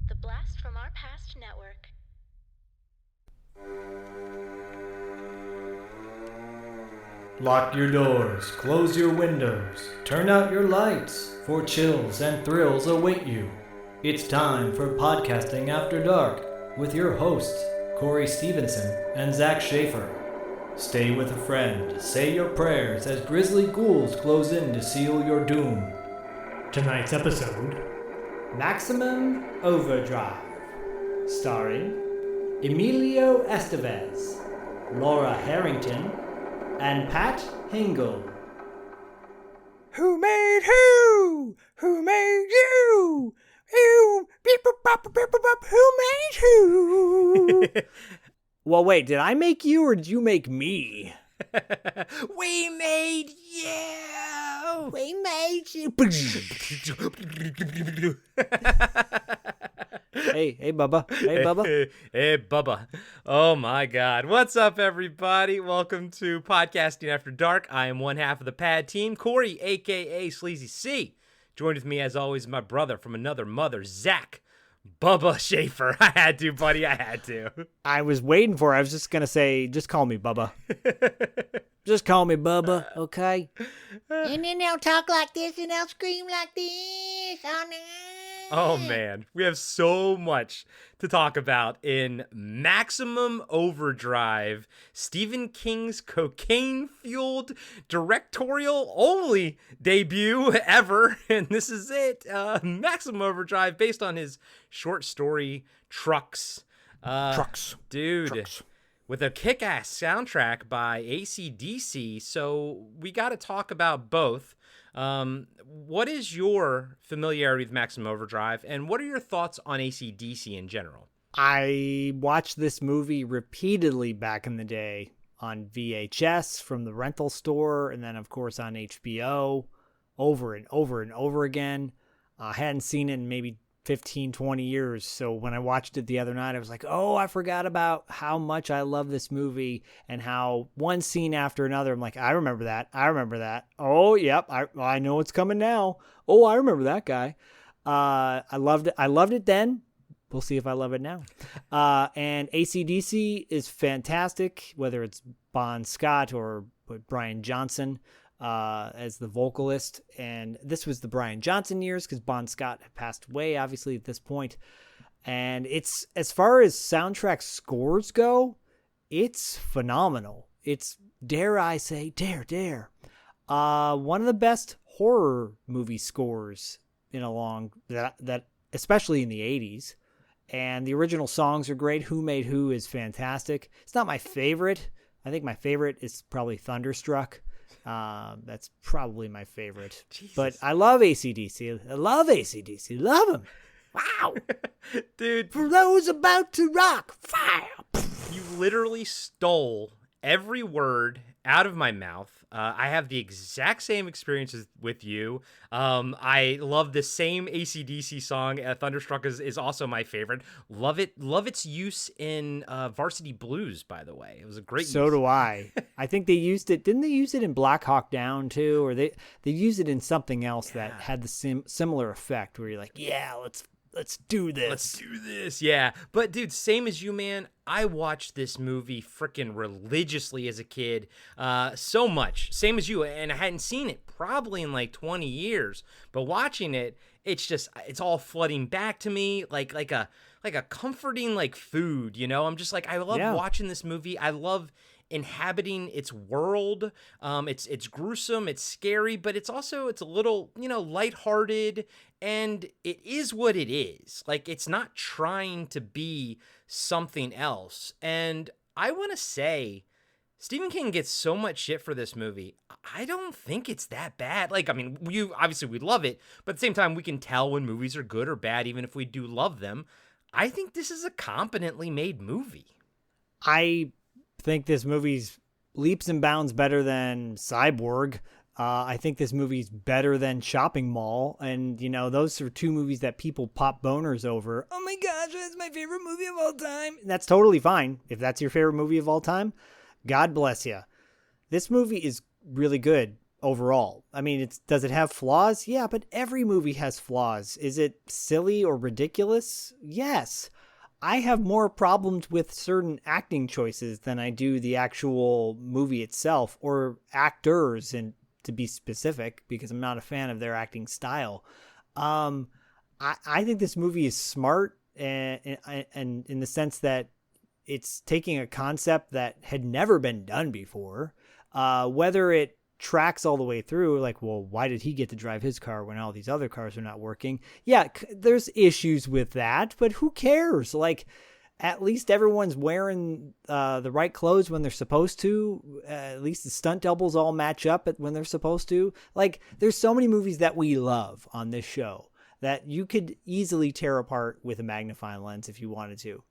The Blast from Our Past Network. Lock your doors, close your windows, turn out your lights, for chills and thrills await you. It's time for Podcasting After Dark with your hosts, Corey Stevenson and Zach Schaefer. Stay with a friend, say your prayers as grisly ghouls close in to seal your doom. Tonight's episode, Maximum Overdrive, starring Emilio Estevez, Laura Harrington, and Pat Hingle. Who made who? Who made you? Who? Who made who? Well, wait, did I make you or did you make me? We made you. We made you. Hey, Bubba. Hey, Bubba. Hey, Bubba. Oh, my God. What's up, everybody? Welcome to Podcasting After Dark. I am one half of the pad team, Corey, a.k.a. Sleazy C. Joined with me, as always, my brother from another mother, Zach Bubba Schaefer. I had to, buddy. I had to. I was waiting for it. I was just going to say, just call me Bubba. Just call me Bubba, okay? And then they'll talk like this and they'll scream like this. Oh, no. Oh, man. We have so much to talk about in Maximum Overdrive, Stephen King's cocaine-fueled directorial-only debut ever. And this is it. Maximum Overdrive, based on his short story, Trucks. Dude. Trucks. With a kick-ass soundtrack by AC/DC. So we got to talk about both. What is your familiarity with Maximum Overdrive, and what are your thoughts on AC/DC in general? I watched this movie repeatedly back in the day on VHS from the rental store, and then, of course, on HBO over and over and over again. I hadn't seen it in maybe 15, 20 years. So when I watched it the other night, I was like, oh, I forgot about how much I love this movie and how one scene after another, I'm like, I remember that. I remember that. Oh, yep. I know what's coming now. Oh, I remember that guy. I loved it. I loved it then. We'll see if I love it now. And AC/DC is fantastic, whether it's Bon Scott or Brian Johnson as the vocalist. And this was the Brian Johnson years because Bon Scott had passed away, obviously, at this point. And it's, as far as soundtrack scores go, it's phenomenal. It's, dare I say, dare. One of the best horror movie scores in a long, that especially in the 80s. And the original songs are great. Who Made Who is fantastic. It's not my favorite. I think my favorite is probably Thunderstruck. That's probably my favorite. Jesus. But I love AC/DC. I love AC/DC. Love them. Wow. Dude. For those about to rock, fire. You literally stole every word out of my mouth. I have the exact same experiences with you. I love the same AC/DC song. Thunderstruck is also my favorite. Love it. Love its use in Varsity Blues, by the way. It was a great So use. do I. I think they used it. Didn't they use it in Black Hawk Down, too? Or they used it in something else that had the similar effect where you're like, yeah, let's do this. Let's do this. Yeah. But dude, same as you, man. I watched this movie freaking religiously as a kid. So much. Same as you. And I hadn't seen it probably in like 20 years. But watching it, it's all flooding back to me like a comforting like food, you know? I'm just like, I love watching this movie. I love inhabiting its world. It's gruesome, it's scary, but it's a little, lighthearted, and it is what it is. Like, it's not trying to be something else. And I want to say, Stephen King gets so much shit for this movie. I don't think it's that bad. Like, I mean, we love it, but at the same time, we can tell when movies are good or bad, even if we do love them. I think this is a competently made movie. I think this movie's leaps and bounds better than Cyborg. I think this movie's better than Shopping Mall. And, those are two movies that people pop boners over. Oh my gosh, that's my favorite movie of all time. And that's totally fine. If that's your favorite movie of all time, God bless you. This movie is really good. overall. I mean, does it have flaws? Yeah, but every movie has flaws. Is it silly or ridiculous? Yes. I have more problems with certain acting choices than I do the actual movie itself, or actors, and to be specific, because I'm not a fan of their acting style. I think this movie is smart, and in the sense that it's taking a concept that had never been done before. Whether it tracks all the way through, like, well, why did he get to drive his car when all these other cars are not working? Yeah, there's issues with that, but who cares? Like, at least everyone's wearing the right clothes when they're supposed to. At least the stunt doubles all match up when they're supposed to. Like, there's so many movies that we love on this show that you could easily tear apart with a magnifying lens if you wanted to.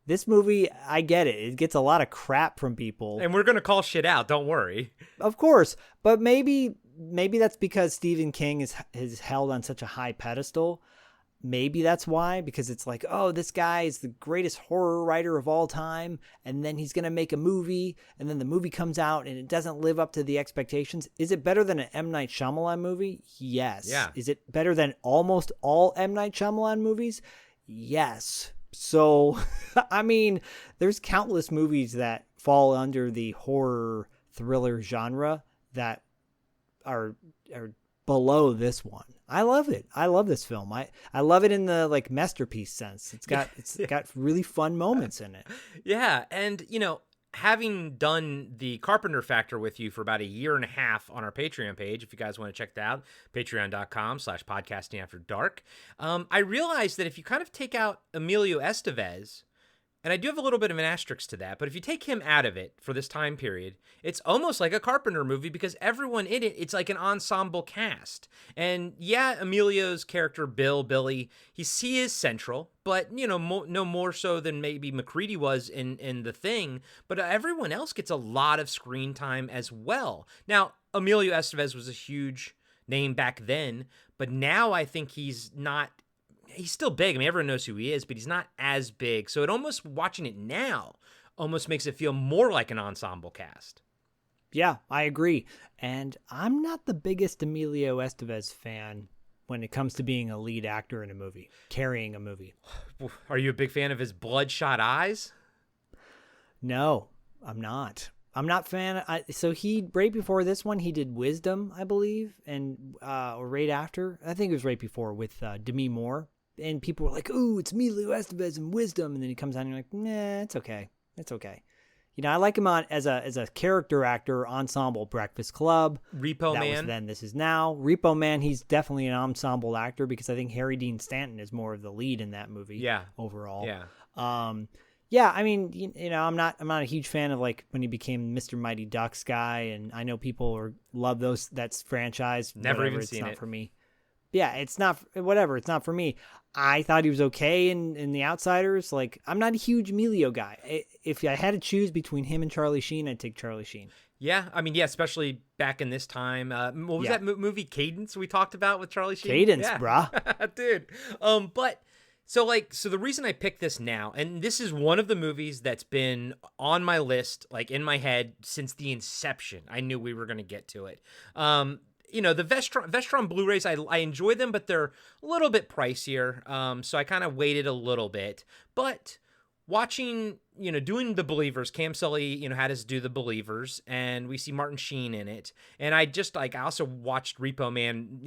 This movie, I get it. It gets a lot of crap from people. And we're going to call shit out. Don't worry. Of course. But maybe that's because Stephen King is held on such a high pedestal. Maybe that's why, because it's like, oh, this guy is the greatest horror writer of all time, and then he's going to make a movie, and then the movie comes out, and it doesn't live up to the expectations. Is it better than an M. Night Shyamalan movie? Yes. Yeah. Is it better than almost all M. Night Shyamalan movies? Yes. So, I mean, there's countless movies that fall under the horror thriller genre that are below this one. I love it. I love this film. I love it in the like masterpiece sense. It's got really fun moments in it. Yeah, and having done the Carpenter Factor with you for about a year and a half on our Patreon page, if you guys want to check that out, patreon.com/podcastingafterdark, I realized that if you kind of take out Emilio Estevez, and I do have a little bit of an asterisk to that, but if you take him out of it for this time period, it's almost like a Carpenter movie because everyone in it, it's like an ensemble cast. And yeah, Emilio's character, Billy, he is central, but, no more so than maybe McCready was in The Thing, but everyone else gets a lot of screen time as well. Now, Emilio Estevez was a huge name back then, but now I think he's still big. I mean, everyone knows who he is, but he's not as big. So it almost, watching it now, almost makes it feel more like an ensemble cast. Yeah, I agree. And I'm not the biggest Emilio Estevez fan when it comes to being a lead actor in a movie, carrying a movie. Are you a big fan of his bloodshot eyes? No, I'm not. I'm not fan. So he, right before this one, he did Wisdom, I believe, and or right after. I think it was right before with Demi Moore. And people were like, ooh, it's Emilio Estevez and Wisdom. And then he comes out and you're like, nah, it's okay. It's okay. I like him on as a character actor, ensemble, Breakfast Club. Repo that Man. Was then, this is now. Repo Man, he's definitely an ensemble actor because I think Harry Dean Stanton is more of the lead in that movie. Yeah. Overall. Yeah. Yeah, I mean, I'm not a huge fan of like when he became Mr. Mighty Ducks guy, and I know people love that franchise. Never even it's seen not it. For me. Yeah, it's not for me. I thought he was okay in The Outsiders. Like, I'm not a huge Emilio guy. If I had to choose between him and Charlie Sheen, I'd take Charlie Sheen. Yeah, I mean, yeah, especially back in this time. What was that movie, Cadence, we talked about with Charlie Sheen? Cadence, brah. Dude. So the reason I picked this now, and this is one of the movies that's been on my list, like in my head since the inception. I knew we were going to get to it. The Vestron Blu-rays, I enjoy them, but they're a little bit pricier. So I kind of waited a little bit. But watching, doing The Believers, Cam Sully, had us do The Believers, and we see Martin Sheen in it. And I also watched Repo Man,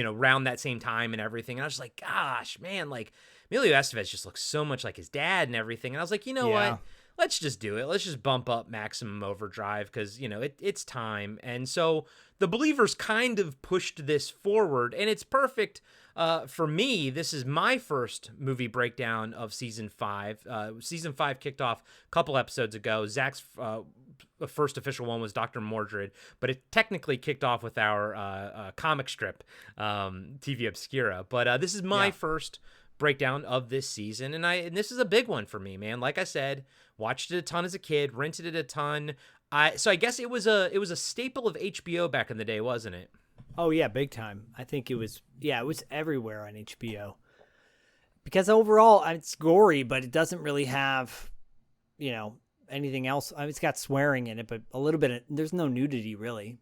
around that same time and everything. And I was like, gosh, man, like Emilio Estevez just looks so much like his dad and everything. And I was like, what? Let's just do it. Let's just bump up Maximum Overdrive because, it's time. And so The Believers kind of pushed this forward, and it's perfect. For me, this is my first movie breakdown of season 5. Season 5 kicked off a couple episodes ago. Zach's first official one was Dr. Mordred, but it technically kicked off with our comic strip, TV Obscura. But this is my first breakdown of this season, and this is a big one for me, man. Like I said, watched it a ton as a kid, rented it a ton. So I guess it was a staple of HBO back in the day, wasn't it? Oh yeah, big time. I think it was everywhere on HBO. Because overall it's gory, but it doesn't really have, anything else. I mean, it's got swearing in it, but a little bit there's no nudity really.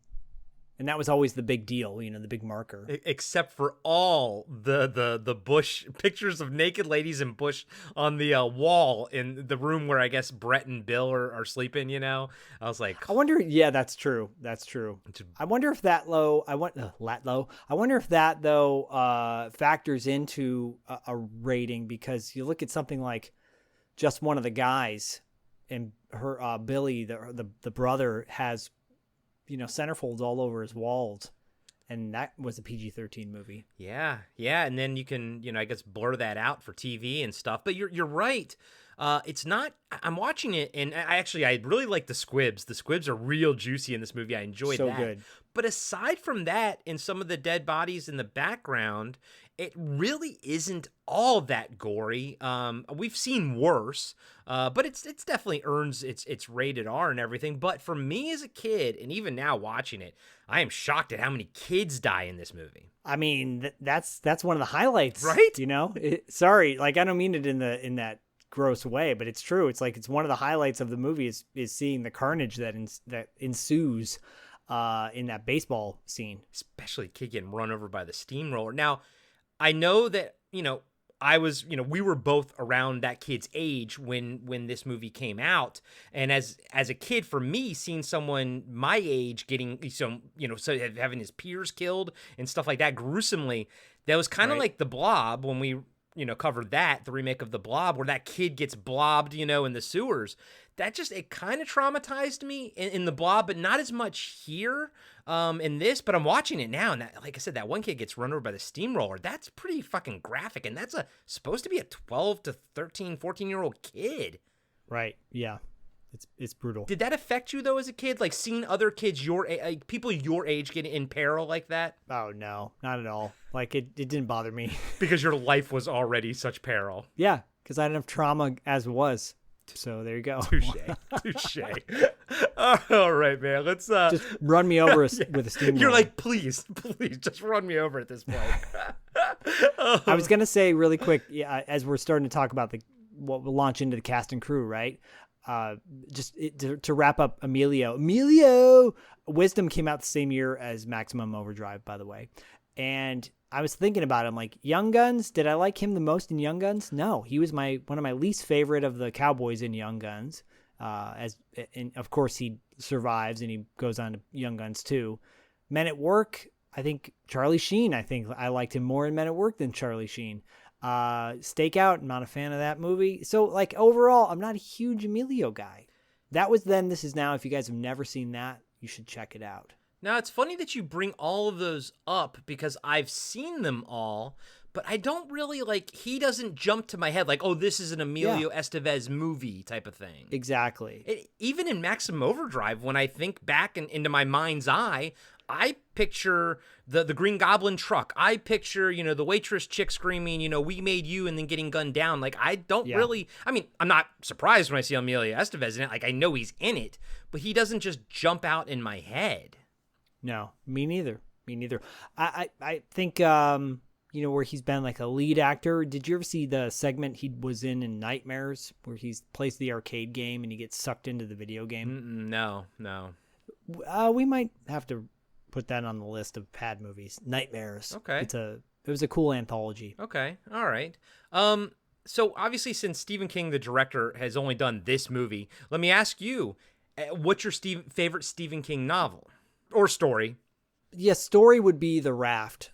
And that was always the big deal, the big marker. Except for all the bush pictures of naked ladies in bush on the wall in the room where I guess Brett and Bill are sleeping. I was like, I wonder. Yeah, that's true. That's true. I wonder if that I wonder if that though factors into a rating, because you look at something like Just One of the Guys, and her Billy, the brother, has centerfolds all over his walls, and that was a PG-13 movie. Yeah, and then you can I guess blur that out for TV and stuff. But you're right. It's not. I'm watching it, and I really like the squibs. The squibs are real juicy in this movie. I enjoyed that. So good. But aside from that, and some of the dead bodies in the background, it really isn't all that gory. We've seen worse, but it's definitely earns its rated R and everything. But for me as a kid, and even now watching it, I am shocked at how many kids die in this movie. I mean, that's one of the highlights, right? Sorry, I don't mean it in that gross way, but it's true. It's it's one of the highlights of the movie is seeing the carnage that ensues in that baseball scene, especially a kid getting run over by the steamroller. Now, I know that I was we were both around that kid's age when this movie came out, and as a kid, for me, seeing someone my age getting so having his peers killed and stuff like that gruesomely, that was kind of like The Blob when we covered the remake of The Blob, where that kid gets blobbed, in the sewers. That it kind of traumatized me in The Blob, but not as much here in this. But I'm watching it now, and like I said, that one kid gets run over by the steamroller. That's pretty fucking graphic, and that's supposed to be a 12 to 13, 14-year-old kid. Right, yeah. It's brutal. Did that affect you, though, as a kid? Seeing other kids people your age get in peril like that? Oh, no, not at all. It didn't bother me. Because your life was already such peril. Yeah, because I had enough trauma as it was. So there you go. Touche. All right, man. Let's just run me over with a steamroller. You're like, please, just run me over at this point. I was gonna say really quick, as we're starting to talk about what will launch into the cast and crew, right? To wrap up Emilio, Wisdom came out the same year as Maximum Overdrive, by the way. And I was thinking about it. I'm like, Young Guns, did I like him the most in Young Guns? No, he was one of my least favorite of the cowboys in Young Guns. And of course he survives and he goes on to Young Guns 2. Men at Work, I think Charlie Sheen, I liked him more in Men at Work than Charlie Sheen. Stakeout, I'm not a fan of that movie. So overall, I'm not a huge Emilio guy. That was Then, This Is Now. If you guys have never seen that, you should check it out. Now, it's funny that you bring all of those up because I've seen them all, but I don't really he doesn't jump to my head oh, this is an Emilio Estevez movie type of thing. Exactly. Even in Maximum Overdrive, when I think back into my mind's eye, I picture the Green Goblin truck. I picture, the waitress chick screaming, we made you, and then getting gunned down. I don't really, I'm not surprised when I see Emilio Estevez in it. I know he's in it, but he doesn't just jump out in my head. No, me neither. I think, where he's been a lead actor. Did you ever see the segment he was in Nightmares, where he plays the arcade game and he gets sucked into the video game? No. We might have to put that on the list of Pad movies. Nightmares. Okay. It was a cool anthology. Okay. All right. So obviously, since Stephen King, the director, has only done this movie, let me ask you, what's your favorite Stephen King novel or story? Yes, story would be The Raft.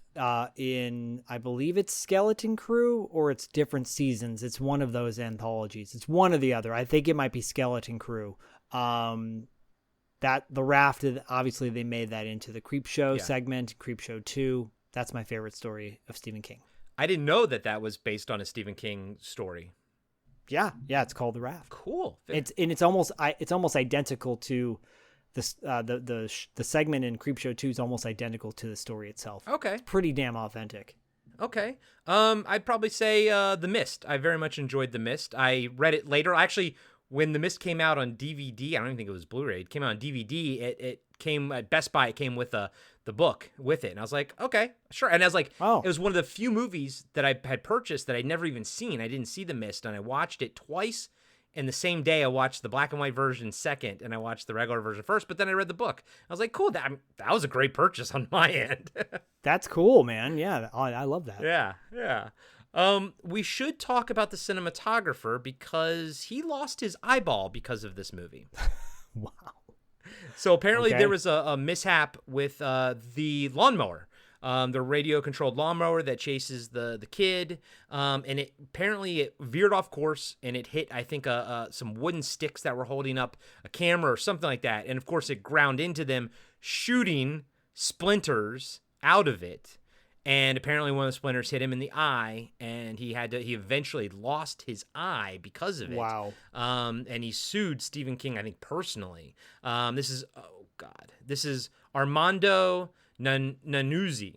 In, I believe it's Skeleton Crew, or it's different seasons. It's one of those anthologies. It's one or the other. I think it might be Skeleton Crew. That The Raft, obviously they made that into the Creepshow segment, Creepshow 2. That's my favorite story of Stephen King. I didn't know that was based on a Stephen King story. Yeah, it's called The Raft. Cool. It's almost identical to the segment in Creepshow 2 is almost identical to the story itself. Okay. It's pretty damn authentic. Okay. I'd probably say The Mist. I very much enjoyed The Mist. I read it later. Actually, when The Mist came out on DVD, I don't even think it was Blu-ray. It came out on DVD. It came at Best Buy. It came with the book with it. And I was like, okay, sure. And I was like, It was one of the few movies that I had purchased that I'd never even seen. I didn't see The Mist, and I watched it twice And the same day I watched the black and white version second, and I watched the regular version first, but then I read the book. I was like, cool, that was a great purchase on my end. That's cool, man. Yeah, I love that. Yeah. We should talk about the cinematographer because he lost his eyeball because of this movie. Wow. So apparently Okay. there was a mishap with the lawnmower. The radio-controlled lawnmower that chases the kid, and it veered off course, and it hit, I think, some wooden sticks that were holding up a camera or something like that, and of course it ground into them, shooting splinters out of it, and apparently one of the splinters hit him in the eye, and he eventually lost his eye because of it. Wow. And he sued Stephen King, I think, personally. This is Armando Nanuzzi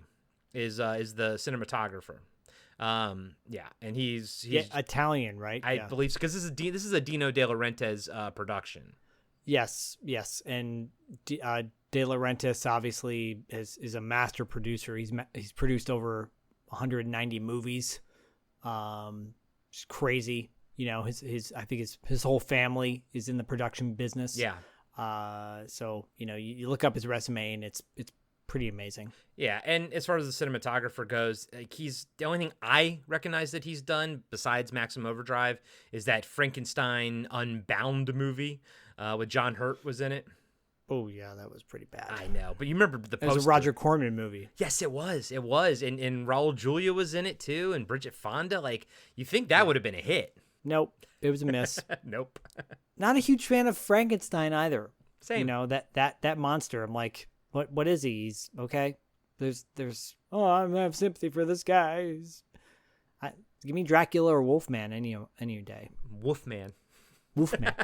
is the cinematographer. And he's Italian, right? I believe so, because this is a Dino De Laurentiis production. Yes, and De Laurentiis obviously is a master producer. He's produced over 190 movies. It's crazy. You know, his I think his whole family is in the production business. Yeah. So you know, you look up his resume and it's pretty amazing. Yeah, and as far as the cinematographer goes, like, he's the only thing I recognize that he's done besides Maximum Overdrive is that Frankenstein Unbound movie with John Hurt was in it. Oh yeah, that was pretty bad. I know, but you remember the poster. It was a Roger Corman movie. Yes, it was. And Raul Julia was in it too, and Bridget Fonda. Like, you think that would have been a hit? Nope, it was a miss. Nope. Not a huge fan of Frankenstein either. Same. You know, that monster. I'm like, what is he? He's okay. There's I have sympathy for this guy. Give me Dracula or Wolfman any day. Wolfman. Wolfman.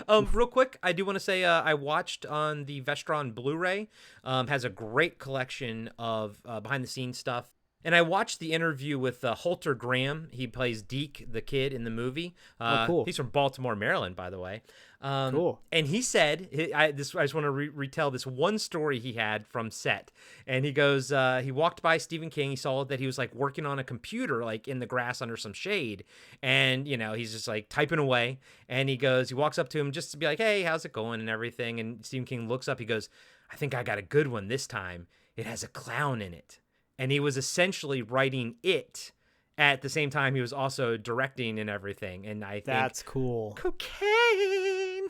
Real quick, I do want to say I watched on the Vestron Blu-ray. Has a great collection of behind the scenes stuff. And I watched the interview with Holter Graham. He plays Deke, the kid in the movie. Cool. He's from Baltimore, Maryland, by the way. Cool. And he said, I just want to retell this one story he had from set. And he goes, he walked by Stephen King. He saw that he was like working on a computer, like in the grass under some shade. And, you know, he's just like typing away. And he walks up to him just to be like, hey, how's it going and everything. And Stephen King looks up. He goes, I think I got a good one this time. It has a clown in it. And he was essentially writing it at the same time he was also directing and everything. And I think That's cool. Cocaine.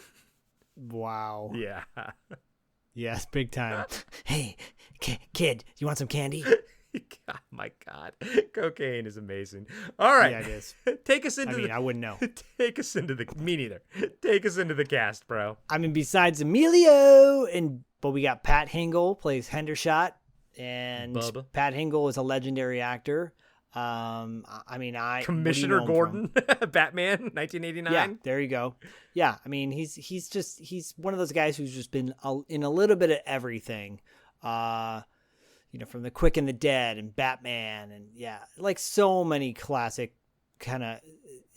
Wow. Yeah. Yes, big time. Hey, kid, you want some candy? God, my God. Cocaine is amazing. All right. Yeah, it is. Take us into I wouldn't know. Take us into me neither. Take us into the cast, bro. I mean, besides Emilio, but we got Pat Hingle plays Hendershot, and Bubba. Pat Hingle is a legendary actor. Commissioner Gordon, Batman, 1989. Yeah, there you go. Yeah, I mean, he's one of those guys who's just been in a little bit of everything. You know, from The Quick and the Dead and Batman, and yeah, like so many classic kind of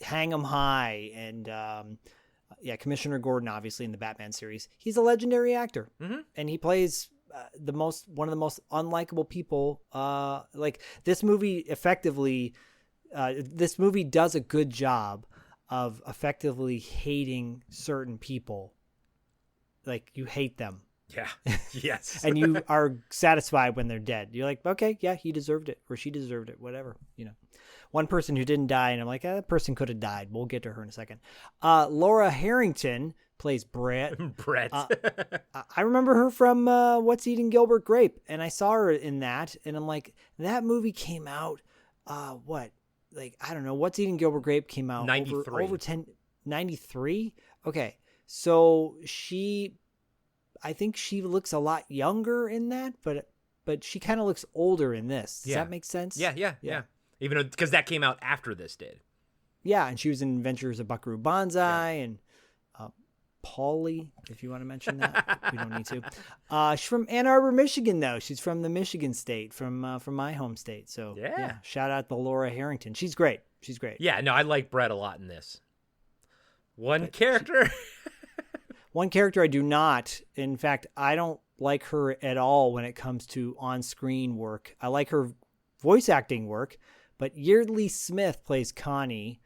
Hang 'em High, and Commissioner Gordon, obviously in the Batman series. He's a legendary actor, and he plays one of the most unlikable people. Like this movie effectively, this movie does a good job of effectively hating certain people. Like, you hate them. Yeah. Yes. And you are satisfied when they're dead. You're like, okay, yeah, he deserved it, or she deserved it, whatever, you know. One person who didn't die, and I'm like, that person could have died. We'll get to her in a second. Laura Harrington plays Brett. I remember her from What's Eating Gilbert Grape, and I saw her in that, and I'm like, that movie came out, I don't know, What's Eating Gilbert Grape came out 93. over 93? Okay, so I think she looks a lot younger in that, but she kind of looks older in this. Does that make sense? Yeah. Even though, because that came out after this did. Yeah, and she was in Adventures of Buckaroo Banzai and Paulie, if you want to mention that. We don't need to. She's from Ann Arbor, Michigan, though. She's from the Michigan state, from my home state. So yeah, shout out to Laura Harrington. She's great. Yeah, no, I like Brett a lot in this. One character I do not. In fact, I don't like her at all when it comes to on-screen work. I like her voice acting work, but Yeardley Smith plays Connie.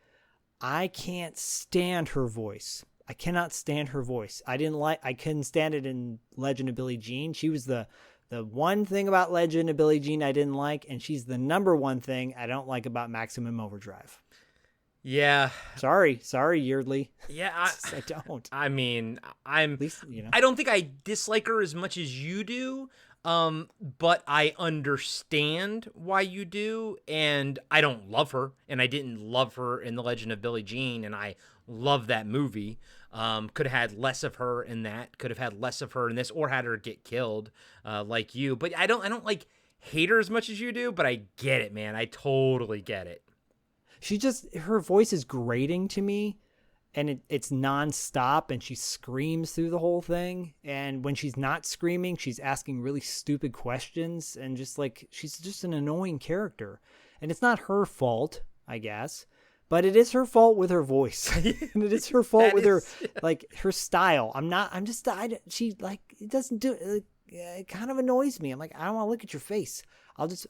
I can't stand her voice. I cannot stand her voice. I couldn't stand it in Legend of Billie Jean. She was the one thing about Legend of Billie Jean I didn't like, and she's the number one thing I don't like about Maximum Overdrive. Yeah. Sorry, Yeardley. Yeah, I don't. I mean, At least, I don't think I dislike her as much as you do. But I understand why you do, and I don't love her, and I didn't love her in The Legend of Billie Jean, and I love that movie. Could have had less of her in that, could have had less of her in this, or had her get killed, like you. But I don't like hate her as much as you do, but I get it, man. I totally get it. Her voice is grating to me, and it's nonstop, and she screams through the whole thing. And when she's not screaming, she's asking really stupid questions, and she's just an annoying character. And it's not her fault, I guess, but it is her fault with her voice, and it is her fault with her her style. She it doesn't do it. It kind of annoys me. I'm like, I don't want to look at your face. I'll just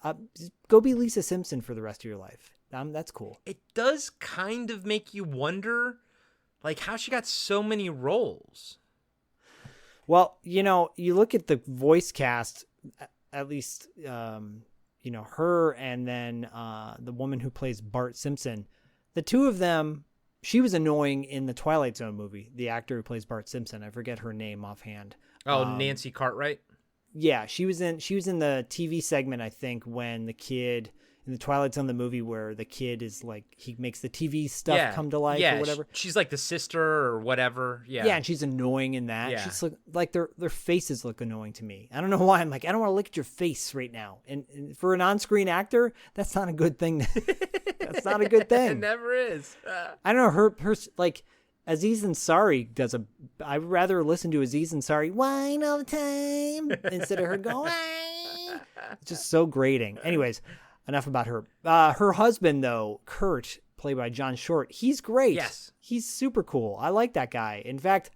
go be Lisa Simpson for the rest of your life. That's cool. It does kind of make you wonder, how she got so many roles. Well, you look at the voice cast, at least, her and then the woman who plays Bart Simpson. The two of them, she was annoying in the Twilight Zone movie, the actor who plays Bart Simpson. I forget her name offhand. Oh, Nancy Cartwright? Yeah, she was in the TV segment, I think, when the kid in the Twilight Zone, the movie where the kid is he makes the TV stuff come to life or whatever. She's like the sister or whatever. Yeah. Yeah, and she's annoying in that. Yeah. She's their faces look annoying to me. I don't know why. I'm like, I don't want to look at your face right now. And for an on-screen actor, that's not a good thing. That's not a good thing. It never is. I don't know. Her Aziz Ansari I'd rather listen to Aziz Ansari whine all the time instead of her go whine. It's just so grating. Anyways, enough about her. Her husband, though, Kurt, played by John Short, he's great. Yes. He's super cool. I like that guy. In fact,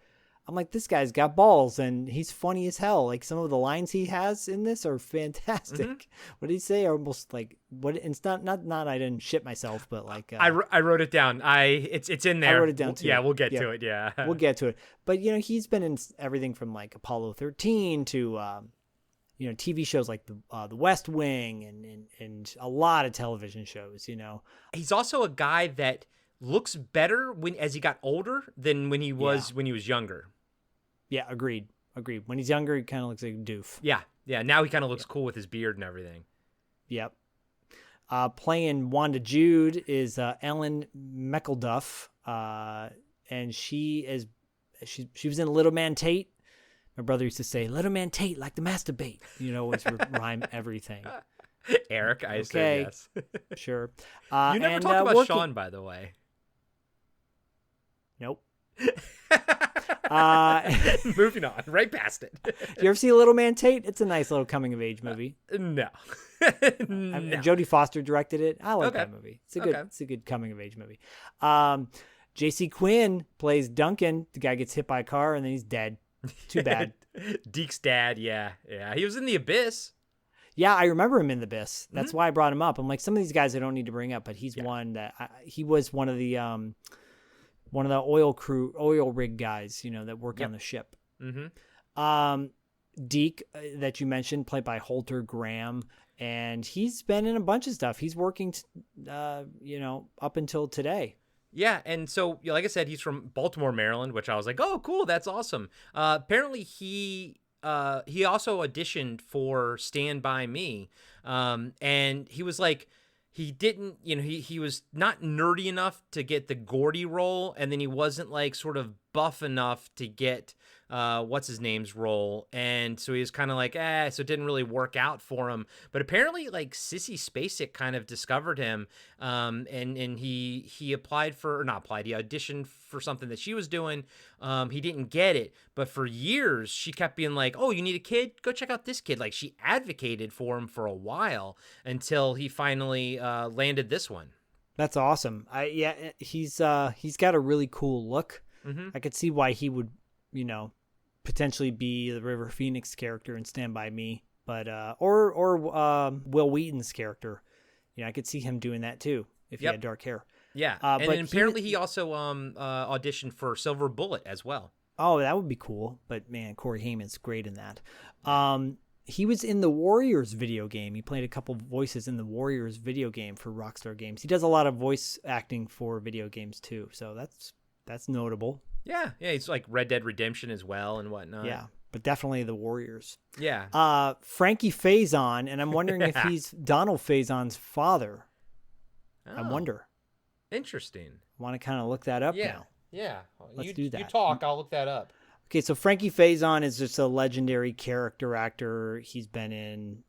I'm like, this guy's got balls, and he's funny as hell. Some of the lines he has in this are fantastic. Mm-hmm. What did he say? Almost what? It's not I didn't shit myself, but I wrote it down. It's in there. I wrote it down too. Yeah, we'll get to it. Yeah, we'll get to it. But he's been in everything from Apollo 13 to TV shows like the West Wing and a lot of television shows. He's also a guy that looks better as he got older than when he was younger. Yeah, agreed. When he's younger, he kind of looks like a doof. Yeah. Now he kind of looks cool with his beard and everything. Yep. Playing Wanda Jude is Ellen McElduff, and she was in Little Man Tate. My brother used to say, "Little Man Tate, like the masturbate." Always rhyme everything. Eric, I say yes. Sure. You never talked about Sean, by the way. Nope. Moving on, right past it. You ever see Little Man Tate? It's a nice little coming of age movie. No. Jodie Foster directed it. I like that movie. It's a good coming of age movie. J.C. Quinn plays Duncan. The guy gets hit by a car and then he's dead. Too bad. Deke's dad. Yeah. He was in The Abyss. Yeah, I remember him in The Abyss. That's why I brought him up. I'm like, some of these guys I don't need to bring up, but he's one that he was one of the oil rig guys, that work on the ship. Mm-hmm. Deke, that you mentioned, played by Holter Graham, and he's been in a bunch of stuff. He's working, up until today. Yeah, and so, like I said, he's from Baltimore, Maryland, which I was like, oh, cool, that's awesome. Apparently, he also auditioned for Stand By Me, and he was like, he didn't, he was not nerdy enough to get the Gordy role, and then he wasn't sort of buff enough to get what's his name's role, and so he was kind of so it didn't really work out for him. But apparently Sissy Spacek kind of discovered him, and he auditioned for something that she was doing. He didn't get it, but for years she kept being like, oh, you need a kid, go check out this kid. She advocated for him for a while until he finally landed this one. That's awesome. He's got a really cool look. Mm-hmm. I could see why he would, potentially be the River Phoenix character in Stand By Me, but or Will Wheaton's character. I could see him doing that too if he had dark hair. Yeah, and but then apparently he also auditioned for Silver Bullet as well. Oh, that would be cool. But man, Corey Haim's great in that. He was in the Warriors video game. He played a couple voices in the Warriors video game for Rockstar Games. He does a lot of voice acting for video games too, so that's notable. Yeah, he's like Red Dead Redemption as well and whatnot. Yeah, but definitely the Warriors. Yeah. Frankie Faison, and I'm wondering if he's Donald Faison's father. I wonder. Interesting. I want to kind of look that up now. Yeah. Let's do that. You talk, I'll look that up. Okay, so Frankie Faison is just a legendary character actor. He's been in,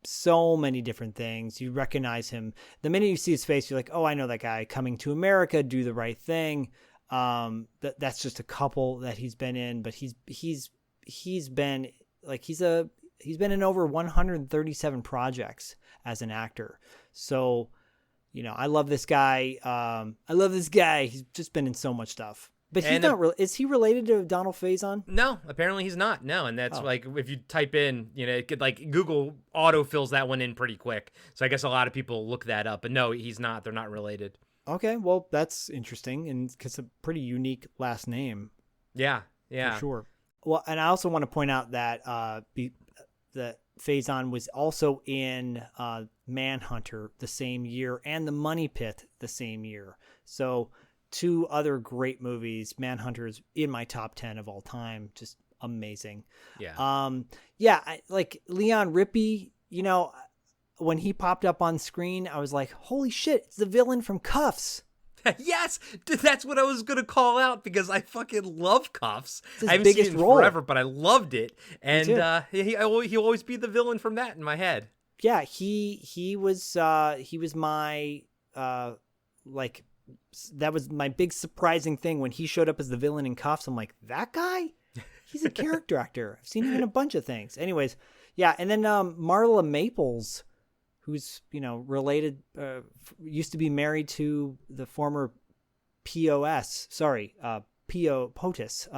so many different things. You recognize him. The minute you see his face, you're like, oh, I know that guy. Coming to America, Do the Right Thing. That's just a couple that he's been in, but he's been in over 137 projects as an actor. So, I love this guy. He's just been in so much stuff. But he's not. Is he related to Donald Faison? No, apparently he's not. No, and that's like if you type in, it could like Google auto fills that one in pretty quick. So I guess a lot of people look that up. But no, he's not. They're not related. Okay, well that's interesting, and it's a pretty unique last name. Yeah. For sure. Well, and I also want to point out that that Faison was also in Manhunter the same year and The Money Pit the same year. So 2 other great movies. Manhunter is in my top 10 of all time. Just amazing. Yeah. Like Leon Rippey, when he popped up on screen, I was like, holy shit, it's the villain from Cuffs. Yes, that's what I was gonna call out because I fucking love Cuffs. It's his I haven't biggest seen it role forever, but I loved it, and he'll always be the villain from that in my head. Yeah, he was my that was my big surprising thing when he showed up as the villain in Cuffs. I'm like, that guy? He's a character actor. I've seen him in a bunch of things. Anyways, yeah, and then Marla Maples, who's related, used to be married to the former POS. Sorry, POTUS.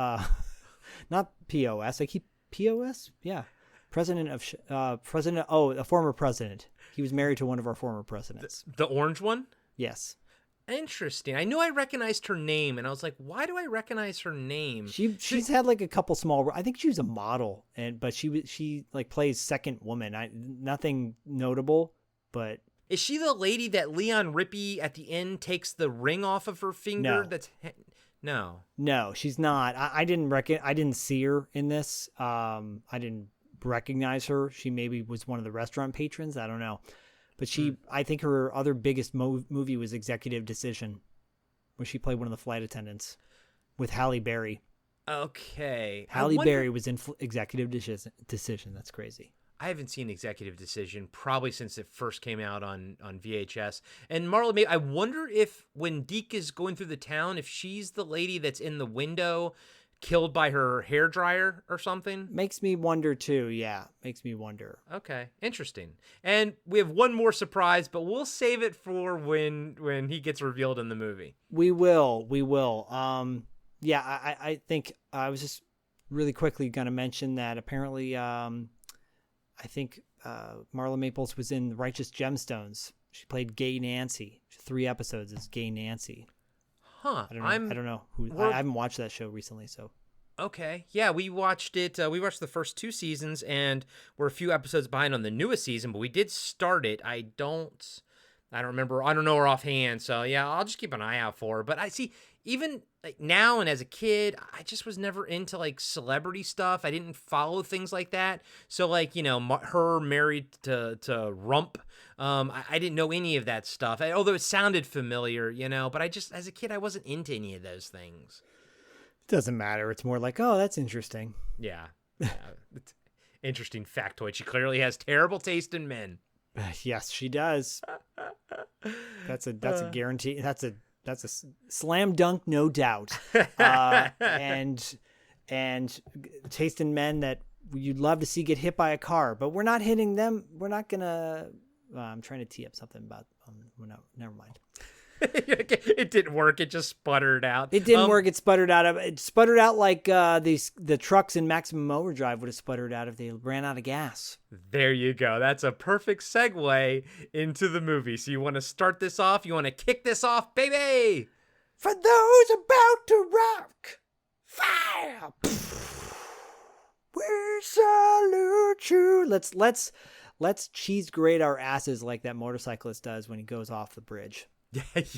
Not POS. I keep POS. Yeah, a former president. He was married to one of our former presidents. The orange one. Yes. Interesting. I knew I recognized her name, and I was like, "Why do I recognize her name?" She's had like a couple small. I think she was a model, but she like plays second woman. Nothing notable, but is she the lady that Leon Rippey at the end takes the ring off of her finger? No. No, she's not. I didn't see her in this. I didn't recognize her. She maybe was one of the restaurant patrons. I don't know. But I think her other biggest movie was Executive Decision, where she played one of the flight attendants with Halle Berry. Okay. Halle Berry was in Executive Decision. That's crazy. I haven't seen Executive Decision probably since it first came out on VHS. And Marla, I wonder if when Deke is going through the town, if she's the lady that's in the window killed by her hairdryer or something. Makes me wonder too. Yeah, makes me wonder. Okay, interesting. And we have one more surprise, but we'll save it for when he gets revealed in the movie. We will. Yeah, I think I was just really quickly going to mention that apparently I think Marla Maples was in Righteous Gemstones. She played Gay Nancy. 3 episodes as Gay Nancy. Huh. I don't know who. I haven't watched that show recently, so. Okay. Yeah, we watched it. We watched the first 2 seasons, and we're a few episodes behind on the newest season, but we did start it. I don't remember. I don't know her offhand, so yeah, I'll just keep an eye out for her. But I see, even like now and as a kid, I just was never into like celebrity stuff. I didn't follow things like that. So like, her married to Rump. I didn't know any of that stuff, although it sounded familiar, but I just, as a kid, I wasn't into any of those things. It doesn't matter. It's more like, oh, that's interesting. Yeah. It's interesting factoid. She clearly has terrible taste in men. Yes, she does. That's a guarantee. That's a slam dunk, no doubt. And taste in men that you'd love to see get hit by a car, but we're not hitting them. We're not gonna. I'm trying to tee up something about. No, never mind. It didn't work. It just sputtered out. It didn't work. It sputtered out. It sputtered out like the trucks in Maximum Overdrive would have sputtered out if they ran out of gas. There you go. That's a perfect segue into the movie. So you want to start this off? You want to kick this off, baby? For those about to rock, fire. We salute you. Let's cheese grate our asses like that motorcyclist does when he goes off the bridge.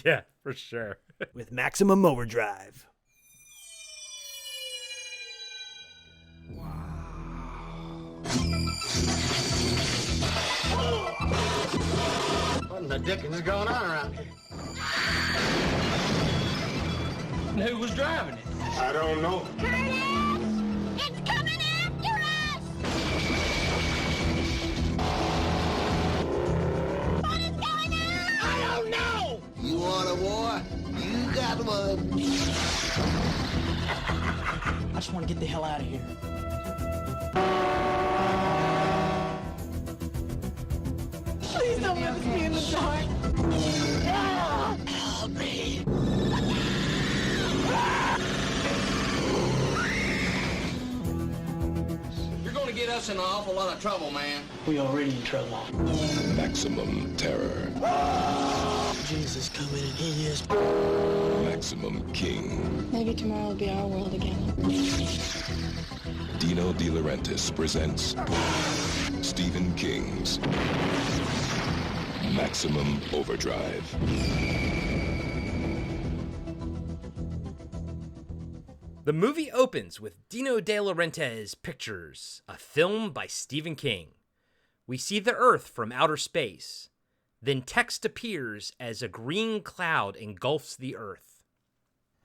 Yeah, for sure. With Maximum Overdrive. What in the dickens is going on around here? And who was driving it? I don't know. Curtis! It's coming after us! What is going on? I don't know! You want a war? You got one. I just want to get the hell out of here. Please don't let us be in the dark. Help me. You're going to get us in an awful lot of trouble, man. We already in trouble. Maximum terror. Jesus coming and he is. Maximum King. Maybe tomorrow will be our world again. Dino De Laurentiis presents Stephen King's Maximum Overdrive. The movie opens with Dino De Laurentiis Pictures, a film by Stephen King. We see the Earth from outer space. Then text appears as a green cloud engulfs the Earth.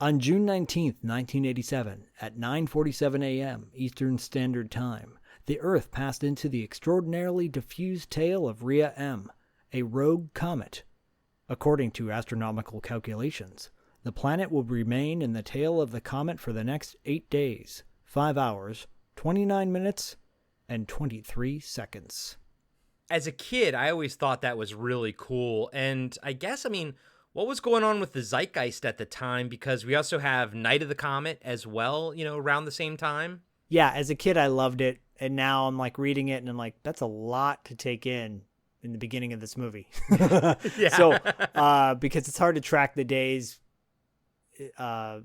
On June 19th, 1987, at 9:47 a.m. Eastern Standard Time, the Earth passed into the extraordinarily diffuse tail of Rhea M, a rogue comet. According to astronomical calculations, the planet will remain in the tail of the comet for the next 8 days, 5 hours, 29 minutes, and 23 seconds. As a kid, I always thought that was really cool. And I guess, what was going on with the zeitgeist at the time? Because we also have Night of the Comet as well, around the same time. Yeah, as a kid, I loved it. And now I'm like reading it and I'm like, that's a lot to take in the beginning of this movie. Yeah. So, because it's hard to track the days, how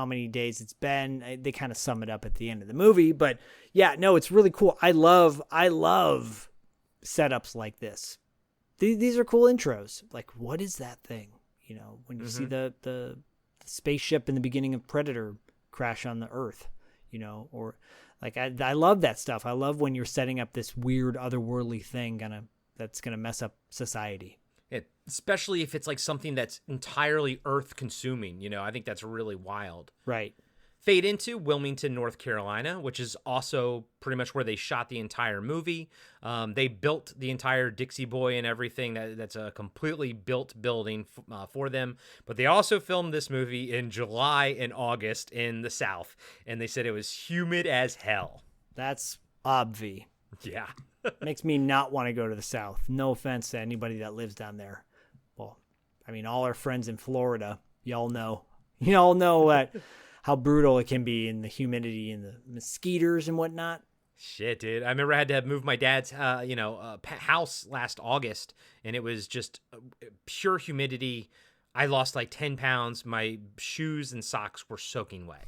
many days it's been. They kind of sum it up at the end of the movie. But yeah, no, it's really cool. I love setups like this. These are cool intros. Like, what is that thing? When you see the spaceship in the beginning of Predator crash on the Earth, or like I love that stuff. I love when you're setting up this weird otherworldly thing that's gonna mess up society. Especially if it's like something that's entirely Earth consuming. I think that's really wild. Right. Fade into Wilmington, North Carolina, which is also pretty much where they shot the entire movie. They built the entire Dixie Boy and everything. That's a completely built building for them. But they also filmed this movie in July and August in the South. And they said it was humid as hell. That's obvi. Yeah. Makes me not want to go to the South. No offense to anybody that lives down there. Well, all our friends in Florida, y'all know what... how brutal it can be in the humidity and the mosquitoes and whatnot. Shit, dude. I remember I had to move my dad's, house last August, and it was just pure humidity. I lost like 10 pounds. My shoes and socks were soaking wet.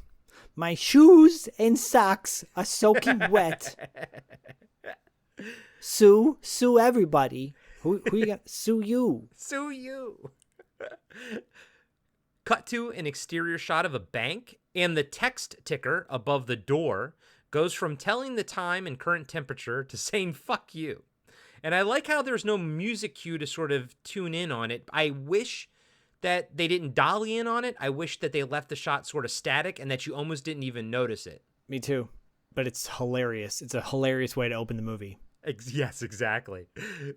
My shoes and socks are soaking wet. Sue everybody. Who you got? Sue you. Sue you. Cut to an exterior shot of a bank, and the text ticker above the door goes from telling the time and current temperature to saying fuck you. And I like how there's no music cue to sort of tune in on it. I wish that they didn't dolly in on it. I wish that they left the shot sort of static and that you almost didn't even notice it. Me too. But it's hilarious. It's a hilarious way to open the movie. Yes, exactly.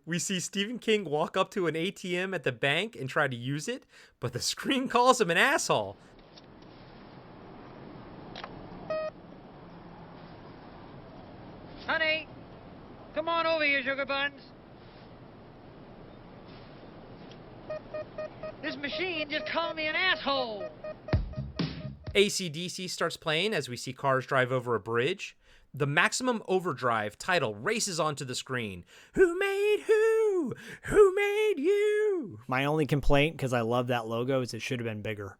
We see Stephen King walk up to an ATM at the bank and try to use it, but the screen calls him an asshole. Honey, come on over here, sugar buns. This machine just called me an asshole. AC/DC starts playing as we see cars drive over a bridge. The Maximum Overdrive title races onto the screen. Who made who? Who made you? My only complaint, because I love that logo, is it should have been bigger.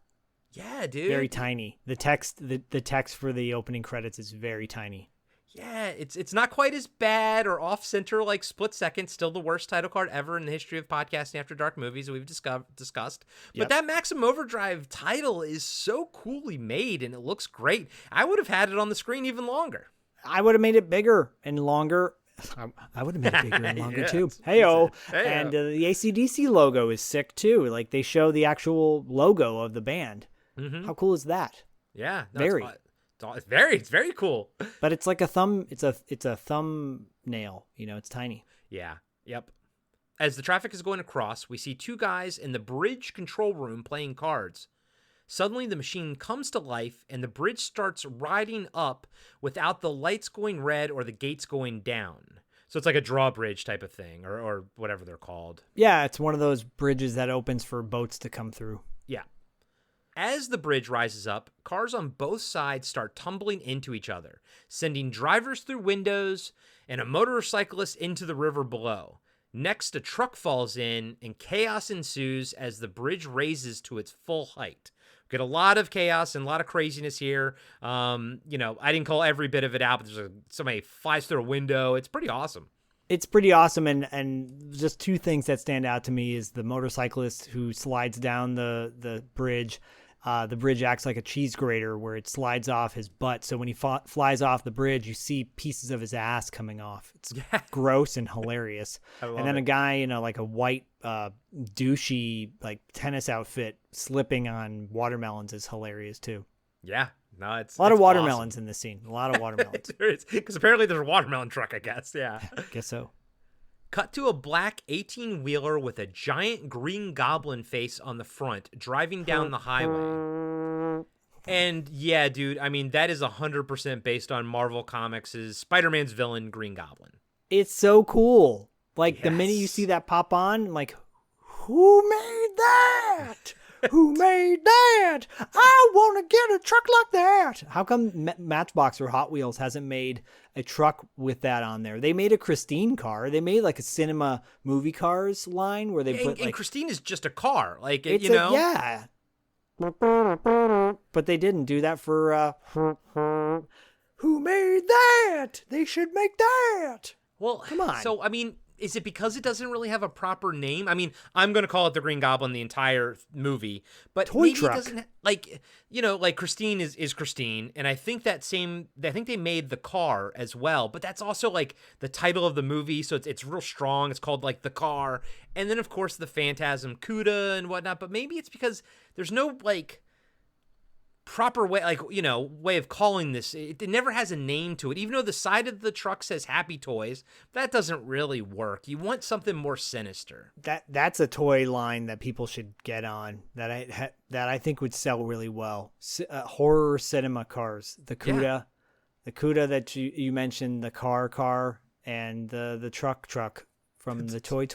Yeah, dude. Very tiny. The text for the opening credits is very tiny. Yeah, it's not quite as bad or off-center like Split Second. Still the worst title card ever in the history of podcasting after dark movies that we've discussed. But Yep. that Maximum Overdrive title is so coolly made, and it looks great. I would have had it on the screen even longer. I would have made it bigger and longer. I would have made it bigger and longer Yeah, too. Hey-o. Hey-o. And the AC/DC logo is sick too. Like they show the actual logo of the band. Mm-hmm. How cool is that? Yeah. No, Very. It's very cool. But it's like a thumb. It's a thumbnail. You know, it's tiny. Yeah. Yep. As the traffic is going across, we see two guys in the bridge control room playing cards. Suddenly, the machine comes to life, and the bridge starts riding up without the lights going red or the gates going down. So it's like a drawbridge type of thing, or whatever they're called. Yeah, it's one of those bridges that opens for boats to come through. Yeah. As the bridge rises up, cars on both sides start tumbling into each other, sending drivers through windows and a motorcyclist into the river below. Next, a truck falls in, and chaos ensues as the bridge raises to its full height. Get a lot of chaos and a lot of craziness here. I didn't call every bit of it out, but somebody flies through a window. It's pretty awesome. It's pretty awesome, and just two things that stand out to me is the motorcyclist who slides down the bridge. The bridge acts like a cheese grater where it slides off his butt. So when he flies off the bridge, you see pieces of his ass coming off. It's gross and hilarious. And then a guy in like a white douchey like tennis outfit slipping on watermelons is hilarious too. Yeah. No, it's a lot of watermelons awesome in this scene. A lot of watermelons. Because apparently there's a watermelon truck, I guess. Yeah. Guess so. Cut to a black 18-wheeler with a giant green goblin face on the front, driving down the highway. And yeah, dude, I mean, that is 100% based on Marvel Comics' Spider-Man's villain, Green Goblin. It's so cool. Like, Yes. the minute you see that pop on, I'm like, who made that? Who made that? I want to get a truck like that. How come Matchbox or Hot Wheels hasn't made a truck with that on there? They made a Christine car. They made like a cinema movie cars line where they put and like... Christine is just a car. Like, It's you know? Yeah. But they didn't do that for... Who made that? They should make that. Well, come on. So, I mean, is it because it doesn't really have a proper name? I mean, I'm going to call it the Green Goblin the entire movie, but Toy maybe truck. it doesn't, like, you know, like Christine is Christine, and I think I think they made the car as well, but that's also like the title of the movie, so it's real strong. It's called like The Car, and then of course the Phantasm Cuda and whatnot, but maybe it's because there's no like proper way, like, you know, way of calling this. It never has a name to it, even though the side of the truck says Happy Toys. That doesn't really work. You want something more sinister. That's a toy line that people should get on that I think would sell really well. Horror cinema cars, the Cuda, the Cuda that you mentioned, the car, and the truck from the Toy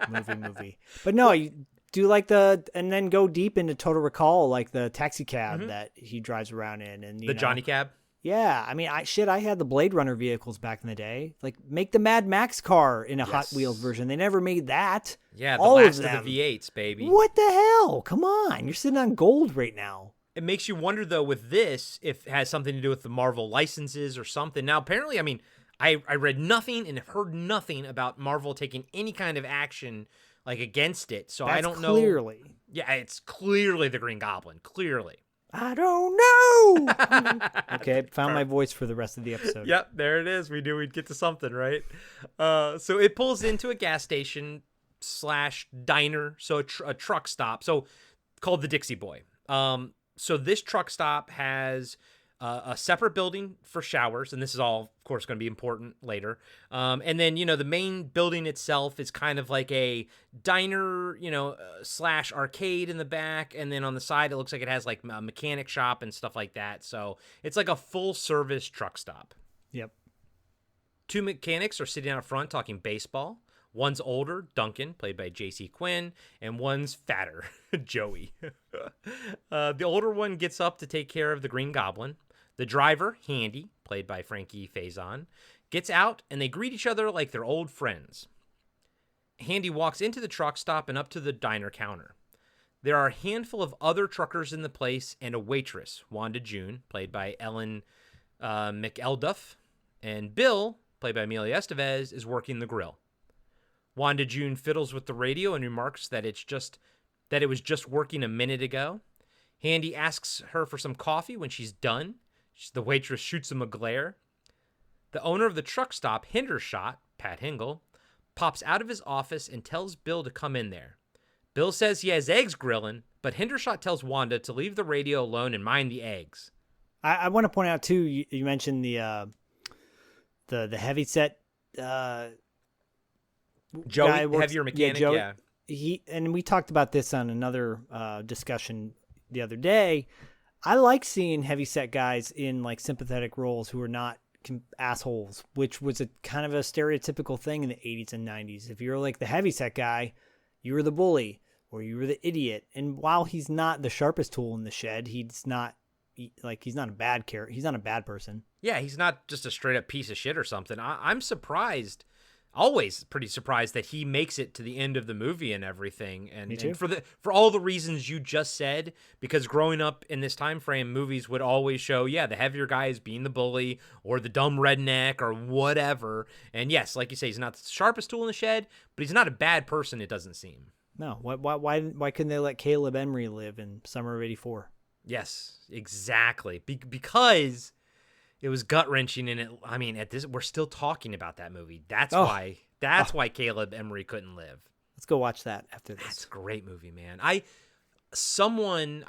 movie. But no, you do like and then go deep into Total Recall, like the taxi cab that he drives around in, and the Johnny cab. Yeah, I mean, I had the Blade Runner vehicles back in the day. Like, make the Mad Max car in a Hot Wheels version. They never made that. Yeah, the All last of of them. the V8s, baby. What the hell? Come on, you're sitting on gold right now. It makes you wonder, though, with this, if it has something to do with the Marvel licenses or something. Now, apparently, I mean, I read nothing and have heard nothing about Marvel taking any kind of action like against it, so I don't know. Clearly. Yeah, it's clearly the Green Goblin. Clearly. I don't know. Okay, found my voice for the rest of the episode. Yep, there it is. We knew we'd get to something, right? So it pulls into a gas station / diner, so a truck stop, so called the Dixie Boy. So this truck stop has a separate building for showers, and this is all, of course, going to be important later. And then, you know, the main building itself is kind of like a diner, you know, / arcade in the back, and then on the side it looks like it has like a mechanic shop and stuff like that. So it's like a full-service truck stop. Yep. Two mechanics are sitting out front talking baseball. One's older, Duncan, played by J.C. Quinn, and one's fatter, Joey. The older one gets up to take care of the Green Goblin. The driver, Handy, played by Frankie Faison, gets out, and they greet each other like they're old friends. Handy walks into the truck stop and up to the diner counter. There are a handful of other truckers in the place and a waitress, Wanda June, played by Ellen McElduff, and Bill, played by Emilio Estevez, is working the grill. Wanda June fiddles with the radio and remarks that it was just working a minute ago. Handy asks her for some coffee when she's done. The waitress shoots him a glare. The owner of the truck stop, Hindershot, Pat Hingle, pops out of his office and tells Bill to come in there. Bill says he has eggs grilling, but Hindershot tells Wanda to leave the radio alone and mind the eggs. I want to point out too. You mentioned the heavy set. Joey, heavier mechanic, Joey, yeah. And we talked about this on another discussion the other day. I like seeing heavyset guys in like sympathetic roles who are not assholes, which was a kind of a stereotypical thing in the 80s and 90s. If you're like the heavyset guy, you were the bully or you were the idiot. And while he's not the sharpest tool in the shed, he's not a bad character. He's not a bad person. Yeah, he's not just a straight up piece of shit or something. I'm surprised. Always pretty surprised that he makes it to the end of the movie and everything. Me too. And for all the reasons you just said, because growing up in this time frame, movies would always show, the heavier guy is being the bully or the dumb redneck or whatever. And yes, like you say, he's not the sharpest tool in the shed, but he's not a bad person, it doesn't seem. No. Why couldn't they let Caleb Emery live in Summer of '84? Yes, exactly. Because it was gut-wrenching, and we're still talking about that movie. That's why Caleb Emery couldn't live. Let's go watch that after this. That's a great movie, man. I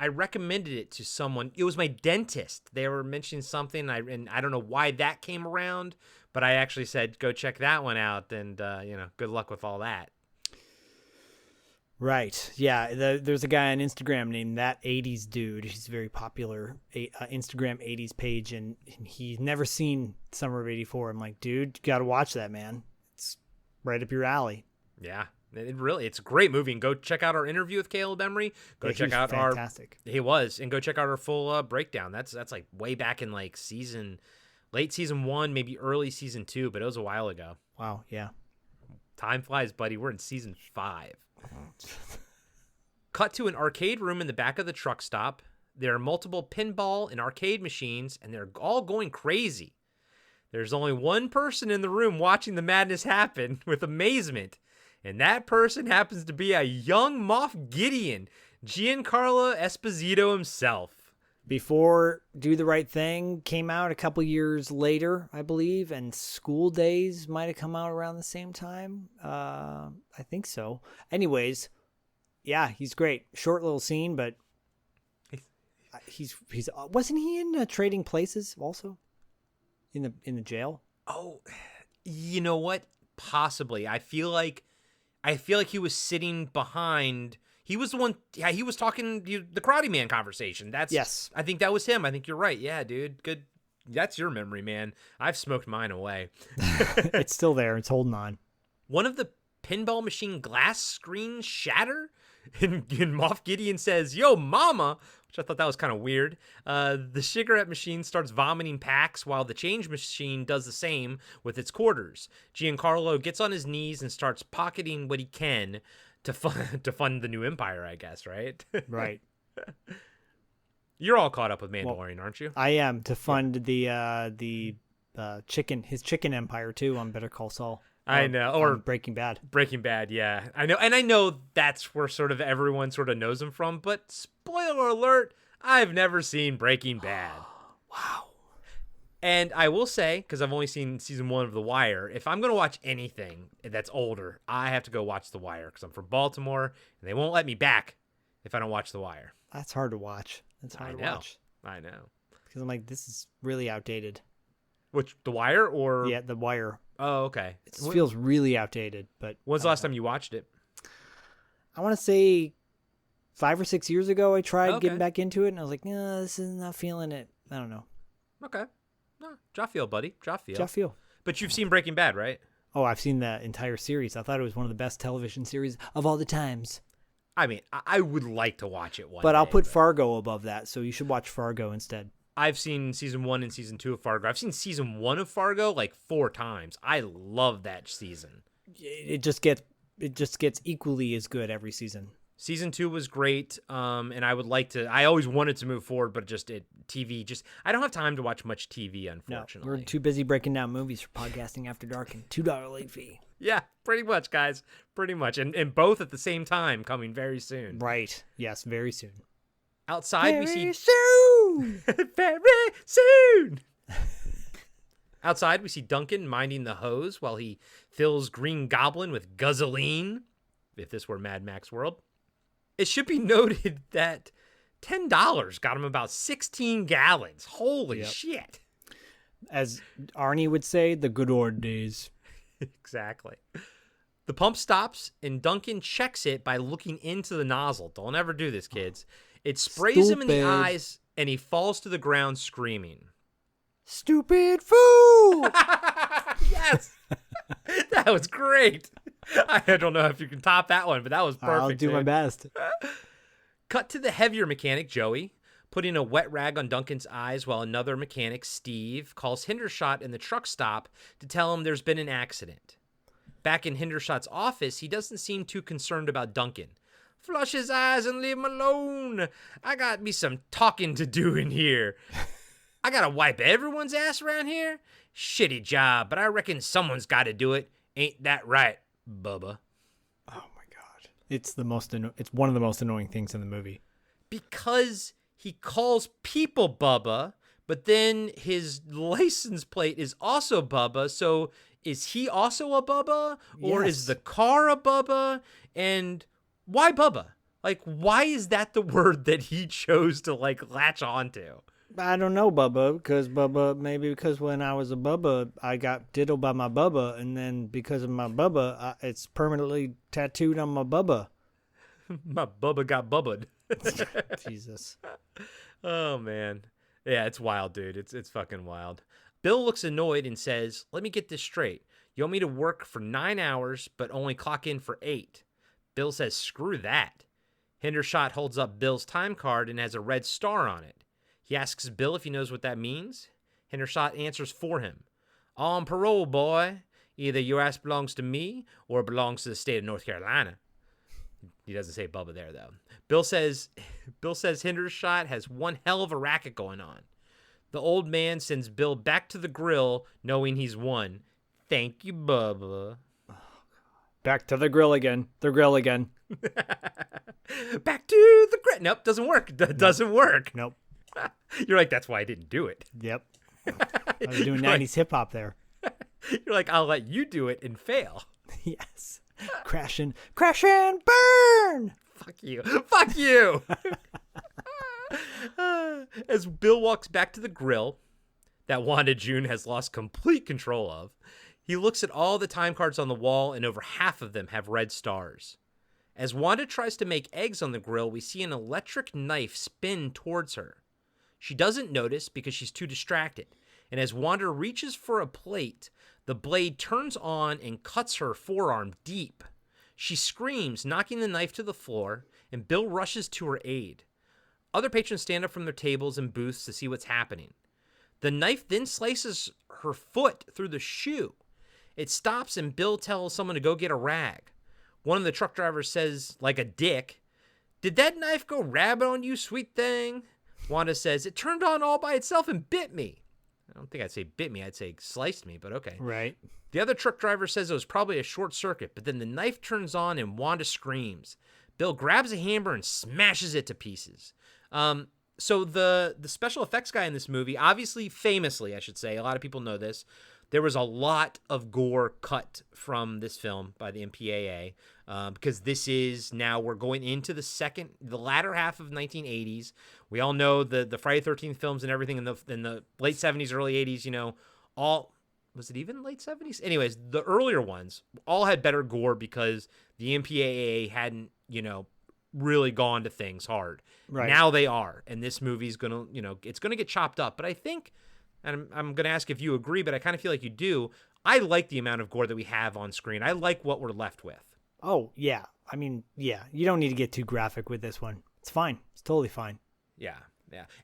recommended it to someone. It was my dentist. They were mentioning something, and I don't know why that came around, but I actually said, go check that one out, and good luck with all that. Right. Yeah. There's a guy on Instagram named That 80s Dude. He's very popular Instagram 80s page, and he's never seen Summer of '84. I'm like, dude, you got to watch that, man. It's right up your alley. Yeah. It's a great movie. And go check out our interview with Caleb Emery. Check out fantastic. He was. And go check out our full breakdown. That's like way back in like late season 1, maybe early season 2, but it was a while ago. Wow. Yeah. Time flies, buddy. We're in season 5. Cut to an arcade room in the back of the truck stop. There are multiple pinball and arcade machines, and they're all going crazy. There's only one person in the room watching the madness happen with amazement, and that person happens to be a young Moff Gideon, Giancarlo Esposito himself. Before Do the Right Thing came out a couple years later, I believe, and School Days might have come out around the same time. I think so. Anyways, yeah, he's great. Short little scene, but he's wasn't he in Trading Places also? In the jail? Oh, you know what? Possibly. I feel like he was sitting behind. He was the one. Yeah, he was talking the Karate Man conversation. Yes. I think that was him. I think you're right. Yeah, dude. Good. That's your memory, man. I've smoked mine away. It's still there. It's holding on. One of the pinball machine glass screens shatter, and Moff Gideon says, "Yo, mama," which I thought that was kind of weird. The cigarette machine starts vomiting packs while the change machine does the same with its quarters. Giancarlo gets on his knees and starts pocketing what he can to fund the new empire, I guess, right? Right. You're all caught up with Mandalorian, aren't you? I am, to fund his chicken empire too on Better Call Saul. I know, or Breaking Bad. Breaking Bad, yeah, I know, and I know that's where sort of everyone sort of knows him from. But spoiler alert, I've never seen Breaking Bad. Wow. And I will say, because I've only seen season 1 of The Wire, if I'm going to watch anything that's older, I have to go watch The Wire, because I'm from Baltimore, and they won't let me back if I don't watch The Wire. That's hard to watch. That's hard to watch. I know. Because I'm like, this is really outdated. Which, The Wire or? Yeah, The Wire. Oh, okay. It feels really outdated. But when's the last time you watched it? I want to say 5 or 6 years ago I tried getting back into it, and I was like, no, this is not feeling it. I don't know. Okay. No, jaw feel, buddy. Jaw feel. Jaw feel. But you've seen Breaking Bad, right? Oh, I've seen the entire series. I thought it was one of the best television series of all the times. I mean, I would like to watch it one But day. I'll put Fargo above that, so you should watch Fargo instead. I've seen season 1 and season 2 of Fargo. I've seen season 1 of Fargo like 4 times. I love that season. It just gets equally as good every season. Season 2 was great, and I would like to. I always wanted to move forward, but TV. I don't have time to watch much TV, unfortunately. No, we're too busy breaking down movies for podcasting after dark and $2 late fee. Yeah, pretty much, guys. Pretty much, and both at the same time, coming very soon. Right. Yes, very soon. Outside, we see very soon. very soon. Outside, we see Duncan minding the hose while he fills Green Goblin with guzzling. If this were Mad Max World. It should be noted that $10 got him about 16 gallons. Holy shit. As Arnie would say, the good old days. Exactly. The pump stops, and Duncan checks it by looking into the nozzle. Don't ever do this, kids. It sprays him in the eyes, and he falls to the ground screaming. Stupid fool! Yes! That was great. I don't know if you can top that one, but that was perfect. I'll do my best. Cut to the heavier mechanic, Joey, putting a wet rag on Duncan's eyes while another mechanic, Steve, calls Hendershot in the truck stop to tell him there's been an accident. Back in Hendershot's office, he doesn't seem too concerned about Duncan. Flush his eyes and leave him alone. I got me some talking to do in here. I gotta wipe everyone's ass around here? Shitty job, but I reckon someone's gotta do it. Ain't that right, Bubba? Oh my god. It's one of the most annoying things in the movie. Because he calls people Bubba, but then his license plate is also Bubba, so is he also a Bubba? Or is the car a Bubba? And why Bubba? Like, why is that the word that he chose to, like, latch onto? I don't know, maybe because when I was a Bubba, I got diddled by my Bubba, and then because of my Bubba, it's permanently tattooed on my Bubba. My Bubba got bubbaed. Jesus. Oh, man. Yeah, it's wild, dude. It's fucking wild. Bill looks annoyed and says, let me get this straight. You want me to work for 9 hours, but only clock in for 8. Bill says, screw that. Hendershot holds up Bill's time card and has a red star on it. He asks Bill if he knows what that means. Hendershot answers for him. On parole, boy. Either your ass belongs to me or it belongs to the state of North Carolina. He doesn't say Bubba there, though. Bill says Hendershot has one hell of a racket going on. The old man sends Bill back to the grill knowing he's won. Thank you, Bubba. Back to the grill again. The grill again. Back to the grill. Nope, doesn't work. Doesn't work. Nope. You're like, that's why I didn't do it. Yep. I was doing 90s hip hop there. You're like, I'll let you do it and fail. Yes. Crash and burn. Fuck you. Fuck you. As Bill walks back to the grill that Wanda June has lost complete control of, he looks at all the time cards on the wall, and over half of them have red stars. As Wanda tries to make eggs on the grill, we see an electric knife spin towards her. She doesn't notice because she's too distracted, and as Wanda reaches for a plate, the blade turns on and cuts her forearm deep. She screams, knocking the knife to the floor, and Bill rushes to her aid. Other patrons stand up from their tables and booths to see what's happening. The knife then slices her foot through the shoe. It stops, and Bill tells someone to go get a rag. One of the truck drivers says, like a dick, "Did that knife go rabbit on you, sweet thing?" Wanda says, "It turned on all by itself and bit me." I don't think I'd say bit me. I'd say sliced me, but okay. Right. The other truck driver says it was probably a short circuit, but then the knife turns on and Wanda screams. Bill grabs a hammer and smashes it to pieces. So the special effects guy in this movie, obviously, famously, I should say, a lot of people know this, there was a lot of gore cut from this film by the MPAA because this is now we're going into the latter half of 1980s. We all know the Friday 13th films and everything in the late 70s, early 80s. You know, all was it even late 70s? Anyways, the earlier ones all had better gore because the MPAA hadn't really gone to things hard. Right. Now they are, and this movie's gonna it's gonna get chopped up. But I think. And I'm going to ask if you agree, but I kind of feel like you do. I like the amount of gore that we have on screen. I like what we're left with. Oh, yeah. I mean, yeah, you don't need to get too graphic with this one. It's fine. It's totally fine. Yeah.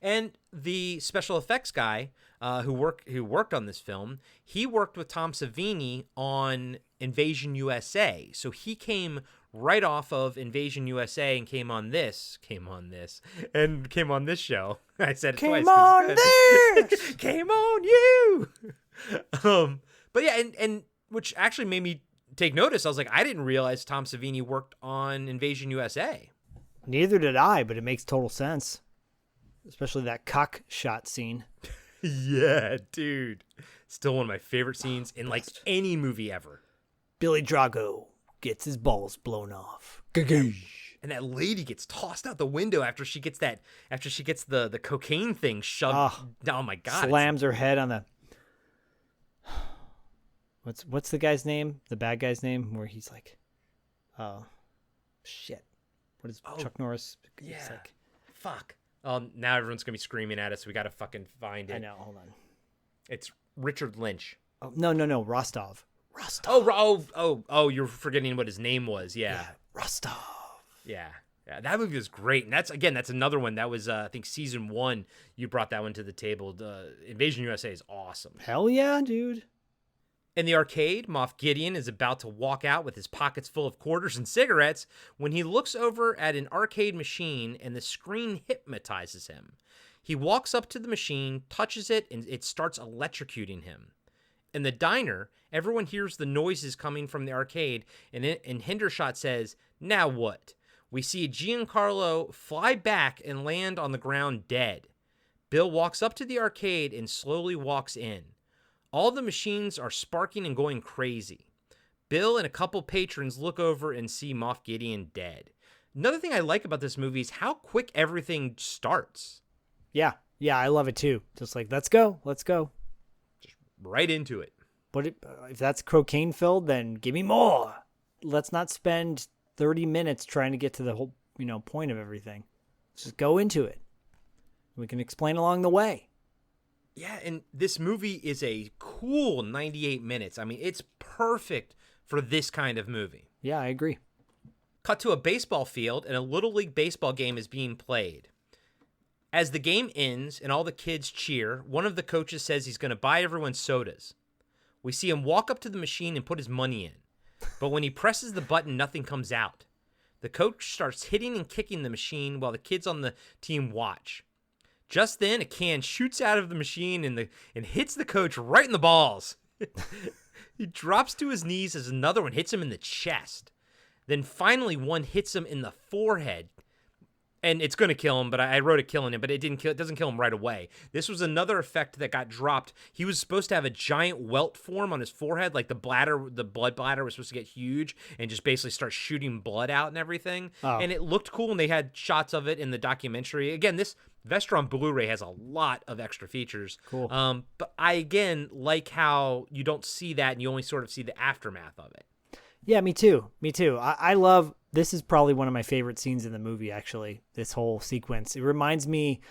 And the special effects guy who worked on this film, he worked with Tom Savini on Invasion USA. So he came right off of Invasion USA and came on this show. I said it twice. Came on this! Came on you! But yeah, and which actually made me take notice. I was like, I didn't realize Tom Savini worked on Invasion USA. Neither did I, but it makes total sense. Especially that cock shot scene. Yeah, dude. Still one of my favorite scenes in like any movie ever. Billy Drago gets his balls blown off. And that lady gets tossed out the window after she gets the cocaine thing shoved. Oh my god. Slams her head on the What's the guy's name? The bad guy's name where he's like, oh shit. What is Chuck Norris? Yeah. Like, fuck. Now everyone's gonna be screaming at us. We gotta fucking find it. I know. Hold on. It's Richard Lynch. Oh no, Rostov. Oh, you're forgetting what his name was. Yeah. Rostov. Yeah, that movie was great, and that's another one that was I think season 1. You brought that one to the table. Invasion USA is awesome. Hell yeah, dude. In the arcade, Moff Gideon is about to walk out with his pockets full of quarters and cigarettes when he looks over at an arcade machine and the screen hypnotizes him. He walks up to the machine, touches it, and it starts electrocuting him. In the diner, everyone hears the noises coming from the arcade, and Hendershot says, "Now what?" We see Giancarlo fly back and land on the ground dead. Bill walks up to the arcade and slowly walks in. All the machines are sparking and going crazy. Bill and a couple patrons look over and see Moff Gideon dead. Another thing I like about this movie is how quick everything starts. Yeah, I love it too. Just like, let's go. Just right into it. But if that's cocaine filled, then give me more. Let's not spend 30 minutes trying to get to the whole, point of everything. Let's just go into it. We can explain along the way. Yeah, and this movie is a cool 98 minutes. I mean, it's perfect for this kind of movie. Yeah, I agree. Cut to a baseball field, and a Little League baseball game is being played. As the game ends and all the kids cheer, one of the coaches says he's going to buy everyone sodas. We see him walk up to the machine and put his money in. But when he presses the button, nothing comes out. The coach starts hitting and kicking the machine while the kids on the team watch. Just then, a can shoots out of the machine and hits the coach right in the balls. He drops to his knees as another one hits him in the chest. Then finally, one hits him in the forehead. And it's going to kill him, but I wrote it killing him, but it doesn't kill him right away. This was another effect that got dropped. He was supposed to have a giant welt form on his forehead, like the blood bladder was supposed to get huge and just basically start shooting blood out and everything. Oh. And it looked cool, and they had shots of it in the documentary. Again, this Vestron Blu-ray has a lot of extra features. Cool. But I, again, like how you don't see that and you only sort of see the aftermath of it. Yeah, me too. I love, this is probably one of my favorite scenes in the movie, actually, this whole sequence. It reminds me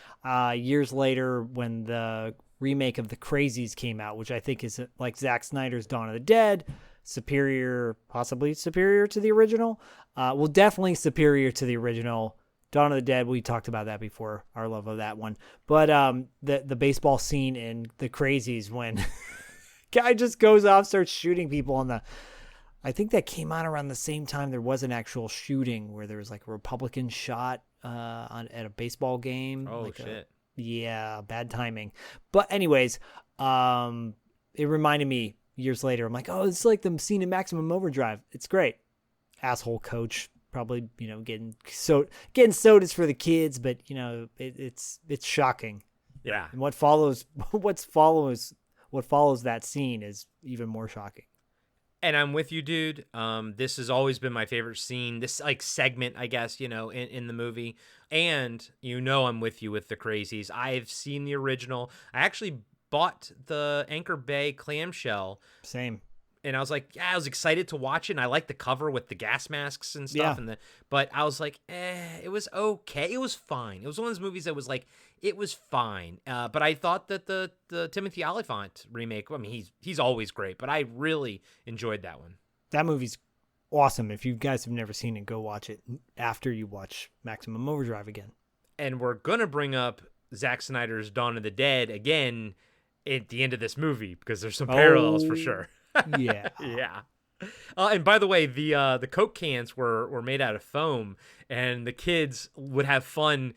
years later when the remake of The Crazies came out, which I think is like Zack Snyder's Dawn of the Dead, possibly superior to the original. Well, definitely superior to the original. Dawn of the Dead, we talked about that before, our love of that one. But the baseball scene in The Crazies when guy just goes off, starts shooting people on the... I think that came out around the same time there was an actual shooting where there was like a Republican shot at a baseball game. Oh, shit. Bad timing. But anyways, it reminded me years later. I'm like, oh, it's like the scene in Maximum Overdrive. It's great. Asshole coach probably, getting sodas for the kids, but it's shocking. Yeah. And what follows that scene is even more shocking. And I'm with you, dude. This has always been my favorite scene. This like segment, I guess, in the movie. And I'm with you with The Crazies. I've seen the original. I actually bought the Anchor Bay clamshell. Same. and I was like, yeah, I was excited to watch it. And I liked the cover with the gas masks and stuff. Yeah. But I was like, it was okay. It was fine. It was one of those movies that was like, it was fine. But I thought that the Timothy Olyphant remake, I mean, he's always great, but I really enjoyed that one. That movie's awesome. If you guys have never seen it, go watch it after you watch Maximum Overdrive again. And we're going to bring up Zack Snyder's Dawn of the Dead again at the end of this movie because there's some parallels for sure. Yeah. Yeah. And by the way, the Coke cans were made out of foam, and the kids would have fun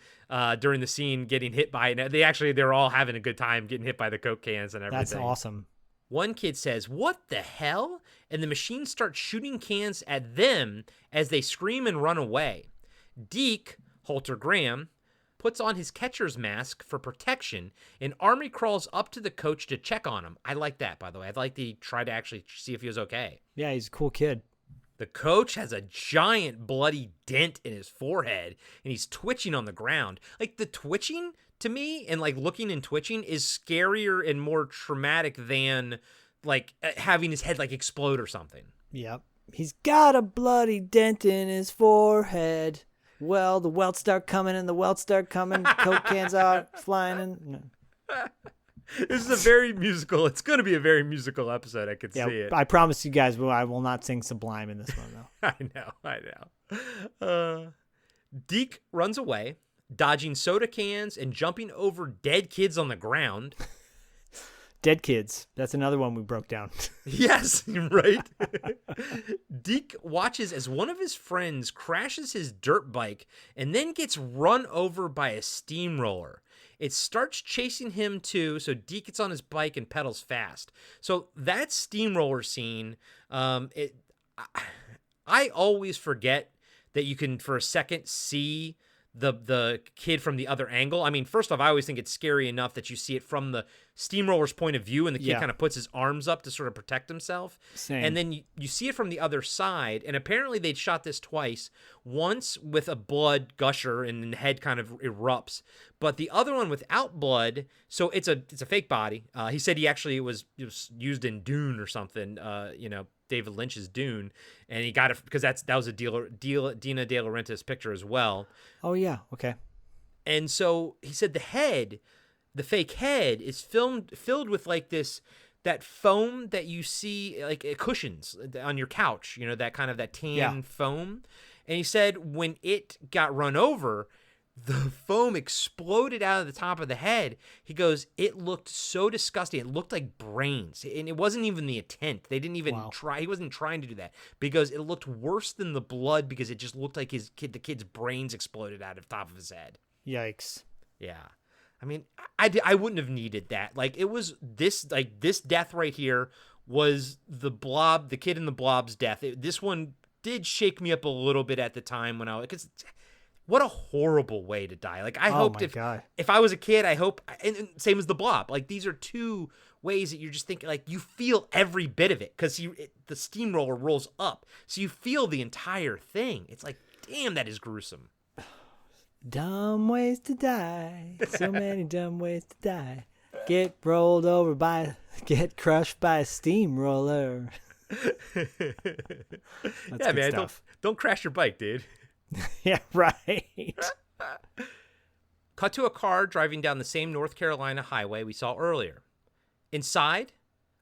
during the scene getting hit by it. They were all having a good time getting hit by the Coke cans and everything. That's awesome. One kid says, "What the hell?" And the machine starts shooting cans at them as they scream and run away. Deke, Holter Graham, puts on his catcher's mask for protection, and Army crawls up to the coach to check on him. I like that, by the way. I'd like to try to actually see if he was okay. Yeah, he's a cool kid. The coach has a giant bloody dent in his forehead, and he's twitching on the ground. Like, the twitching, to me, and, like, looking and twitching is scarier and more traumatic than, like, having his head, like, explode or something. Yep. He's got a bloody dent in his forehead. Well, the welts start coming and the welts start coming. Coke cans are flying. And This is a very musical. It's going to be a very musical episode. I could see it. I promise you guys, I will not sing Sublime in this one, though. I know. Deke runs away, dodging soda cans and jumping over dead kids on the ground. Dead kids. That's another one we broke down. Yes, right? Deke watches as one of his friends crashes his dirt bike and then gets run over by a steamroller. It starts chasing him too, so Deke gets on his bike and pedals fast. So that steamroller scene, I always forget that you can, for a second, see the kid from the other angle. I mean, first off, I always think it's scary enough that you see it from the steamroller's point of view, and the kid kind of puts his arms up to sort of protect himself. Same. And then you see it from the other side, and apparently they'd shot this twice. Once with a blood gusher and the head kind of erupts, but the other one without blood, so it's a fake body. He said it was used in Dune or something, David Lynch's Dune, and he got it because that was a Dina De Laurentiis picture as well. Oh yeah, okay. And so he said the fake head is filled with like that foam that you see like cushions on your couch, that kind of that tan foam. And he said when it got run over, the foam exploded out of the top of the head. He goes, it looked so disgusting. It looked like brains. And it wasn't even the intent. They didn't even try. He wasn't trying to do that because it looked worse than the blood because it just looked like the kid's brains exploded out of the top of his head. Yikes. Yeah. I mean, I wouldn't have needed that. Like, it was this death right here was the kid in the Blob's death. This one did shake me up a little bit at the time when because what a horrible way to die. Like, I hoped if I was a kid, I hope, and same as the Blob. Like, these are two ways that you're just thinking, like, you feel every bit of it because the steamroller rolls up. So you feel the entire thing. It's like, damn, that is gruesome. Dumb ways to die. So many dumb ways to die. Get rolled over get crushed by a steamroller. Yeah, man, don't crash your bike, dude. Yeah, right. Cut to a car driving down the same North Carolina highway we saw earlier. Inside,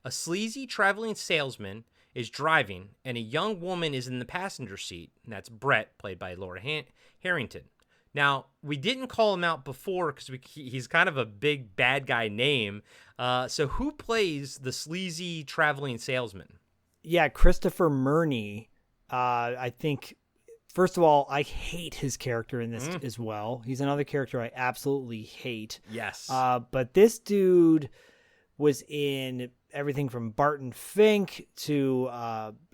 a sleazy traveling salesman is driving, and a young woman is in the passenger seat, and that's Brett, played by Laura Harrington. Now, we didn't call him out before because he's kind of a big bad guy name. So who plays the sleazy traveling salesman? Yeah, Christopher Murney. I think, first of all, I hate his character in this as well. He's another character I absolutely hate. Yes. But this dude was in everything from Barton Fink to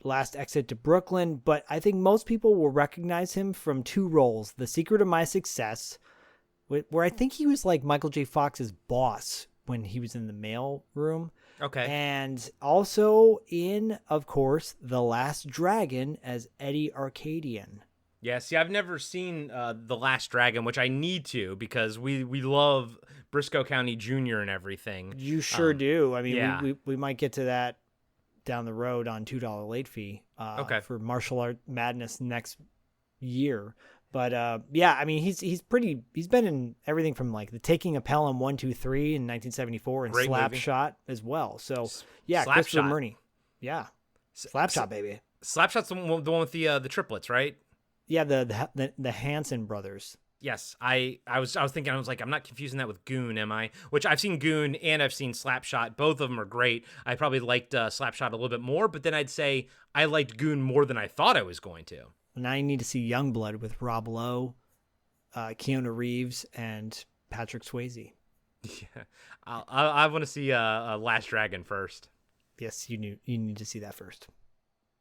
Last Exit to Brooklyn, but I think most people will recognize him from two roles. The Secret of My Success, where I think he was like Michael J. Fox's boss when he was in the mail room. Okay. And also in, of course, The Last Dragon as Eddie Arcadian. Yeah, see, I've never seen The Last Dragon, which I need to because we love Briscoe County Jr. and everything. You sure do. I mean, yeah. we might get to that down the road on $2 late fee for Martial Art Madness next year. But yeah, I mean, he's been in everything from like The Taking of Pelham 1, 2, 3 in 1974 and Slapshot as well. So yeah, Christopher Murney. Yeah. Slapshot, baby. Slapshot's the one with the triplets, right? Yeah, the Hanson brothers. Yes, I was thinking, I was like, I'm not confusing that with Goon, am I? Which I've seen Goon and I've seen Slapshot. Both of them are great. I probably liked Slapshot a little bit more, but then I'd say I liked Goon more than I thought I was going to. Now you need to see Youngblood with Rob Lowe, Keanu Reeves, and Patrick Swayze. Yeah, I want to see Last Dragon first. Yes, you need to see that first.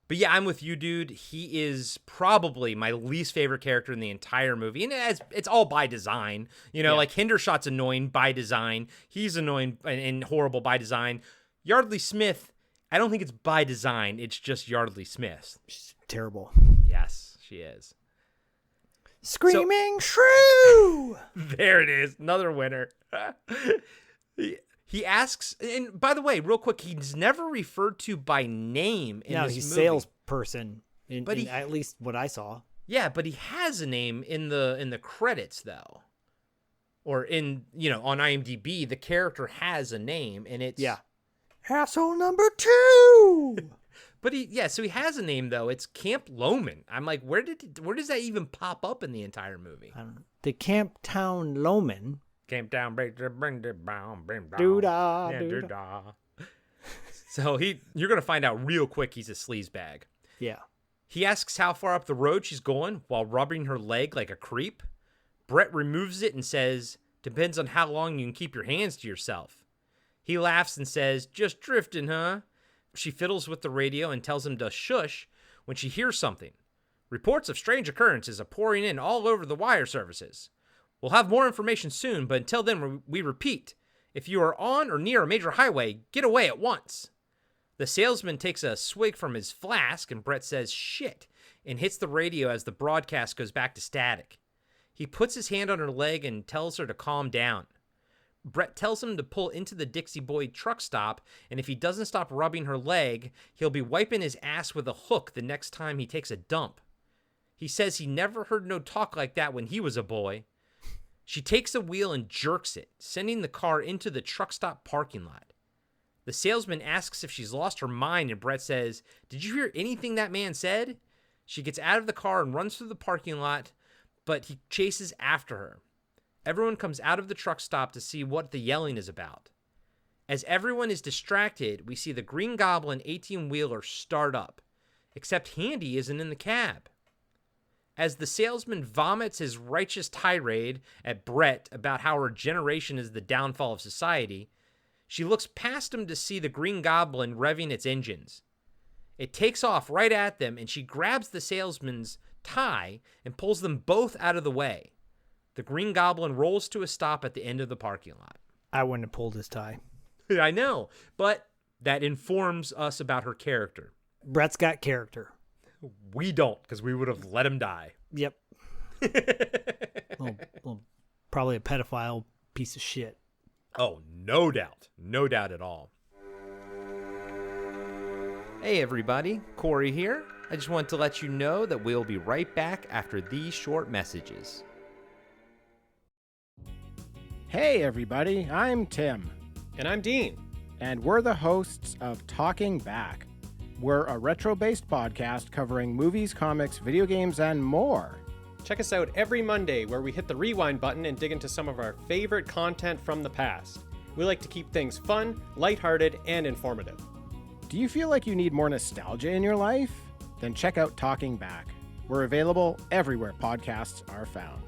But yeah, I'm with you, dude. He is probably my least favorite character in the entire movie. And it's all by design. You know, like Hendershot's annoying by design. He's annoying and horrible by design. Yardley Smith, I don't think it's by design. It's just Yardley Smith. She's terrible. Yes, she is. Screaming Shrew! There it is. Another winner. He asks, and by the way, real quick, he's never referred to by name in this movie. He's salesperson, at least what I saw. Yeah, but he has a name in the credits, though. Or on IMDb, the character has a name, and it's... Yeah. Asshole number 2! But so he has a name, though. It's Camp Loman. I'm like, where does that even pop up in the entire movie? I don't know. The Camp Town Loman... Came down, bring the down, doo-dah. So you're gonna find out real quick he's a sleazebag. Yeah. He asks how far up the road she's going while rubbing her leg like a creep. Brett removes it and says, "Depends on how long you can keep your hands to yourself." He laughs and says, "Just drifting, huh?" She fiddles with the radio and tells him to shush when she hears something. Reports of strange occurrences are pouring in all over the wire services. We'll have more information soon, but until then, we repeat. If you are on or near a major highway, get away at once. The salesman takes a swig from his flask, and Brett says, "Shit," and hits the radio as the broadcast goes back to static. He puts his hand on her leg and tells her to calm down. Brett tells him to pull into the Dixie Boy truck stop, and if he doesn't stop rubbing her leg, he'll be wiping his ass with a hook the next time he takes a dump. He says he never heard no talk like that when he was a boy. She takes the wheel and jerks it, sending the car into the truck stop parking lot. The salesman asks if she's lost her mind, and Brett says, "Did you hear anything that man said?" She gets out of the car and runs through the parking lot, but he chases after her. Everyone comes out of the truck stop to see what the yelling is about. As everyone is distracted, we see the Green Goblin 18-wheeler start up, except Handy isn't in the cab. As the salesman vomits his righteous tirade at Brett about how her generation is the downfall of society, she looks past him to see the Green Goblin revving its engines. It takes off right at them, and she grabs the salesman's tie and pulls them both out of the way. The Green Goblin rolls to a stop at the end of the parking lot. I wouldn't have pulled his tie. I know, but that informs us about her character. Brett's got character. We don't, because we would have let him die. Yep. Probably a pedophile piece of shit. Oh, no doubt. No doubt at all. Hey, everybody. Corey here. I just want to let you know that we'll be right back after these short messages. Hey, everybody. I'm Tim. And I'm Dean. And we're the hosts of Talking Back. We're a retro-based podcast covering movies, comics, video games, and more. Check us out every Monday where we hit the rewind button and dig into some of our favorite content from the past. We like to keep things fun, lighthearted, and informative. Do you feel like you need more nostalgia in your life? Then check out Talking Back. We're available everywhere podcasts are found.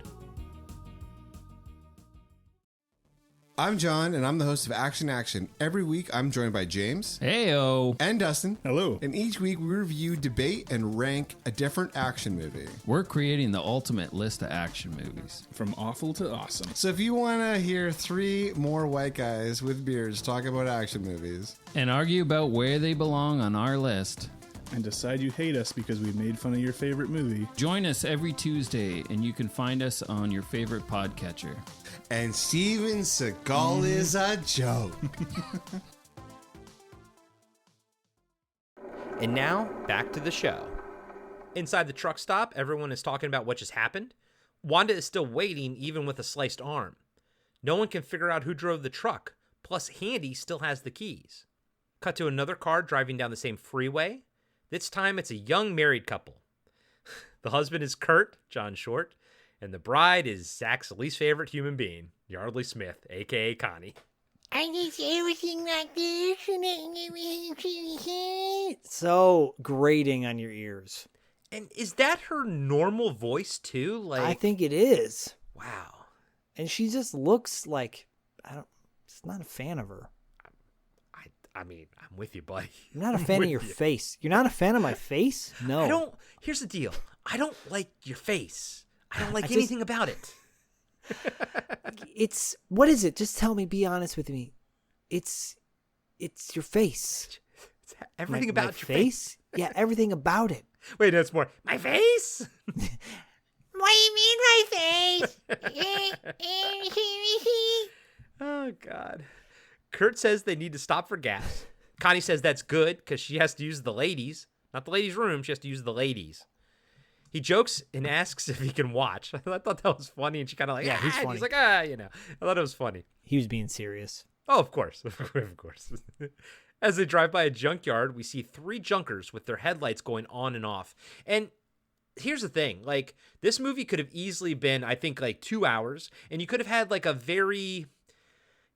I'm John, and I'm the host of Action Action. Every week, I'm joined by James. Heyo. And Dustin. Hello. And each week, we review, debate, and rank a different action movie. We're creating the ultimate list of action movies. From awful to awesome. So if you want to hear 3 more white guys with beards talk about action movies. And argue about where they belong on our list. And decide you hate us because we made fun of your favorite movie. Join us every Tuesday, and you can find us on your favorite podcatcher. And Steven Seagal is a joke. And now, back to the show. Inside the truck stop, everyone is talking about what just happened. Wanda is still waiting, even with a sliced arm. No one can figure out who drove the truck, plus Handy still has the keys. Cut to another car driving down the same freeway. This time it's a young married couple. The husband is Kurt, John Short, and the bride is Zak's least favorite human being, Yardley Smith, a.k.a. Connie. I just everything like this and everything. So grating on your ears. And is that her normal voice too? Like, I think it is. Wow. And she just looks like just not a fan of her. I mean, I'm with you, buddy. I'm not a fan of your face. You're not a fan of my face? No. Here's the deal. I don't like your face. I don't like anything about it. What is it? Just tell me, be honest with me. It's your face. It's everything about your face? Yeah, everything about it. Wait, that's more. My face? What do you mean my face? Oh, God. Kurt says they need to stop for gas. Connie says that's good because she has to use the ladies. Not the ladies' room. She has to use the ladies. He jokes and asks if he can watch. I thought that was funny, and she kind of like, yeah, he's funny. He's like, I thought it was funny. He was being serious. Oh, of course. Of course. As they drive by a junkyard, we see 3 junkers with their headlights going on and off. And here's the thing. Like, this movie could have easily been, I think, like 2 hours, and you could have had like a very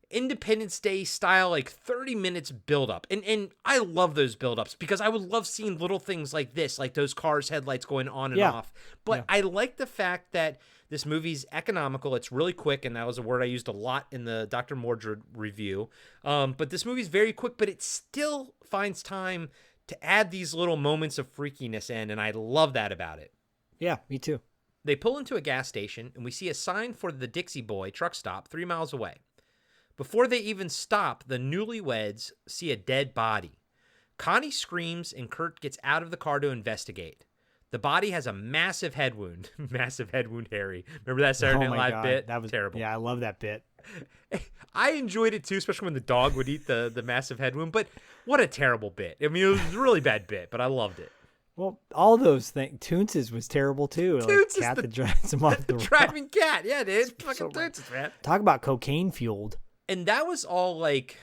Independence Day style, like 30 minutes buildup. And I love those buildups because I would love seeing little things like this, like those cars' headlights going on and off. But I like the fact that this movie's economical. It's really quick, and that was a word I used a lot in the Dr. Mordred review. But this movie's very quick, but it still finds time to add these little moments of freakiness in, and I love that about it. Yeah, me too. They pull into a gas station, and we see a sign for the Dixie Boy truck stop 3 miles away. Before they even stop, the newlyweds see a dead body. Connie screams, and Kurt gets out of the car to investigate. The body has a massive head wound. Massive head wound, Harry. Remember that Saturday Night Live bit? That was terrible. Yeah, I love that bit. I enjoyed it too, especially when the dog would eat the massive head wound. But what a terrible bit. I mean, it was a really bad bit, but I loved it. Well, all those things. Toonces was terrible too. Toonces, like cat that drives him off the driving cat. Yeah, dude. Fucking Toonces, man. Talk about cocaine fueled. And that was all like,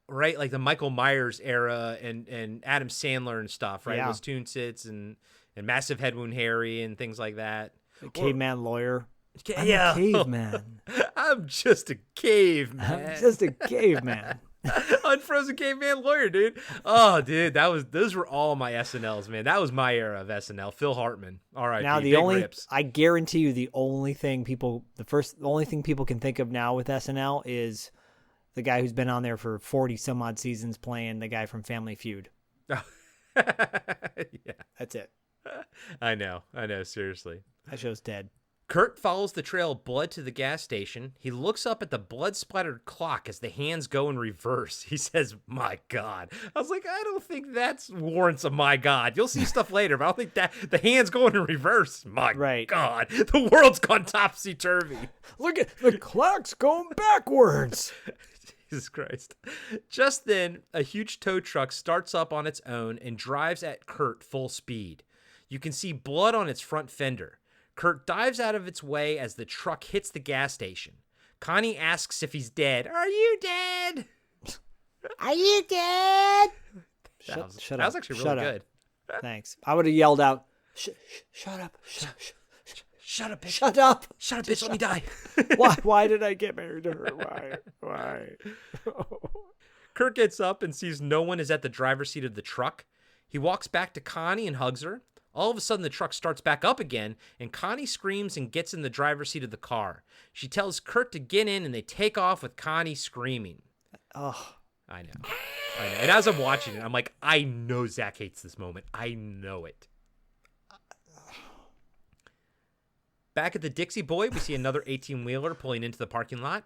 right, like the Michael Myers era and Adam Sandler and stuff, right? Yeah. It was Toonces and Massive Head Wound Harry and things like that. The caveman lawyer. I'm yeah. a caveman. I'm just a caveman. I'm just a caveman. Unfrozen caveman lawyer, dude. Oh, dude, those were all my SNLs, man. That was my era of SNL. Phil Hartman. All right. Now I guarantee you the only thing people can think of now with SNL is the guy who's been on there for 40 some odd seasons playing the guy from Family Feud. Yeah. That's it. I know, seriously. That show's dead. Kurt follows the trail of blood to the gas station. He looks up at the blood-splattered clock as the hands go in reverse. He says, "My God." I was like, I don't think that warrants a "my God." You'll see stuff later, but I don't think that the hands going in reverse. My God. The world's gone topsy-turvy. Look at the clock's going backwards. Jesus Christ. Just then, a huge tow truck starts up on its own and drives at Kurt full speed. You can see blood on its front fender. Kurt dives out of its way as the truck hits the gas station. Connie asks if he's dead. Are you dead? Are you dead? Shut up. That was actually really good. Thanks. I would have yelled out, shut up. Shut up, bitch. Shut up. Shut up, bitch. Let me die. Why did I get married to her? Why? Kurt gets up and sees no one is at the driver's seat of the truck. He walks back to Connie and hugs her. All of a sudden, the truck starts back up again, and Connie screams and gets in the driver's seat of the car. She tells Kurt to get in, and they take off with Connie screaming. Oh, I know. And as I'm watching it, I'm like, I know Zak hates this moment. I know it. Back at the Dixie Boy, we see another 18-wheeler pulling into the parking lot.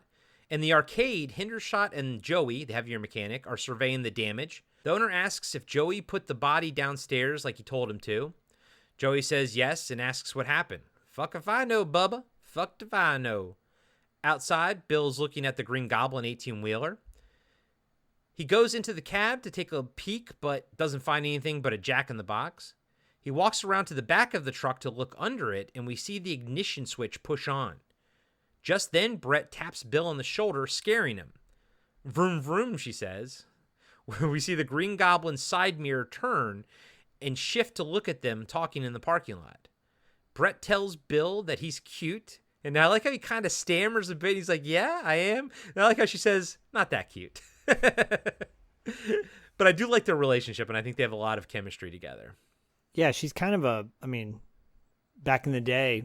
In the arcade, Hendershot and Joey, the heavier mechanic, are surveying the damage. The owner asks if Joey put the body downstairs like he told him to. Joey says yes and asks what happened. Fuck if I know, Bubba. Fuck if I know. Outside, Bill's looking at the Green Goblin 18-wheeler. He goes into the cab to take a peek, but doesn't find anything but a jack-in-the-box. He walks around to the back of the truck to look under it, and we see the ignition switch push on. Just then, Brett taps Bill on the shoulder, scaring him. Vroom, vroom, she says. We see the Green Goblin's side mirror turn and shift to look at them talking in the parking lot. Brett tells Bill that he's cute, and I like how he kind of stammers a bit. He's like, yeah, I am. And I like how she says, not that cute. But I do like their relationship, and I think they have a lot of chemistry together. Yeah, she's kind of back in the day,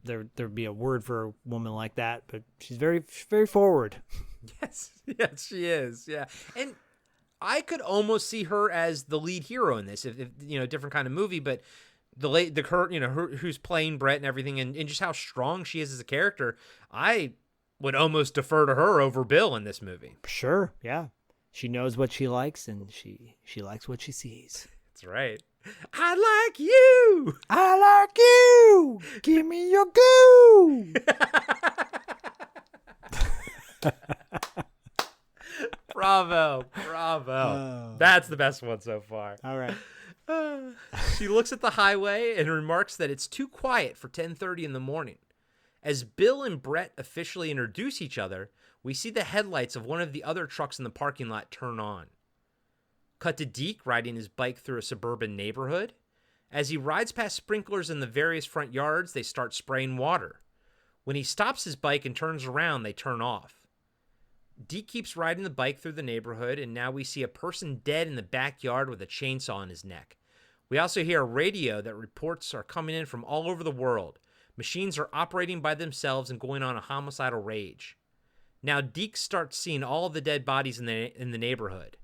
there'd be a word for a woman like that, but she's very, very forward. Yes, she is. Yeah, and I could almost see her as the lead hero in this, if different kind of movie, but her who's playing Brett and everything, and just how strong she is as a character, I would almost defer to her over Bill in this movie. Sure, yeah. She knows what she likes, and she likes what she sees. That's right. I like you. I like you. Give me your goo. Bravo. That's the best one so far. All right. She looks at the highway and remarks that it's too quiet for 10:30 in the morning. As Bill and Brett officially introduce each other, we see the headlights of one of the other trucks in the parking lot turn on. Cut to Deke riding his bike through a suburban neighborhood. As he rides past sprinklers in the various front yards, they start spraying water. When he stops his bike and turns around, they turn off. Deke keeps riding the bike through the neighborhood, and now we see a person dead in the backyard with a chainsaw in his neck. We also hear a radio that reports are coming in from all over the world. Machines are operating by themselves and going on a homicidal rage. Now Deke starts seeing all of the dead bodies in the neighborhood.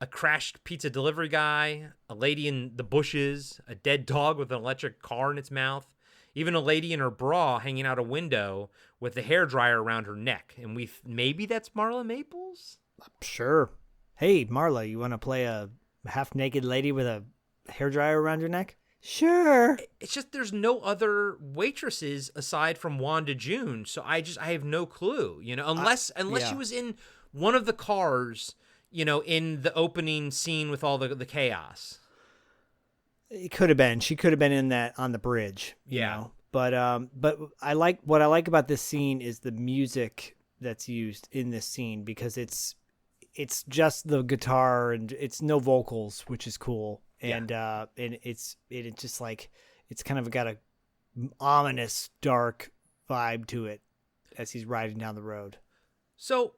A crashed pizza delivery guy, a lady in the bushes, a dead dog with an electric car in its mouth, even a lady in her bra hanging out a window with a hairdryer around her neck. And maybe that's Marla Maples? Sure. Hey, Marla, you want to play a half-naked lady with a hairdryer around your neck? Sure. It's just there's no other waitresses aside from Wanda June, so I have no clue, unless she was in one of the cars, in the opening scene with all the chaos. It could have been. She could have been in that on the bridge. You know? But what I like about this scene is the music that's used in this scene, because it's just the guitar and it's no vocals, which is cool. And it's just like, it's kind of got a ominous, dark vibe to it as he's riding down the road. So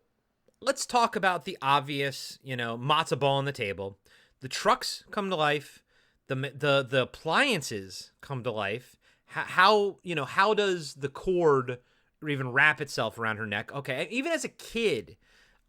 let's talk about the obvious, matzo ball on the table. The trucks come to life. The appliances come to life. How does the cord even wrap itself around her neck? Okay, even as a kid,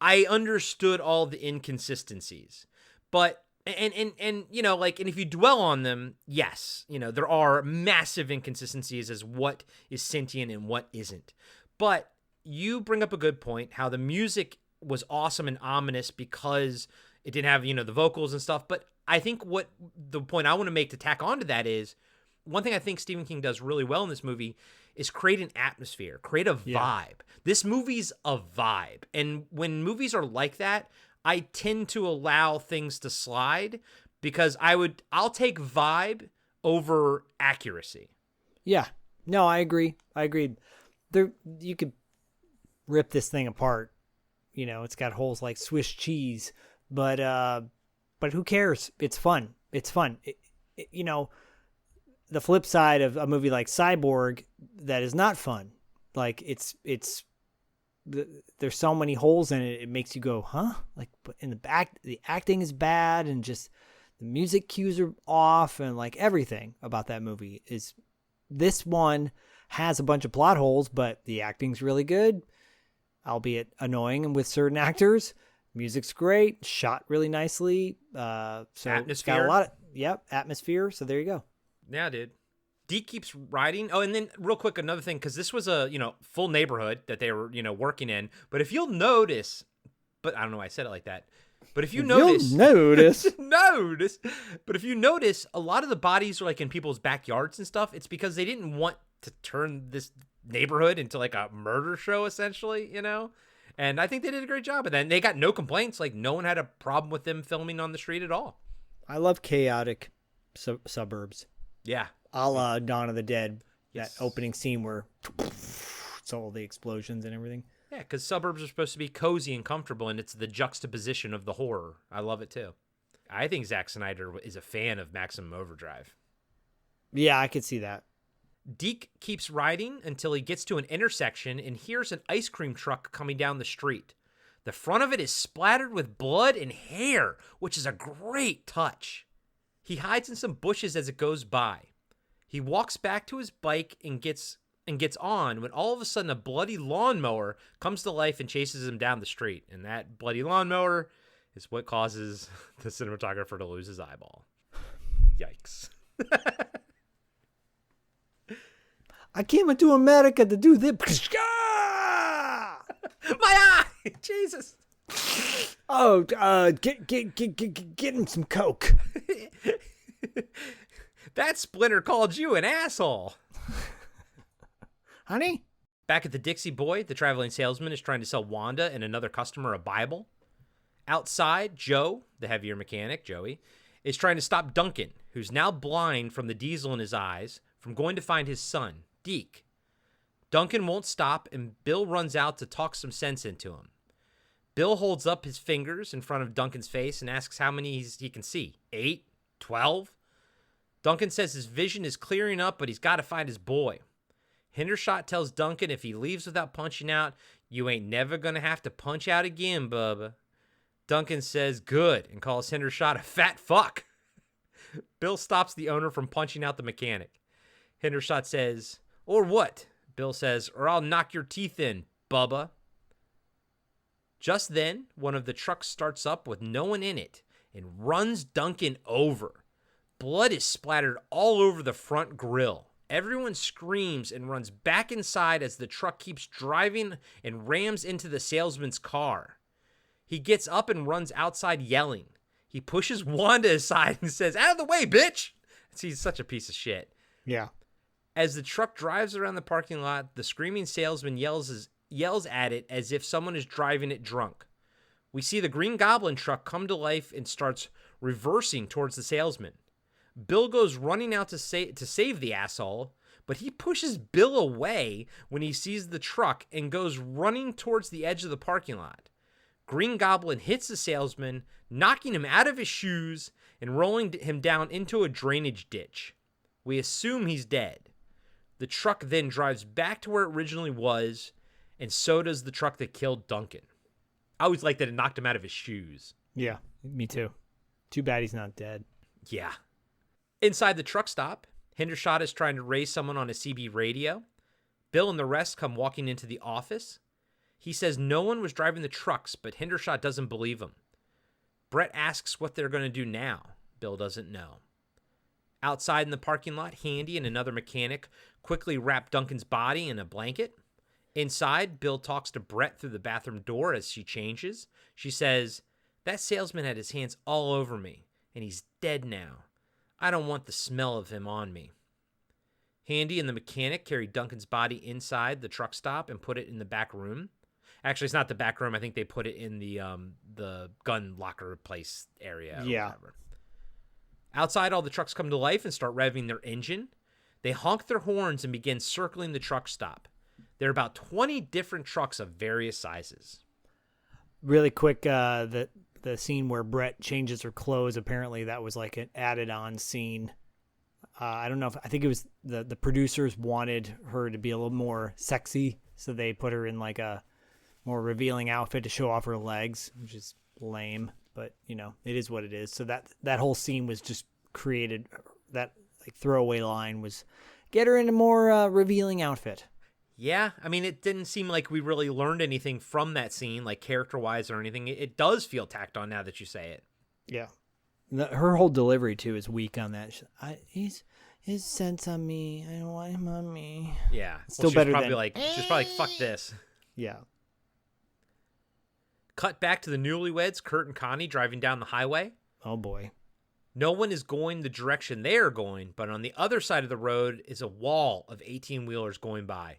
I understood all the inconsistencies, but and if you dwell on them, yes, there are massive inconsistencies as what is sentient and what isn't. But you bring up a good point, how the music was awesome and ominous because it didn't have, the vocals and stuff. But I think what the point I want to make to tack onto that is, one thing I think Stephen King does really well in this movie is create an atmosphere, create a vibe. This movie's a vibe. And when movies are like that, I tend to allow things to slide because I'll take vibe over accuracy. Yeah. No, I agree. You could rip this thing apart. It's got holes like Swiss cheese, but who cares? It's fun. The flip side of a movie like Cyborg that is not fun, like there's so many holes in it, it makes you go, huh? Like, but in the back, the acting is bad, and just the music cues are off, and like everything about that movie is. This one has a bunch of plot holes, but the acting's really good, albeit annoying, and with certain actors. Music's great, shot really nicely. So atmosphere. It's got a lot of atmosphere. So there you go. Yeah, dude. Deke keeps riding. Oh, and then real quick, another thing, because this was a full neighborhood that they were working in. But if you'll notice, but I don't know why I said it like that. But if you notice, But if you notice, a lot of the bodies are like in people's backyards and stuff. It's because they didn't want to turn this neighborhood into like a murder show, essentially. And I think they did a great job. And then they got no complaints. Like, no one had a problem with them filming on the street at all. I love chaotic suburbs. Yeah. A la Dawn of the Dead. Yes. That opening scene where it's all the explosions and everything. Yeah, because suburbs are supposed to be cozy and comfortable, and it's the juxtaposition of the horror. I love it, too. I think Zack Snyder is a fan of Maximum Overdrive. Yeah, I could see that. Deke keeps riding until he gets to an intersection and hears an ice cream truck coming down the street. The front of it is splattered with blood and hair, which is a great touch. He hides in some bushes as it goes by. He walks back to his bike and gets on when all of a sudden a bloody lawnmower comes to life and chases him down the street. And that bloody lawnmower is what causes the cinematographer to lose his eyeball. Yikes. I came into America to do this. My eye! Jesus. Oh, get him some Coke. That Splinter called you an asshole. Honey? Back at the Dixie Boy, the traveling salesman is trying to sell Wanda and another customer a Bible. Outside, Joe, the heavier mechanic, Joey, is trying to stop Duncan, who's now blind from the diesel in his eyes, from going to find his son, Deke. Duncan won't stop, and Bill runs out to talk some sense into him. Bill holds up his fingers in front of Duncan's face and asks how many he can see. 8? 12? Duncan says his vision is clearing up, but he's got to find his boy. Hendershot tells Duncan if he leaves without punching out, you ain't never going to have to punch out again, bubba. Duncan says good and calls Hendershot a fat fuck. Bill stops the owner from punching out the mechanic. Hendershot says, or what? Bill says, or I'll knock your teeth in, bubba. Just then, one of the trucks starts up with no one in it and runs Duncan over. Blood is splattered all over the front grill. Everyone screams and runs back inside as the truck keeps driving and rams into the salesman's car. He gets up and runs outside yelling. He pushes Wanda aside and says, out of the way, bitch! He's such a piece of shit. Yeah. As the truck drives around the parking lot, the screaming salesman yells at it as if someone is driving it drunk. We see the Green Goblin truck come to life and starts reversing towards the salesman. Bill goes running out to save the asshole, but he pushes Bill away when he sees the truck and goes running towards the edge of the parking lot. Green Goblin hits the salesman, knocking him out of his shoes and rolling him down into a drainage ditch. We assume he's dead. The truck then drives back to where it originally was, and so does the truck that killed Duncan. I always liked that it knocked him out of his shoes. Yeah, me too. Too bad he's not dead. Yeah. Inside the truck stop, Hendershot is trying to raise someone on a CB radio. Bill and the rest come walking into the office. He says no one was driving the trucks, but Hendershot doesn't believe him. Brett asks what they're going to do now. Bill doesn't know. Outside in the parking lot, Handy and another mechanic quickly wrap Duncan's body in a blanket. Inside, Bill talks to Brett through the bathroom door as she changes. She says, that salesman had his hands all over me, and he's dead now. I don't want the smell of him on me. Handy and the mechanic carry Duncan's body inside the truck stop and put it in the back room. Actually, it's not the back room. I think they put it in the gun locker place area. Yeah. Whatever. Outside, all the trucks come to life and start revving their engine. They honk their horns and begin circling the truck stop. There are about 20 different trucks of various sizes. Really quick, the scene where Brett changes her clothes, apparently that was like an added-on scene. I don't know I think it was the producers wanted her to be a little more sexy, so they put her in like a more revealing outfit to show off her legs, which is lame, but you know, it is what it is. So that whole scene was just created, that like throwaway line was get her in a more revealing outfit. Yeah, I mean, it didn't seem like we really learned anything from that scene, like character-wise or anything. It does feel tacked on now that you say it. Yeah. Her whole delivery, too, is weak on that. His sense on me. I don't want him on me. Yeah. It's still better than... She's probably like, fuck this. Yeah. Cut back to the newlyweds, Kurt and Connie driving down the highway. Oh, boy. No one is going the direction they are going, but on the other side of the road is a wall of 18-wheelers going by.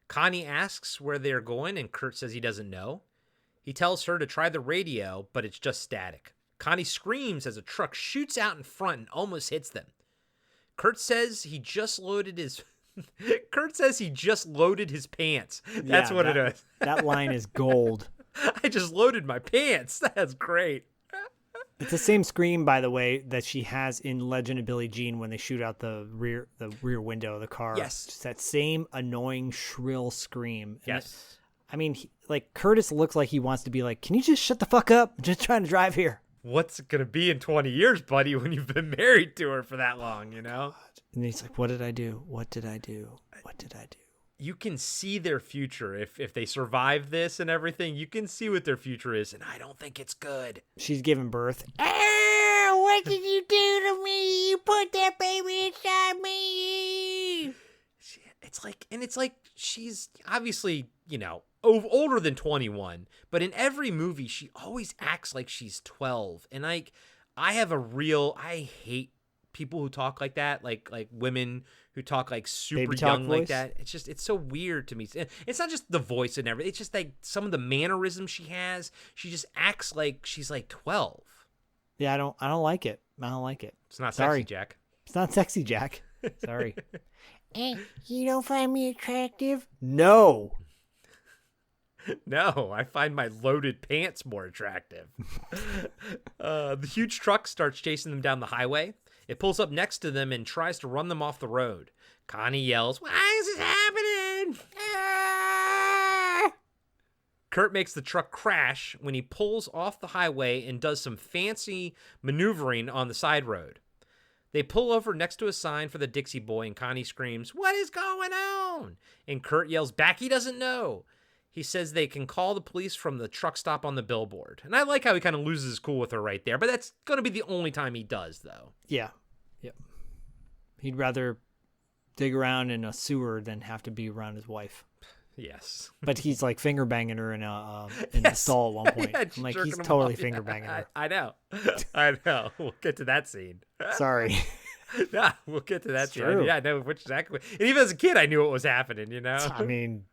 Connie asks where they are going, and Kurt says he doesn't know. He tells her to try the radio, but it's just static. Connie screams as a truck shoots out in front and almost hits them. Kurt says he just loaded his pants. That's what it is. That line is gold. I just loaded my pants. That's great. It's the same scream, by the way, that she has in Legend of Billie Jean when they shoot out the rear window of the car. Yes. Just that same annoying, shrill scream. And Yes. Curtis looks like he wants to be like, can you just shut the fuck up? I'm just trying to drive here. What's it going to be in 20 years, buddy, when you've been married to her for that long, you know? And he's like, what did I do? What did I do? What did I do? You can see their future. If they survive this and everything, you can see what their future is, and I don't think it's good. She's giving birth. Oh, what did you do to me? You put that baby inside me. It's like she's obviously, older than 21, but in every movie she always acts like she's 12. And I hate people who talk like that, like women who talk like super young like that. It's so weird to me. It's not just the voice and everything. It's just like some of the mannerisms she has. She just acts like she's like 12. Yeah, I don't like it. I don't like it. It's not Sorry. sexy, Jack. It's not sexy, Jack. Sorry. Hey, you don't find me attractive? No. No, I find my loaded pants more attractive. The huge truck starts chasing them down the highway. It pulls up next to them and tries to run them off the road. Connie yells, "Why is this happening?" Kurt makes the truck crash when he pulls off the highway and does some fancy maneuvering on the side road. They pull over next to a sign for the Dixie Boy, and Connie screams, "What is going on?" And Kurt yells back he doesn't know. He says they can call the police from the truck stop on the billboard. And I like how he kind of loses his cool with her right there, but that's going to be the only time he does, though. Yeah. Yep. He'd rather dig around in a sewer than have to be around his wife. Yes. But he's like finger banging her in the stall at one point. Yeah, I'm like, jerking he's him totally off. finger banging her. I know. I know. We'll get to that scene. Sorry. Nah, we'll get to that It's scene. true. Yeah, I know which exactly. And even as a kid, I knew what was happening, you know? I mean,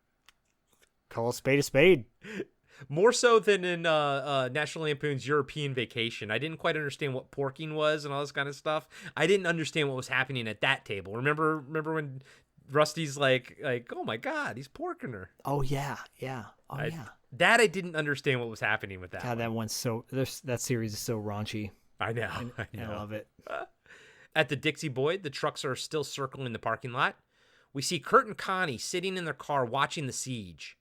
call a spade a spade. More so than in National Lampoon's European Vacation. I didn't quite understand what porking was and all this kind of stuff. I didn't understand what was happening at that table. Remember when Rusty's like, oh my God, he's porking her. Oh yeah, yeah. Oh yeah. That I didn't understand what was happening with that. God, that one's that series is so raunchy. I know. I love it. At the Dixie Boy, the trucks are still circling the parking lot. We see Kurt and Connie sitting in their car watching the siege.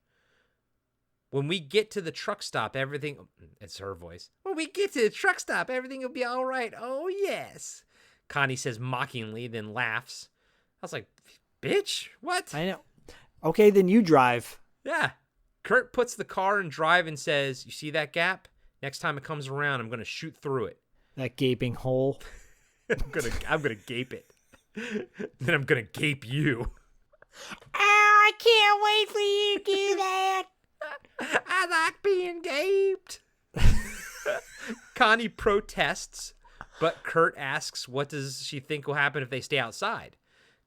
When we get to the truck stop, everything... It's her voice. When we get to the truck stop, everything will be all right. Oh, yes. Connie says mockingly, then laughs. I was like, bitch, what? I know. Okay, then you drive. Yeah. Kurt puts the car in drive and says, you see that gap? Next time it comes around, I'm going to shoot through it. That gaping hole. I'm gonna gape it. Then I'm gonna gape you. Oh, I can't wait for you to do that. I like being gaped. Connie protests, but Kurt asks what does she think will happen if they stay outside.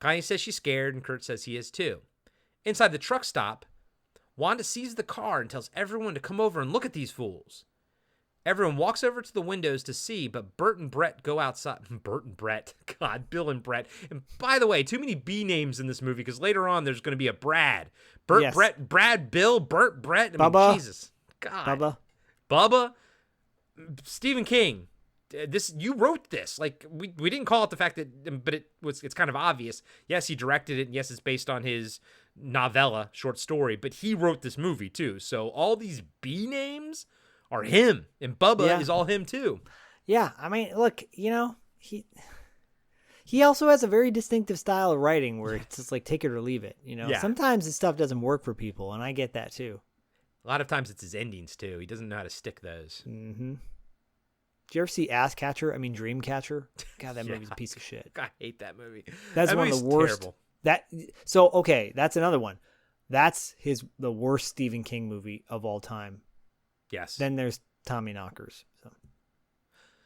Connie says she's scared, and Kurt says he is too. Inside the truck stop, Wanda sees the car and tells everyone to come over and look at these fools. Everyone walks over to the windows to see, but Bert and Brett go outside. Bert and Brett. God, Bill and Brett. And by the way, too many B names in this movie because later on there's going to be a Brad. Bert, yes. Brad, Bill, Bert, Brett. Bubba. Jesus. God. Bubba. Stephen King. You wrote this. Like, we didn't call it the fact that, but it's kind of obvious. Yes, he directed it, and yes, it's based on his novella, short story, but he wrote this movie too. So all these B names are him, and Bubba is all him too. Yeah, I mean, look, he also has a very distinctive style of writing where it's just like take it or leave it. Sometimes his stuff doesn't work for people, and I get that too. A lot of times it's his endings too. He doesn't know how to stick those. Mm-hmm. Did you ever see Dreamcatcher? God, that movie's a piece of shit. I hate that movie. That's one of the worst. Terrible. Okay, that's another one. That's the worst Stephen King movie of all time. Yes. Then there's Tommy Knockers. So.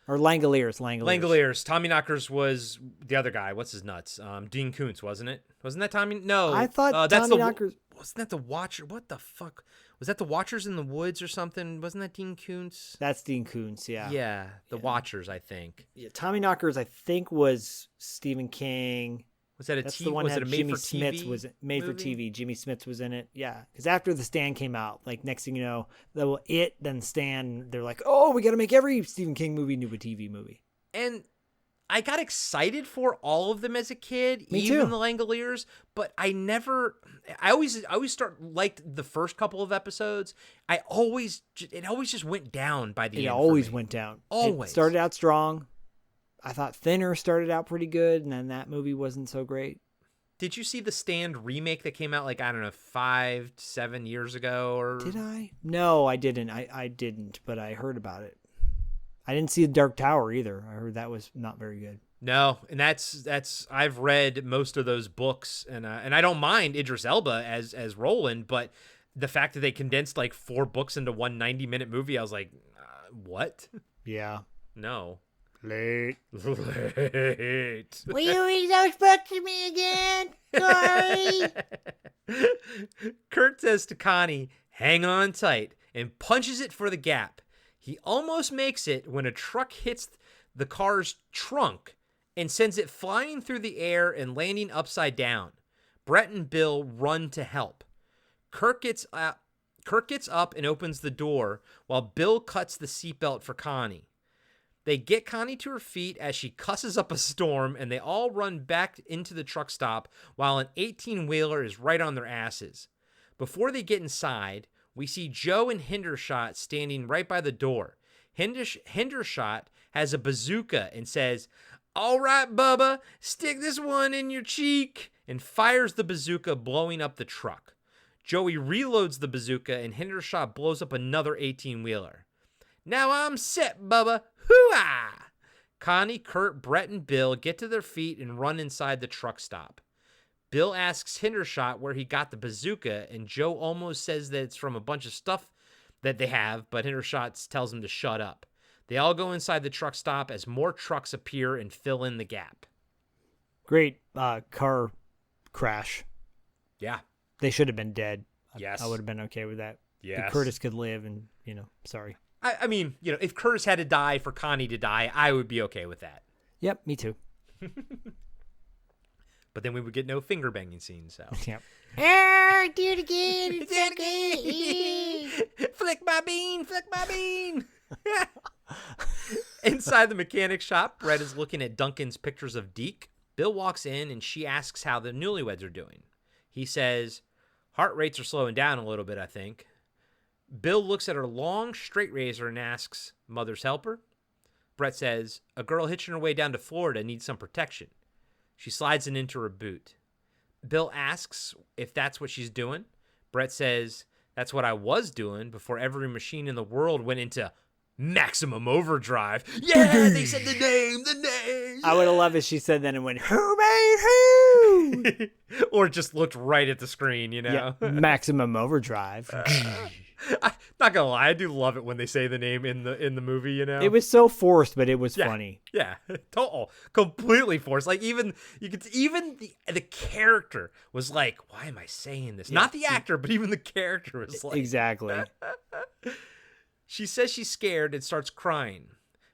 Or Langoliers. Langoliers. Tommy Knockers was the other guy. What's his nuts? Dean Koontz, wasn't it? Wasn't that Tommy? No. I thought that's Tommy Knockers... Wasn't that the Watcher? What the fuck? Was that the Watchers in the Woods or something? Wasn't that Dean Koontz? That's Dean Koontz, yeah. Yeah, the Watchers, I think. Yeah, Tommy Knockers, I think, was Stephen King. Was that That's the one was that it a Jimmy made-for-TV Smits was made movie? for TV. Jimmy Smits was in it. Yeah, because after The Stand came out, like next thing you know, then Stand, they're like, oh, we got to make every Stephen King movie into a TV movie. And I got excited for all of them as a kid, Me even too. the Langoliers, but I always liked the first couple of episodes. It always just went down by the end. It always went down. Always. It started out strong. I thought Thinner started out pretty good, and then that movie wasn't so great. Did you see the Stand remake that came out 5-7 years ago? Or Did I? No, I didn't. I didn't, but I heard about it. I didn't see The Dark Tower either. I heard that was not very good. No, and that's I've read most of those books, and I don't mind Idris Elba as Roland, but the fact that they condensed 4 books into one 90-minute movie, I was like, what? Yeah. No. Late. Will you read those books to me again, Corey? Kurt says to Connie, hang on tight, and punches it for the gap. He almost makes it when a truck hits the car's trunk and sends it flying through the air and landing upside down. Brett and Bill run to help. Kurt gets up and opens the door while Bill cuts the seatbelt for Connie. They get Connie to her feet as she cusses up a storm, and they all run back into the truck stop while an 18-wheeler is right on their asses. Before they get inside, we see Joe and Hendershot standing right by the door. Hendershot has a bazooka and says, all right, Bubba, stick this one in your cheek, and fires the bazooka, blowing up the truck. Joey reloads the bazooka, and Hendershot blows up another 18-wheeler. Now I'm set, Bubba. Hoo-ah! Connie, Kurt, Brett, and Bill get to their feet and run inside the truck stop. Bill asks Hendershot where he got the bazooka, and Joe almost says that it's from a bunch of stuff that they have, but Hendershot tells him to shut up. They all go inside the truck stop as more trucks appear and fill in the gap. Great car crash. Yeah. They should have been dead. Yes. I would have been okay with that. Yes. If Curtis could live and, sorry. I mean, if Curtis had to die for Connie to die, I would be okay with that. Yep, me too. But then we would get no finger banging scenes, so. Yep. Oh, do it again. It's okay. Flick my bean, flick my bean. Inside the mechanic shop, Brett is looking at Duncan's pictures of Deke. Bill walks in and she asks how the newlyweds are doing. He says, heart rates are slowing down a little bit, I think. Bill looks at her long straight razor and asks, mother's helper? Brett says, a girl hitching her way down to Florida needs some protection. She slides it into her boot. Bill asks if that's what she's doing. Brett says, that's what I was doing before every machine in the world went into Maximum Overdrive. Yeah, they said the name. I would have loved if she said that and went, who made who? Or just looked right at the screen, Yeah, Maximum Overdrive. Not gonna lie, I do love it when they say the name in the movie. It was so forced, but it was funny. Yeah, total, completely forced. Even the character was like, "Why am I saying this?" Yeah. Not the actor, but even the character was like, exactly. She says she's scared and starts crying.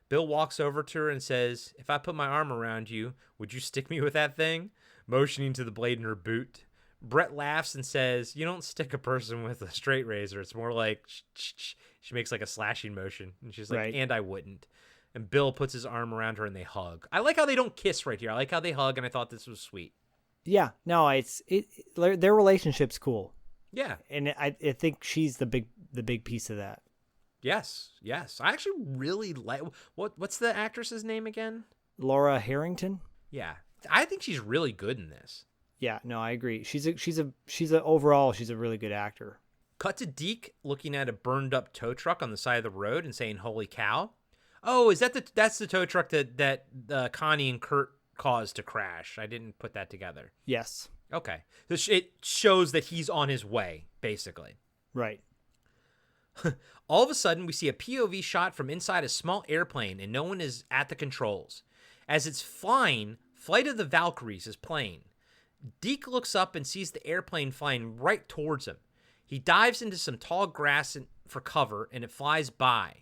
Bill walks over to her and says, "If I put my arm around you, would you stick me with that thing?" Motioning to the blade in her boot. Brett laughs and says, you don't stick a person with a straight razor. It's more like, she makes a slashing motion. And she's like, right. And I wouldn't. And Bill puts his arm around her and they hug. I like how they don't kiss right here. I like how they hug, and I thought this was sweet. Yeah, no, their relationship's cool. Yeah. And I think she's the big piece of that. Yes. I actually really like, what's the actress's name again? Laura Harrington. Yeah. I think she's really good in this. Yeah, no, I agree. Overall, she's a really good actor. Cut to Deke looking at a burned up tow truck on the side of the road and saying, holy cow. Oh, that's the tow truck that Connie and Kurt caused to crash. I didn't put that together. Yes. Okay. It shows that he's on his way, basically. Right. All of a sudden, we see a POV shot from inside a small airplane, and no one is at the controls. As it's flying, Flight of the Valkyries is playing. Deke looks up and sees the airplane flying right towards him. He dives into some tall grass for cover, and it flies by.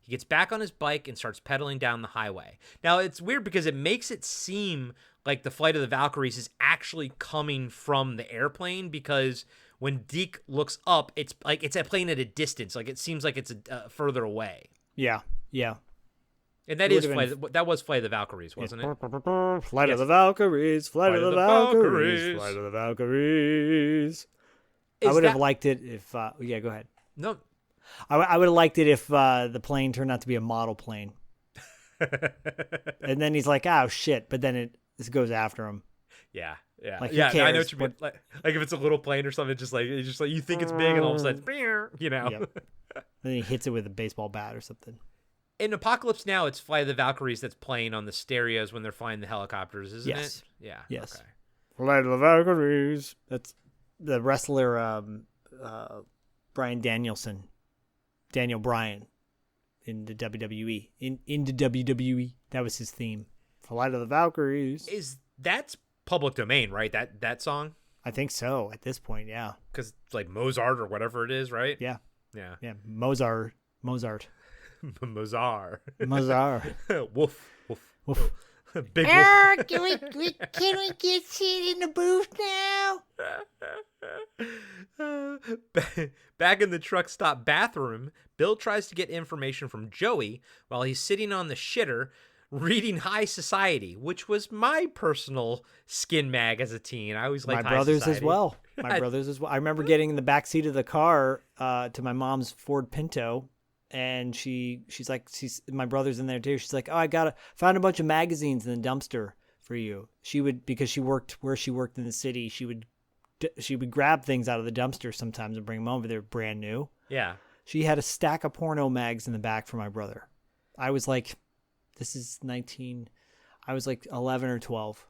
He gets back on his bike and starts pedaling down the highway. Now, it's weird because it makes it seem like the Flight of the Valkyries is actually coming from the airplane, because when Deke looks up, it's like it's a plane at a distance. Like, it seems like it's further away. Yeah. And that that was Flight of the Valkyries, wasn't it? Flight of the Valkyries, Flight of the Valkyries, Flight of the Valkyries. I would have liked it if... yeah, go ahead. No. I would have liked it if the plane turned out to be a model plane. And then he's like, oh, shit. But then this goes after him. Yeah. Like, yeah, who cares? I know what you mean. Like if it's a little plane or something, just like you think it's big, and all of a sudden, you know. Yep. Then he hits it with a baseball bat or something. In Apocalypse Now, it's Flight of the Valkyries that's playing on the stereos when they're flying the helicopters, isn't it? Yeah. Yes. Okay. Flight of the Valkyries. That's the wrestler Bryan Danielson. Daniel Bryan in the WWE. In the WWE. That was his theme. Flight of the Valkyries. That's public domain, right? That song? I think so at this point, yeah. Because it's like Mozart or whatever it is, right? Yeah. Yeah. Mozart. Mozart. Woof. Big woof. Can we get shit in the booth now? Back in the truck stop bathroom, Bill tries to get information from Joey while he's sitting on the shitter reading High Society, which was my personal skin mag as a teen. I always liked My High brothers Society. as well. I remember getting in the back seat of the car to my mom's Ford Pinto, and she's like, my brother's in there too. She's like, oh, I found a bunch of magazines in the dumpster for you. She would, because she worked where she worked in the city, she would grab things out of the dumpster sometimes and bring them over. They're brand new. Yeah. She had a stack of porno mags in the back for my brother. I was like, I was like 11 or 12.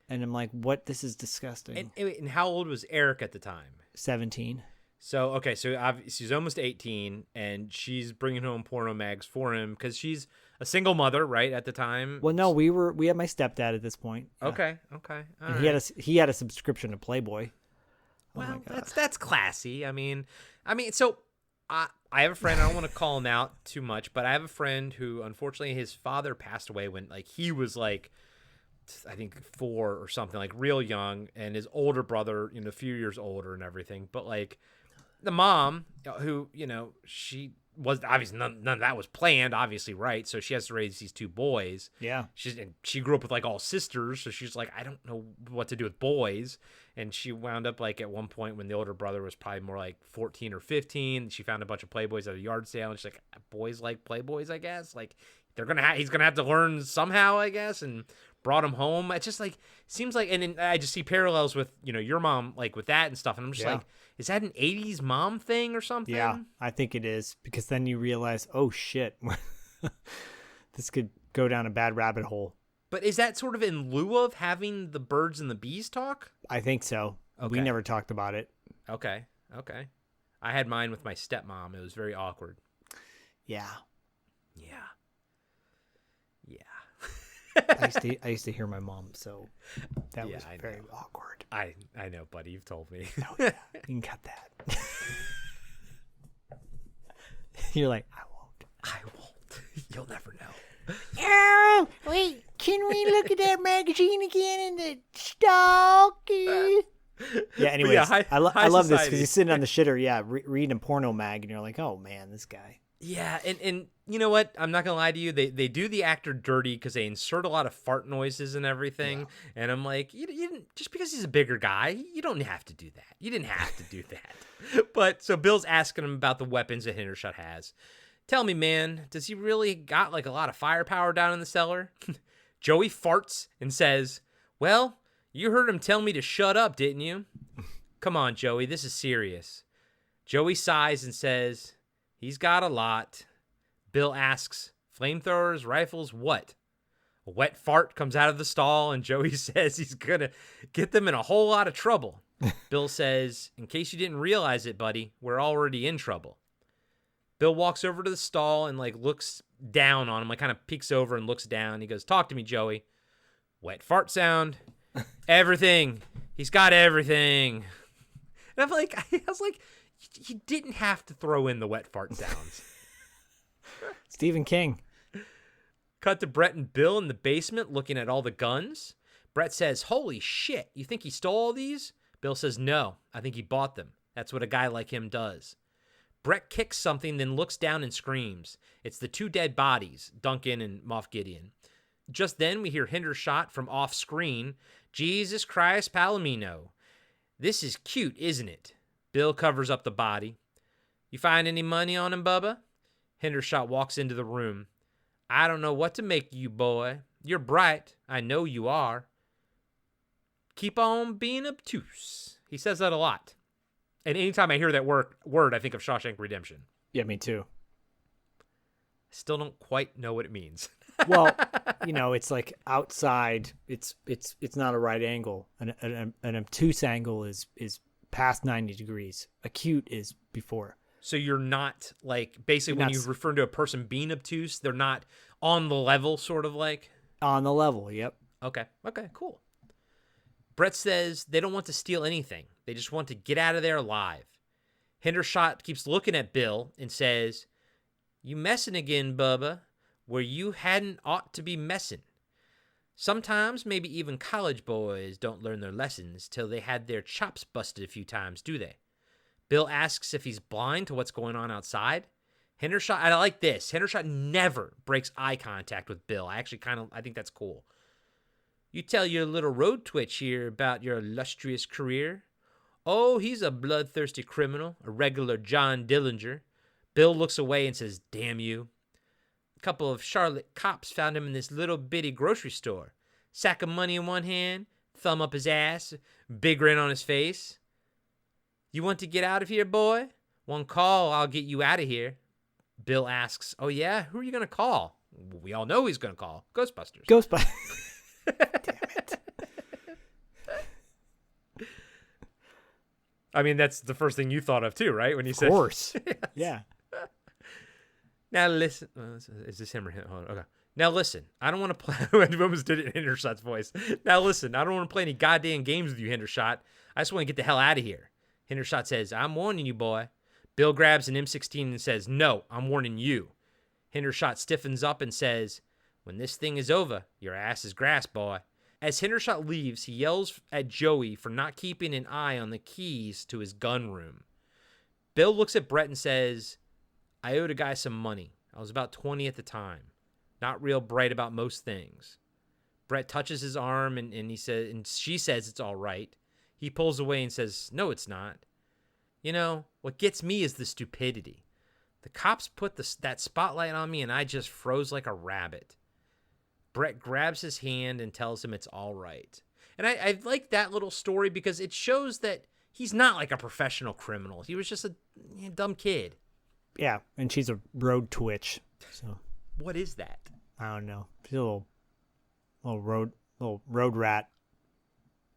And I'm like, what? This is disgusting. And how old was Eric at the time? 17. So, okay, so she's almost 18, and she's bringing home porno mags for him because she's a single mother, right, at the time? Well, no, we had my stepdad at this point. Yeah. Okay. And he had a subscription to Playboy. Well, that's classy. I mean, so I have a friend, I don't want to call him out too much, but I have a friend who, unfortunately, his father passed away when, like, he was, like, I think 4 or something, like, real young, and his older brother, a few years older and everything, but, like, the mom, who, she was obviously none of that was planned, obviously, right? So she has to raise these 2 boys. Yeah. She grew up with like all sisters, so she's like, I don't know what to do with boys. And she wound up like at one point when the older brother was probably more like 14 or 15, she found a bunch of Playboys at a yard sale, and she's like, boys like Playboys, I guess. Like he's gonna have to learn somehow, I guess, and brought him home. It just like seems like, and then I just see parallels with your mom, like with that and stuff, and I'm just like, is that an 80s mom thing or something? Yeah, I think it is, because then you realize, oh shit, this could go down a bad rabbit hole. But is that sort of in lieu of having the birds and the bees talk? I think so. Okay. We never talked about it. Okay. I had mine with my stepmom. It was very awkward. Yeah. Yeah. I used to hear my mom, so that was very awkward. I know, buddy. You've told me. Oh, yeah. You can cut that. You're like, I won't. You'll never know. Oh, wait, can we look at that magazine again in the stalker? Yeah, anyways, I love this because he's sitting on the shitter, reading a porno mag, and you're like, oh man, this guy. Yeah, and you know what? I'm not gonna lie to you. They do the actor dirty because they insert a lot of fart noises and everything. Yeah. And I'm like, you didn't, just because he's a bigger guy, you don't have to do that. You didn't have to do that. But so Bill's asking him about the weapons that Hendershot has. Tell me, man, does he really got like a lot of firepower down in the cellar? Joey farts and says, well, you heard him tell me to shut up, didn't you? Come on, Joey, this is serious. Joey sighs and says, he's got a lot. Bill asks, flamethrowers, rifles, what? A wet fart comes out of the stall, and Joey says he's going to get them in a whole lot of trouble. Bill says, in case you didn't realize it, buddy, we're already in trouble. Bill walks over to the stall and like looks down on him, like kind of peeks over and looks down. He goes, "Talk to me, Joey." Wet fart sound. Everything. He's got everything. And I was like, you didn't have to throw in the wet fart sounds. Stephen King. Cut to Brett and Bill in the basement looking at all the guns. Brett says, "Holy shit, you think he stole all these?" Bill says, "No, I think he bought them. That's what a guy like him does." Brett kicks something, then looks down and screams. It's the 2 dead bodies, Duncan and Moff Gideon. Just then, we hear Hendershot from off-screen. "Jesus Christ, Palomino. This is cute, isn't it?" Bill covers up the body. "You find any money on him, Bubba?" Hendershot walks into the room. "I don't know what to make of you, boy. You're bright. I know you are. Keep on being obtuse." He says that a lot. And anytime I hear that word, I think of Shawshank Redemption. Yeah, me too. I still don't quite know what it means. Well, it's like outside. It's not a right angle. An obtuse angle is past 90 degrees. Acute is before. So you're not like basically when you refer to a person being obtuse, they're not on the level, sort of like on the level. Yep. Okay, cool. Brett says they don't want to steal anything. They just want to get out of there alive. Hendershot keeps looking at Bill and says, "You messing again, Bubba, where you hadn't ought to be messing. Sometimes maybe even college boys don't learn their lessons till they had their chops busted a few times, do they?" Bill asks if he's blind to what's going on outside. Hendershot, I like this. Hendershot never breaks eye contact with Bill. I think that's cool. "You tell your little road twitch here about your illustrious career. Oh, he's a bloodthirsty criminal, a regular John Dillinger." Bill looks away and says, "Damn you." "A couple of Charlotte cops found him in this little bitty grocery store. Sack of money in one hand, thumb up his ass, big grin on his face. 'You want to get out of here, boy? One call, I'll get you out of here.'" Bill asks, "Oh yeah, who are you going to call?" We all know he's going to call Ghostbusters. Damn it. I mean, that's the first thing you thought of too, right? When you said, "Of course." Yes. Yeah. Now listen. Is this him or him? Hold on. Okay. Now listen. I don't want to play. I almost did it in Hendershot's voice. "Now listen. I don't want to play any goddamn games with you, Hendershot. I just want to get the hell out of here." Hendershot says, "I'm warning you, boy." Bill grabs an M16 and says, "No, I'm warning you." Hendershot stiffens up and says, "When this thing is over, your ass is grass, boy." As Hendershot leaves, he yells at Joey for not keeping an eye on the keys to his gun room. Bill looks at Brett and says, "I owed a guy some money. I was about 20 at the time. Not real bright about most things." Brett touches his arm and she says it's all right. He pulls away and says, "No, it's not. What gets me is the stupidity. The cops put that spotlight on me and I just froze like a rabbit." Brett grabs his hand and tells him it's all right. And I like that little story because it shows that he's not like a professional criminal. He was just a dumb kid. Yeah, and she's a road twitch. So what is that? I don't know. She's a little road rat.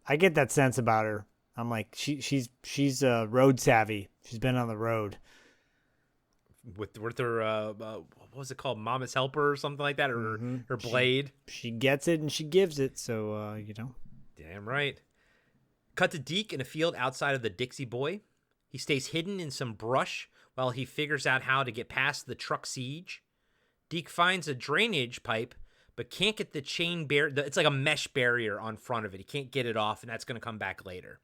I get that sense about her. I'm like, she's road savvy. She's been on the road. With her, what was it called? Mama's Helper or something like that? Or her blade? She gets it and she gives it, so, Damn right. Cut to Deke in a field outside of the Dixie Boy. He stays hidden in some brush while he figures out how to get past the truck siege. Deke finds a drainage pipe, but can't get the chain barrier. It's like a mesh barrier on front of it. He can't get it off, and that's going to come back later.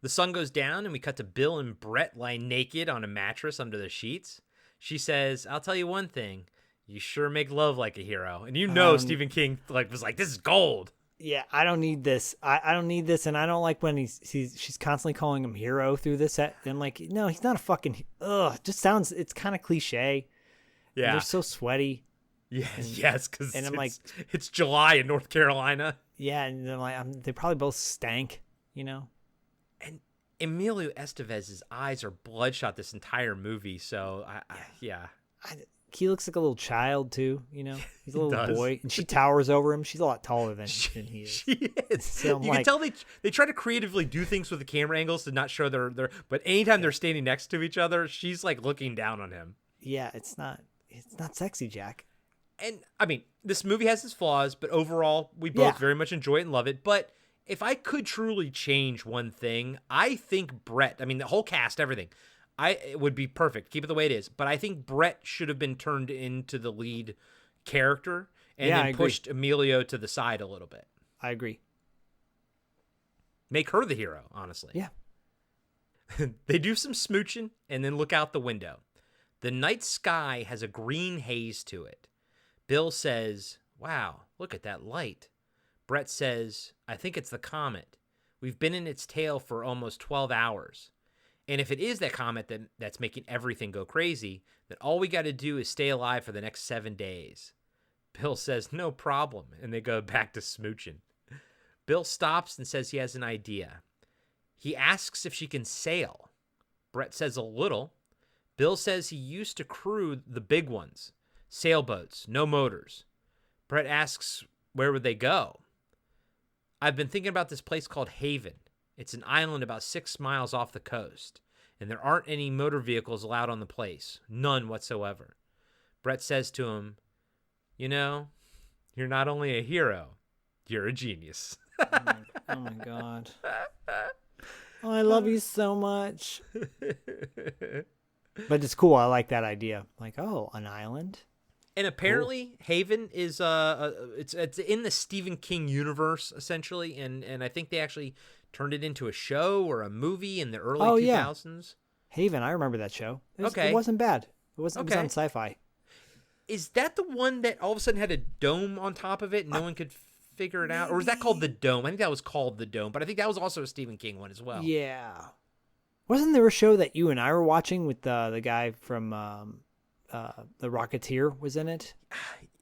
The sun goes down, and we cut to Bill and Brett lying naked on a mattress under the sheets. She says, "I'll tell you one thing. You sure make love like a hero." And Stephen King was like, "This is gold." Yeah, I don't need this. I don't need this, and I don't like when she's constantly calling him hero through this. And like, no, he's not a fucking. Just sounds. It's kind of cliche. Yeah, and they're so sweaty. Yeah, yes, because I'm like, it's July in North Carolina. Yeah, and I'm like, they probably both stank. And Emilio Estevez's eyes are bloodshot this entire movie. So yeah. He looks like a little child too, He's a little boy, and she towers over him. She's a lot taller than he is. She is. So you can tell they try to creatively do things with the camera angles to not show their. But anytime they're standing next to each other, she's like looking down on him. yeah, it's not sexy, Jack. And I mean, this movie has its flaws, but overall, we both very much enjoy it and love it. But if I could truly change one thing, I think Brett, I mean, the whole cast, everything, it would be perfect. Keep it the way it is. But I think Brett should have been turned into the lead character and then pushed Emilio to the side a little bit. I agree. Make her the hero, honestly. Yeah. They do some smooching and then look out the window. The night sky has a green haze to it. Bill says, "Wow, look at that light." Brett says, "I think it's the comet. We've been in its tail for almost 12 hours. And if it is that comet that's making everything go crazy, then all we got to do is stay alive for the next 7 days." Bill says, "No problem," and they go back to smooching. Bill stops and says he has an idea. He asks if she can sail. Brett says a little. Bill says he used to crew the big ones, sailboats, no motors. Brett asks where would they go. "I've been thinking about this place called Haven. It's an island about 6 miles off the coast, and there aren't any motor vehicles allowed on the place, none whatsoever." Brett says to him, "You know, you're not only a hero, you're a genius." Oh my God. Oh, I love you so much. But it's cool. I like that idea. Like, oh, an island. And apparently, Haven is it's in the Stephen King universe essentially, and I think they actually turned it into a show or a movie in the early 2000s. Haven, I remember that show. It wasn't bad. It was on Sci-Fi. Is that the one that all of a sudden had a dome on top of it and no one could figure it out? Or was that called The Dome? I think that was called The Dome, but I think that was also a Stephen King one as well. Yeah. Wasn't there a show that you and I were watching with the guy from The Rocketeer was in it?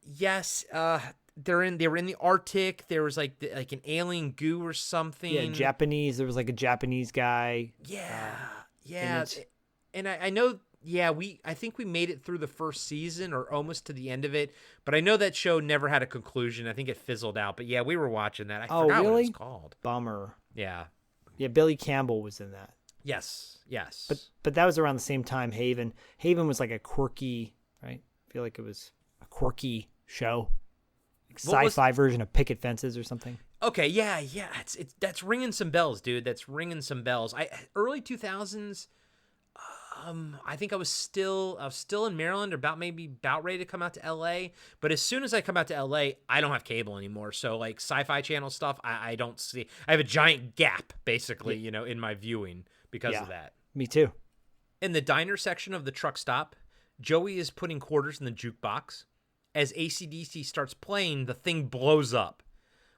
Yes. They were in the Arctic. There was like an alien goo or something. Yeah, Japanese. There was like a Japanese guy. Yeah. And I know, I think we made it through the first season or almost to the end of it, but I know that show never had a conclusion. I think it fizzled out, but yeah, we were watching that. I forgot what it was called. Bummer. Yeah. Yeah, Billy Campbell was in that. Yes. But that was around the same time Haven. Haven was like a quirky, right? I feel like it was a quirky show. Like sci-fi version of Picket Fences or something. Okay, yeah. That's ringing some bells, dude. That's ringing some bells. Early 2000s, I think I was still in Maryland or about ready to come out to LA. But as soon as I come out to LA, I don't have cable anymore. So like Sci-Fi Channel stuff, I don't see. I have a giant gap basically, in my viewing because of that. Me too. In the diner section of the truck stop, Joey is putting quarters in the jukebox. As AC/DC starts playing, the thing blows up.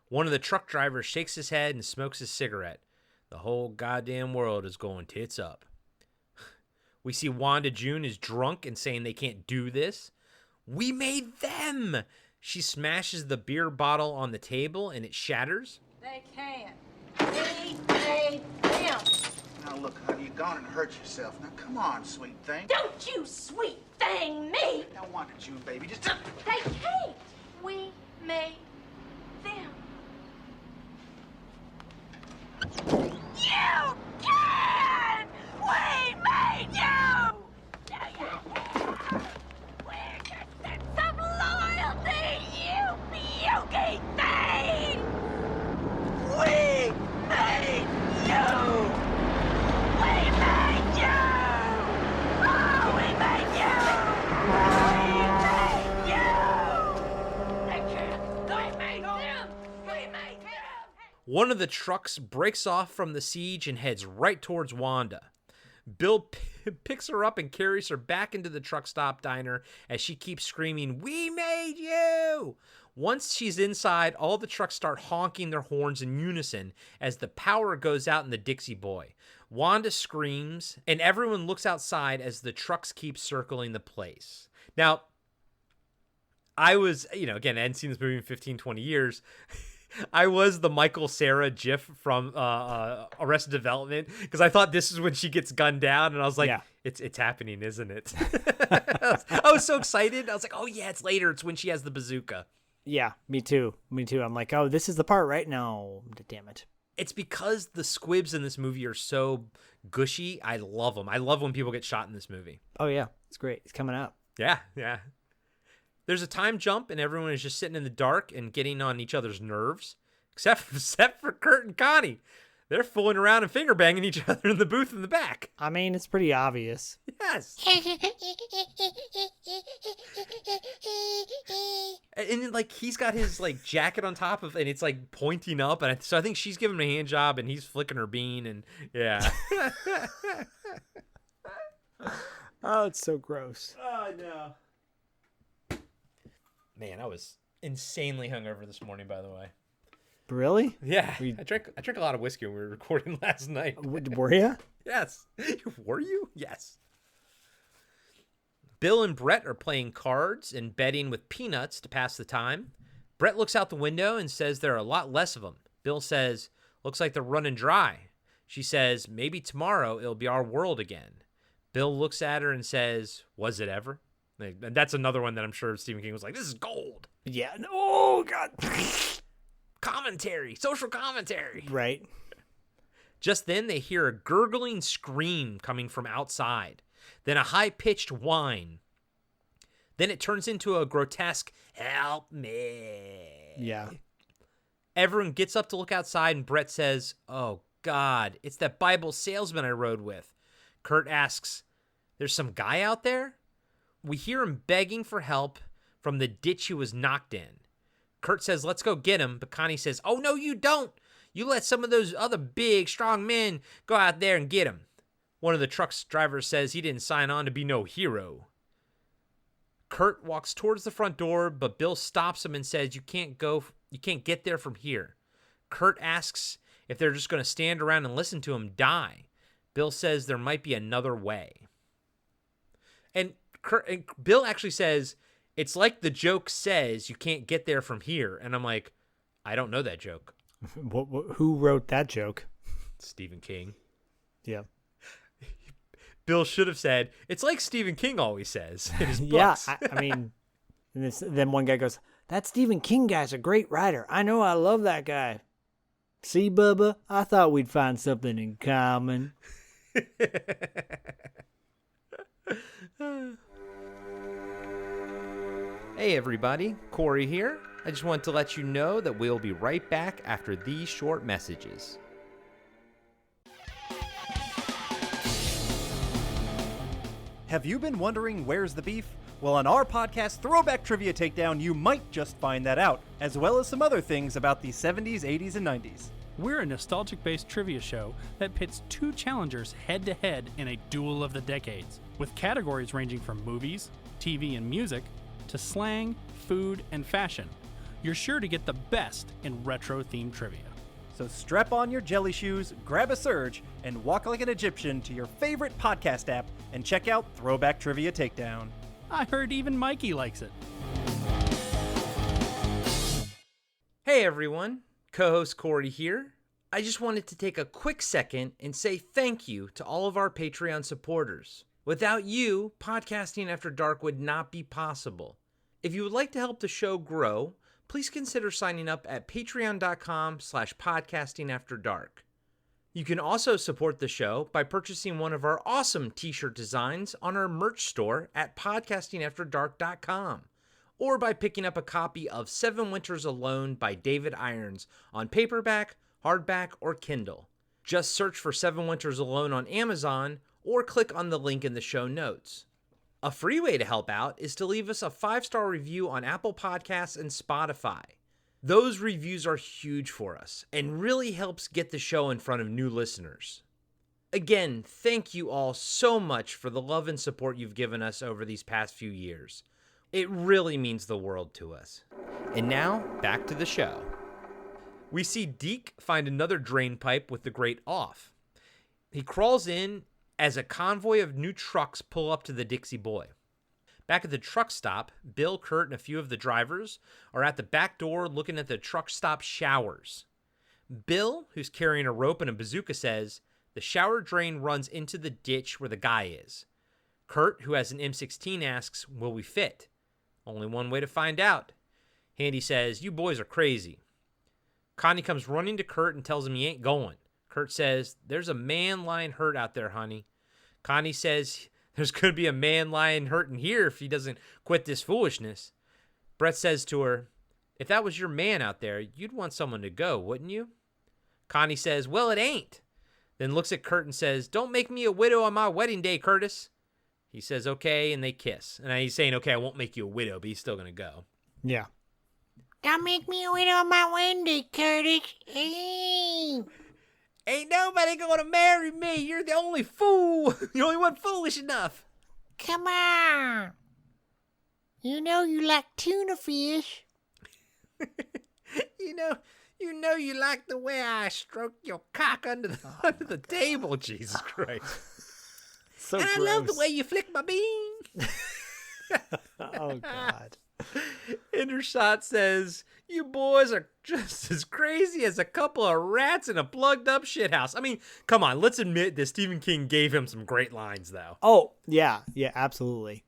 One of the truck drivers shakes his head and smokes his cigarette. The whole goddamn world is going tits up. We see Wanda June is drunk and saying they can't do this. "We made them!" She smashes the beer bottle on the table and it shatters. "They can't. We made them." Now look, honey, you're gone and hurt yourself. Now come on, sweet thing. "Don't you sweet thing me!" Now Wanda June, baby, just... "They can't. We made them." "You can! We made you! Do you hear? Where's your sense of loyalty, you puky thing? We made you! We made you! Oh, we made you! We made you! They can't! We made them! We made them!" One of the trucks breaks off from the siege and heads right towards Wanda. Bill picks her up and carries her back into the truck stop diner as she keeps screaming, "We made you!" Once she's inside, all the trucks start honking their horns in unison as the power goes out in the Dixie Boy. Wanda screams, and everyone looks outside as the trucks keep circling the place. Now, I was, again, I hadn't seen this movie in 15, 20 years. I was the Michael Cera gif from Arrested Development because I thought this is when she gets gunned down, and I was like, it's happening, isn't it? I was so excited. I was like, oh yeah, it's later. It's when she has the bazooka. Yeah, me too. I'm like, oh, this is the part, right? No, damn it. It's because the squibs in this movie are so gushy. I love them. I love when people get shot in this movie. Oh yeah. It's great. It's coming up. Yeah. There's a time jump, and everyone is just sitting in the dark and getting on each other's nerves, except for Kurt and Connie. They're fooling around and finger banging each other in the booth in the back. I mean, it's pretty obvious. Yes. And like he's got his like jacket on top of, and it's like pointing up, and so I think she's giving him a hand job, and he's flicking her bean, and yeah. Oh, it's so gross. Oh no. Man, I was insanely hungover this morning, by the way. Really? Yeah, I drank a lot of whiskey when we were recording last night. Were you? Yes. Were you? Yes. Bill and Brett are playing cards and betting with peanuts to pass the time. Brett looks out the window and says there are a lot less of them. Bill says, looks like they're running dry. She says, maybe tomorrow it'll be our world again. Bill looks at her and says, was it ever? And that's another one that I'm sure Stephen King was like, this is gold. Yeah. Oh, God. Commentary, social commentary. Right. Just then, they hear a gurgling scream coming from outside, then a high-pitched whine. Then it turns into a grotesque, help me. Yeah. Everyone gets up to look outside, and Brett says, oh, God, it's that Bible salesman I rode with. Kurt asks, there's some guy out there? We hear him begging for help from the ditch he was knocked in. Kurt says, let's go get him, but Connie says, oh, no, you don't. You let some of those other big, strong men go out there and get him. One of the truck's drivers says he didn't sign on to be no hero. Kurt walks towards the front door, but Bill stops him and says, you can't get there from here. Kurt asks if they're just going to stand around and listen to him die. Bill says there might be another way. And Bill actually says, it's like the joke says you can't get there from here. And I'm like, I don't know that joke. Who wrote that joke? Stephen King. Yeah. Bill should have said, it's like Stephen King always says in his books. Yeah, I mean, then one guy goes, that Stephen King guy's a great writer. I know, I love that guy. See, Bubba, I thought we'd find something in common. Hey everybody, Corey here. I just want to let you know that we'll be right back after these short messages. Have you been wondering where's the beef? Well, on our podcast, Throwback Trivia Takedown, you might just find that out, as well as some other things about the 70s, 80s, and 90s. We're a nostalgic-based trivia show that pits two challengers head-to-head in a duel of the decades, with categories ranging from movies, TV, and music, to slang, food, and fashion. You're sure to get the best in retro-themed trivia. So strap on your jelly shoes, grab a surge, and walk like an Egyptian to your favorite podcast app and check out Throwback Trivia Takedown. I heard even Mikey likes it. Hey everyone, co-host Corey here. I just wanted to take a quick second and say thank you to all of our Patreon supporters. Without you, Podcasting After Dark would not be possible. If you would like to help the show grow, please consider signing up at patreon.com/podcastingafterdark. You can also support the show by purchasing one of our awesome t-shirt designs on our merch store at podcastingafterdark.com, or by picking up a copy of 7 Winters Alone by David Irons on paperback, hardback, or Kindle. Just search for 7 Winters Alone on Amazon or click on the link in the show notes. A free way to help out is to leave us a 5-star review on Apple Podcasts and Spotify. Those reviews are huge for us and really helps get the show in front of new listeners. Again, thank you all so much for the love and support you've given us over these past few years. It really means the world to us. And now, back to the show. We see Deke find another drain pipe with the grate off. He crawls in as a convoy of new trucks pull up to the Dixie Boy. Back at the truck stop, Bill, Kurt, and a few of the drivers are at the back door looking at the truck stop showers. Bill, who's carrying a rope and a bazooka, says the shower drain runs into the ditch where the guy is. Kurt, who has an M16, asks, will we fit? Only one way to find out. Handy says, you boys are crazy. Connie comes running to Kurt and tells him he ain't going. Kurt says, there's a man lying hurt out there, honey. Connie says There's going to be a man lying hurting here if he doesn't quit this foolishness. Brett says to her, if that was your man out there, you'd want someone to go, wouldn't you? Connie says, well, it ain't. Then looks at Kurt and says, don't make me a widow on my wedding day, Curtis. He says, okay, and they kiss. And he's saying, okay, I won't make you a widow, but he's still going to go. Yeah. Don't make me a widow on my wedding day, Curtis. Hey. Ain't nobody going to marry me. You're the only fool. The only one foolish enough. Come on. You know you like tuna fish. You know you like the way I stroke your cock under the table, Jesus Christ. So and gross. I love the way you flick my bean. Oh, God. Intershot says, you boys are just as crazy as a couple of rats in a plugged-up shithouse. I mean, come on, let's admit that Stephen King gave him some great lines, though. Oh, yeah. Yeah, absolutely.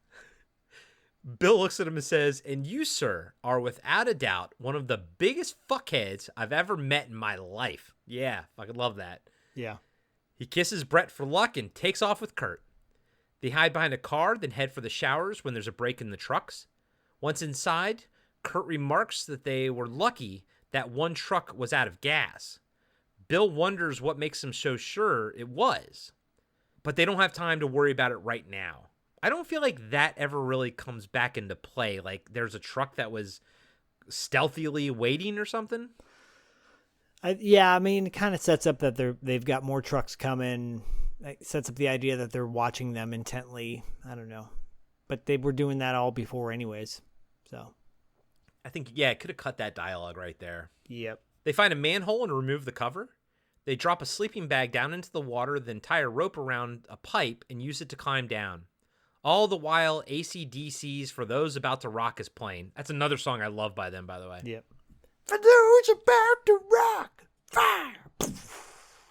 Bill looks at him and says, and you, sir, are without a doubt one of the biggest fuckheads I've ever met in my life. Yeah, fucking love that. Yeah. He kisses Brett for luck and takes off with Kurt. They hide behind a car, then head for the showers when there's a break in the trucks. Once inside, Kurt remarks that they were lucky that one truck was out of gas. Bill wonders what makes him so sure it was, but they don't have time to worry about it right now. I don't feel like that ever really comes back into play. Like there's a truck that was stealthily waiting or something. Yeah, I mean, it kind of sets up that they've got more trucks coming. It sets up the idea that they're watching them intently. I don't know. But they were doing that all before anyways. So I think, yeah, it could have cut that dialogue right there. Yep. They They find a manhole and remove the cover. They drop a sleeping bag down into the water, then tie a rope around a pipe and use it to climb down. All the while, AC/DC's For Those About to Rock is playing. That's another song I love by them, by the way. Yep. For those about to rock, fire.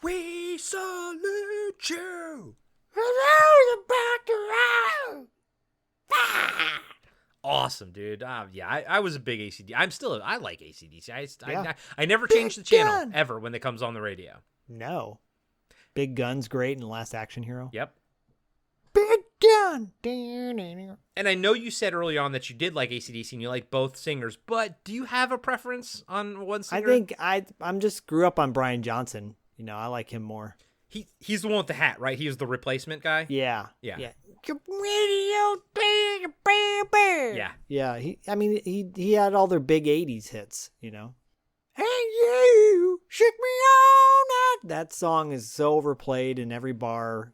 We salute you. For those about to rock, fire. Awesome, dude. Yeah, I was a big AC/DC. I like AC/DC. Yeah. I never change the channel ever when it comes on the radio. No. Big Gun's great and Last Action Hero. Yep. Big gun. And I know you said early on that you did like AC/DC and you like both singers, but do you have a preference on one singer? I think I'm just grew up on Brian Johnson. You know, I like him more. He's the one with the hat, right? He was the replacement guy? Yeah. Yeah. Yeah. Radio, baby. Yeah. Yeah. He had all their big 80s hits, you know. Hey, you, shook me all night. That song is so overplayed in every bar,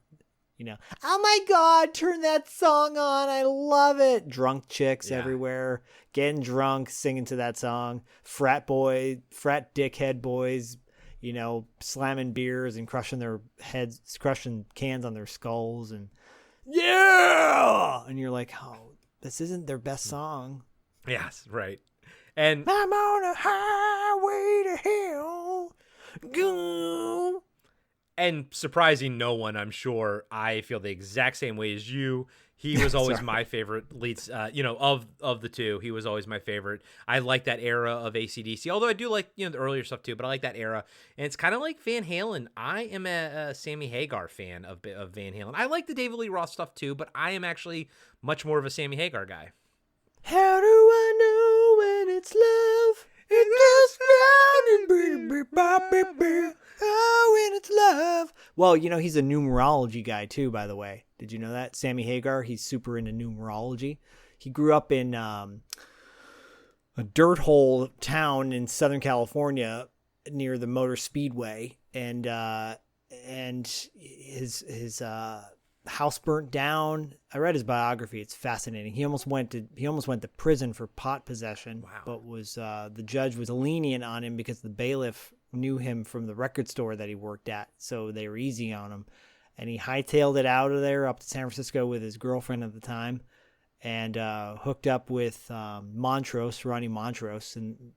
you know. Oh my God, turn that song on. I love it. Drunk chicks everywhere, getting drunk, singing to that song. Frat dickhead boys, you know, slamming beers and crushing their heads, crushing cans on their skulls. And yeah. And you're like, oh, this isn't their best song. Yes, right. And I'm on a highway to hell. Go. And surprising no one, I'm sure, I feel the exact same way as you. He was always my favorite leads, of the two. He was always my favorite. I like that era of AC/DC, although I do like, the earlier stuff too, but I like that era. And it's kind of like Van Halen. I am a Sammy Hagar fan of Van Halen. I like the David Lee Roth stuff too, but I am actually much more of a Sammy Hagar guy. How do I know when it's love? It goes round. Oh, when it's love. Well, he's a numerology guy too, by the way. Did you know that? Sammy Hagar, he's super into numerology. He grew up in a dirt hole town in Southern California near the Motor Speedway, and his house burnt down. I read his biography. It's fascinating. He almost went to prison for pot possession. Wow. But was the judge was lenient on him because the bailiff knew him from the record store that he worked at, so they were easy on him. And he hightailed it out of there up to San Francisco with his girlfriend at the time, and hooked up with Ronnie Montrose, and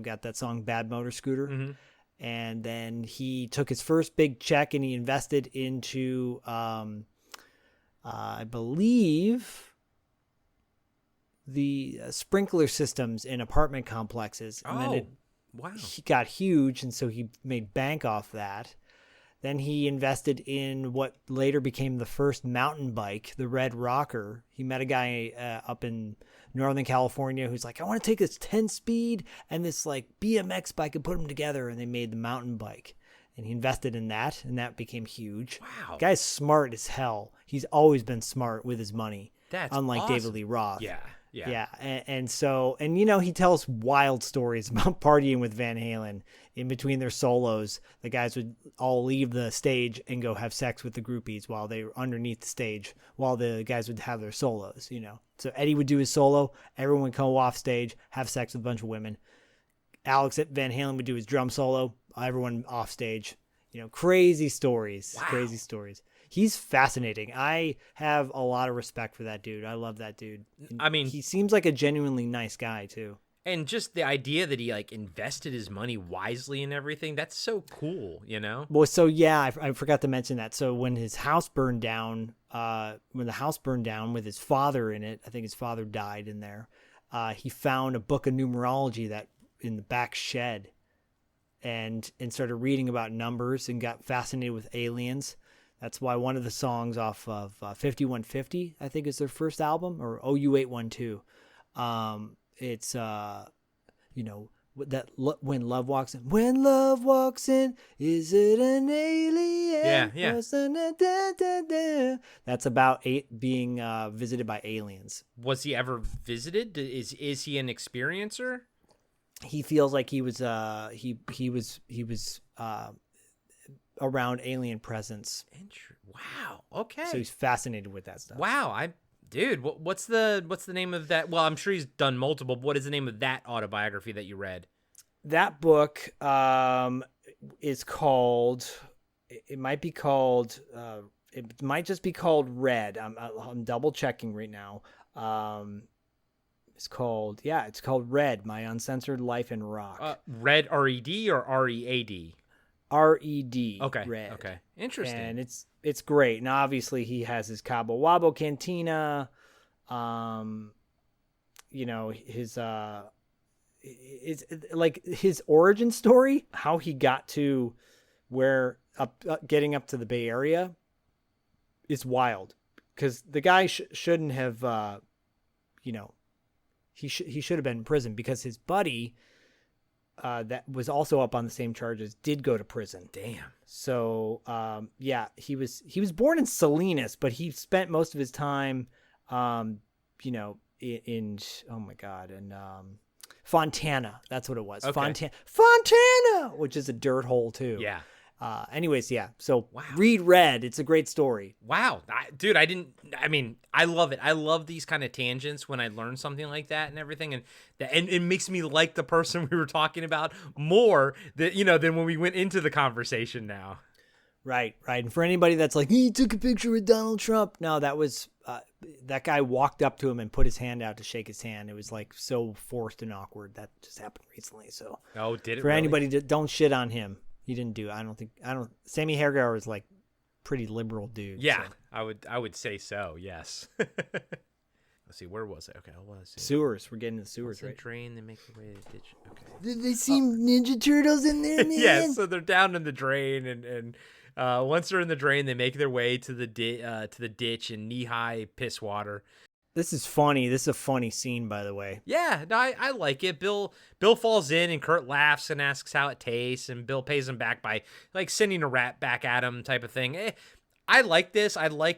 got that song "Bad Motor Scooter." Mm-hmm. And then he took his first big check and he invested into, I believe, the sprinkler systems in apartment complexes. And then wow. he got huge, and so he made bank off that. Then he invested in what later became the first mountain bike, the Red Rocker. He met a guy up in Northern California who's like, I want to take this 10-speed and this like BMX bike and put them together. And they made the mountain bike. And he invested in that, and that became huge. Wow. The guy's smart as hell. He's always been smart with his money. That's unlike awesome. David Lee Roth. Yeah. And so, you know, he tells wild stories about partying with Van Halen. In between their solos, the guys would all leave the stage and go have sex with the groupies while they were underneath the stage, while the guys would have their solos, you know. So Eddie would do his solo, everyone would come off stage, have sex with a bunch of women. Alex Van Halen would do his drum solo, everyone off stage. You know, crazy stories. Wow. Crazy stories. He's fascinating. I have a lot of respect for that dude. I love that dude. I mean, he seems like a genuinely nice guy too. And just the idea that he like invested his money wisely and everything, that's so cool, you know? Well, so yeah, I forgot to mention that. So when his house burned down, when the house burned down with his father in it, I think his father died in there. He found a book of numerology that in the back shed and started reading about numbers and got fascinated with aliens. That's why one of the songs off of 5150, I think is their first album, or OU812. It's, you know, that when love walks in. When love walks in, is it an alien? Yeah. That's about being visited by aliens. Was he ever visited? Is he an experiencer? He feels like he was around alien presence. Wow. Okay. So he's fascinated with that stuff. Wow. Dude, what's the name of that? Well, I'm sure he's done multiple. But what is the name of that autobiography that you read? That book is called. It might be called. It might just be called Red. I'm double checking right now. It's called Red: My Uncensored Life in Rock. Red, R-E-D or R-E-A-D? R-E-D. Okay. Red. Okay. Interesting. And it's great. And obviously he has his Cabo Wabo Cantina. You know, his it's like his origin story, how he got to getting up to the Bay Area is wild. Because the guy shouldn't have, you know, he should have been in prison because his buddy that was also up on the same charges did go to prison. Damn. So yeah, he was born in Salinas, but he spent most of his time, you know, in oh my god, and Fontana. That's what it was. Okay. Fontana, which is a dirt hole too. Yeah. Anyways, yeah. So read Red. It's a great story. Wow. Dude, I love it. I love these kind of tangents when I learn something like that and everything. And it makes me like the person we were talking about more than when we went into the conversation now. Right. And for anybody that's like, he took a picture with Donald Trump. No, that was, that guy walked up to him and put his hand out to shake his hand. It was like so forced and awkward. That just happened recently. So did it for really? anybody, don't shit on him. He didn't do it. Sammy Hagar was like pretty liberal dude. Yeah, so. I would say so. Yes. Let's see, where was it? Okay, let's see. Sewers. We're getting to the sewers, right? Drain. They make their way to the ditch. Okay. Did they see Ninja Turtles in there, man? Yeah, so they're down in the drain, and once they're in the drain, they make their way to the ditch in knee-high piss water. This is funny. This is a funny scene, by the way. Yeah, no, I like it. Bill falls in, and Kurt laughs and asks how it tastes, and Bill pays him back by like sending a rat back at him, type of thing. I like this. I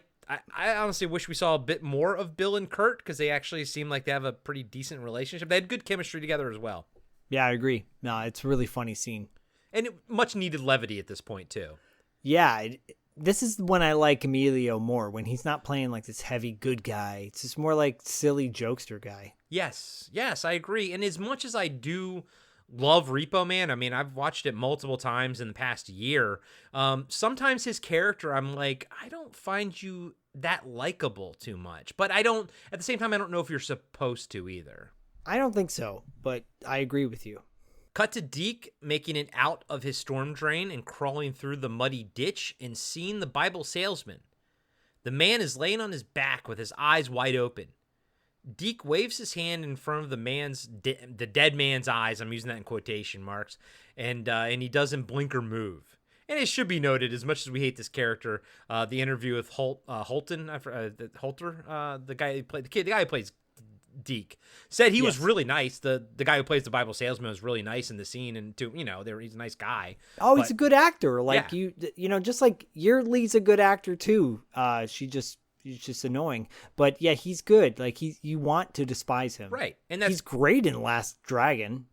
honestly wish we saw a bit more of Bill and Kurt because they actually seem like they have a pretty decent relationship. They had good chemistry together as well. Yeah, I agree. No, it's a really funny scene, and much needed levity at this point too. Yeah. This is when I like Emilio more, when he's not playing like this heavy good guy. It's just more like silly jokester guy. Yes, I agree. And as much as I do love Repo Man, I mean, I've watched it multiple times in the past year. Sometimes his character, I'm like, I don't find you that likable too much. But at the same time, I don't know if you're supposed to either. I don't think so, but I agree with you. Cut to Deke making it out of his storm drain and crawling through the muddy ditch and seeing the Bible salesman. The man is laying on his back with his eyes wide open. Deke waves his hand in front of the dead man's eyes. I'm using that in quotation marks. And he doesn't blink or move. And it should be noted, as much as we hate this character, the interview with Holter, the guy who plays Deke, said he was really nice. The guy who plays the Bible salesman was really nice in the scene, and he's a nice guy. Oh, he's a good actor. Like just like your Lee's a good actor too. She's just annoying, but yeah, he's good. Like you want to despise him, right? And he's great in Last Dragon.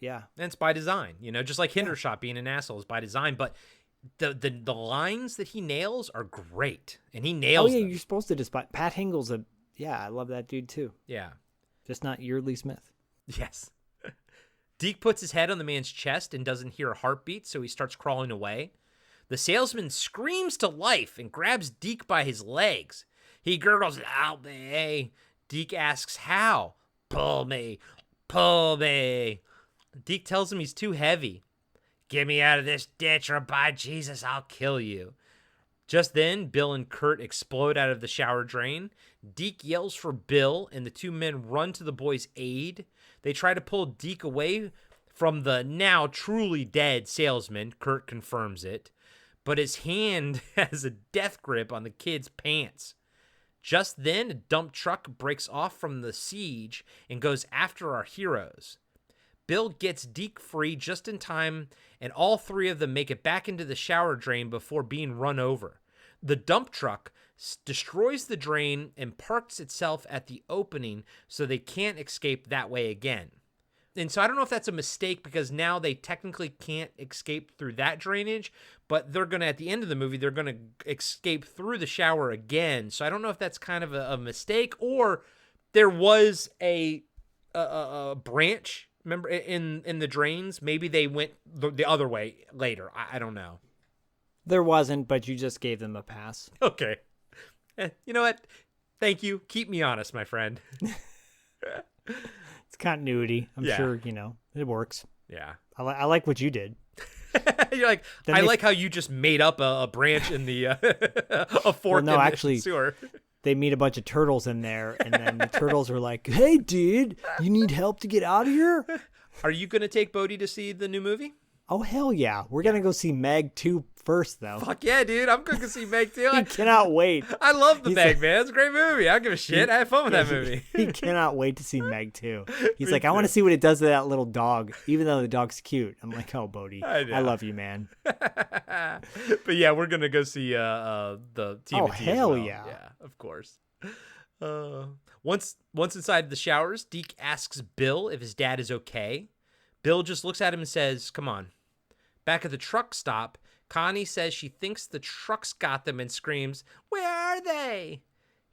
Yeah, and it's by design. Just like Hindershot being an asshole is by design, but the lines that he nails are great, and he nails. Oh yeah, them. you're supposed to despise Pat Hingle's I love that dude too. Yeah. Just not Yeardley Smith. Yes. Deke puts his head on the man's chest and doesn't hear a heartbeat, so he starts crawling away. The salesman screams to life and grabs Deke by his legs. He gurgles, "Help me." Deke asks how. Pull me. Pull me. Deke tells him he's too heavy. "Get me out of this ditch, or by Jesus, I'll kill you." Just then, Bill and Kurt explode out of the shower drain. Deke yells for Bill, and the two men run to the boy's aid. They try to pull Deke away from the now truly dead salesman. Kurt confirms it. But his hand has a death grip on the kid's pants. Just then, a dump truck breaks off from the siege and goes after our heroes. Bill gets Deke free just in time, and all three of them make it back into the shower drain before being run over. The dump truck destroys the drain and parks itself at the opening so they can't escape that way again. And so I don't know if that's a mistake, because now they technically can't escape through that drainage, but they're going to, at the end of the movie, they're going to escape through the shower again. So I don't know if that's kind of a mistake, or there was a branch, remember, in the drains. Maybe they went the other way later. I don't know. There wasn't, but you just gave them a pass. Okay. You know what? Thank you. Keep me honest, my friend. It's continuity. I'm sure, it works. Yeah. I like what you did. You're like, like how you just made up a branch in the a fork in the sewer. They meet a bunch of turtles in there, and then the turtles are like, "Hey, dude, you need help to get out of here?" Are you going to take Bodhi to see the new movie? Oh, hell yeah. We're going to go see Meg 2 first, though. Fuck yeah, dude. I'm going to see Meg 2. He cannot wait. I love the Meg, man. It's a great movie. I don't give a shit. I had fun with that movie. He cannot wait to see Meg 2. He's like, I want to see what it does to that little dog, even though the dog's cute. I'm like, oh, Bodhi, I love you, man. But yeah, we're going to go see the TMNT. Oh, hell yeah. Yeah, of course. Once inside the showers, Deke asks Bill if his dad is okay. Bill just looks at him and says, "Come on." Back at the truck stop, Connie says she thinks the truck's got them and screams, "Where are they?"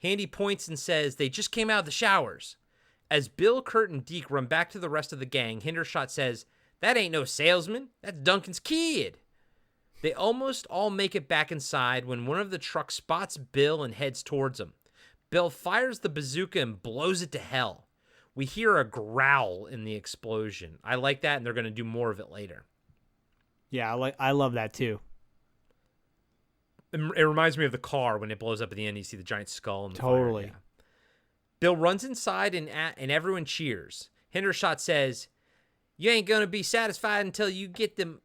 Handy points and says they just came out of the showers. As Bill, Kurt, and Deke run back to the rest of the gang, Hindershot says, "That ain't no salesman. That's Duncan's kid." They almost all make it back inside when one of the trucks spots Bill and heads towards him. Bill fires the bazooka and blows it to hell. We hear a growl in the explosion. I like that, and they're going to do more of it later. Yeah, I love that too. It reminds me of the car when it blows up at the end. You see the giant skull in the totally. Fire. Yeah. Bill runs inside and everyone cheers. Hindershot says, "You ain't going to be satisfied until you get them."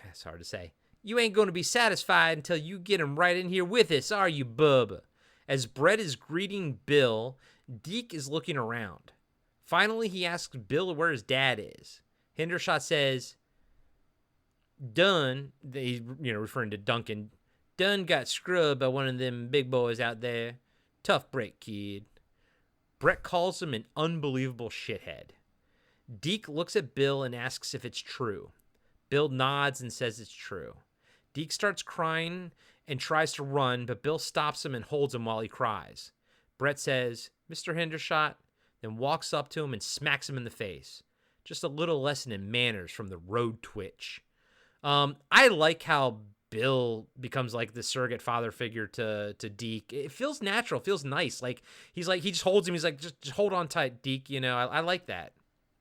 That's hard to say. "You ain't going to be satisfied until you get them right in here with us, are you, bub?" As Brett is greeting Bill, Deke is looking around. Finally, he asks Bill where his dad is. Hindershot says, "Dunn," he's referring to Duncan, "Dunn got scrubbed by one of them big boys out there. Tough break, kid." Brett calls him an unbelievable shithead. Deke looks at Bill and asks if it's true. Bill nods and says it's true. Deke starts crying and tries to run, but Bill stops him and holds him while he cries. Brett says, "Mr. Hindershot," then walks up to him and smacks him in the face. Just a little lesson in manners from the road twitch. I like how Bill becomes like the surrogate father figure to Deke. It feels natural, feels nice. Like he just holds him. He's like, just hold on tight, Deke. I like that.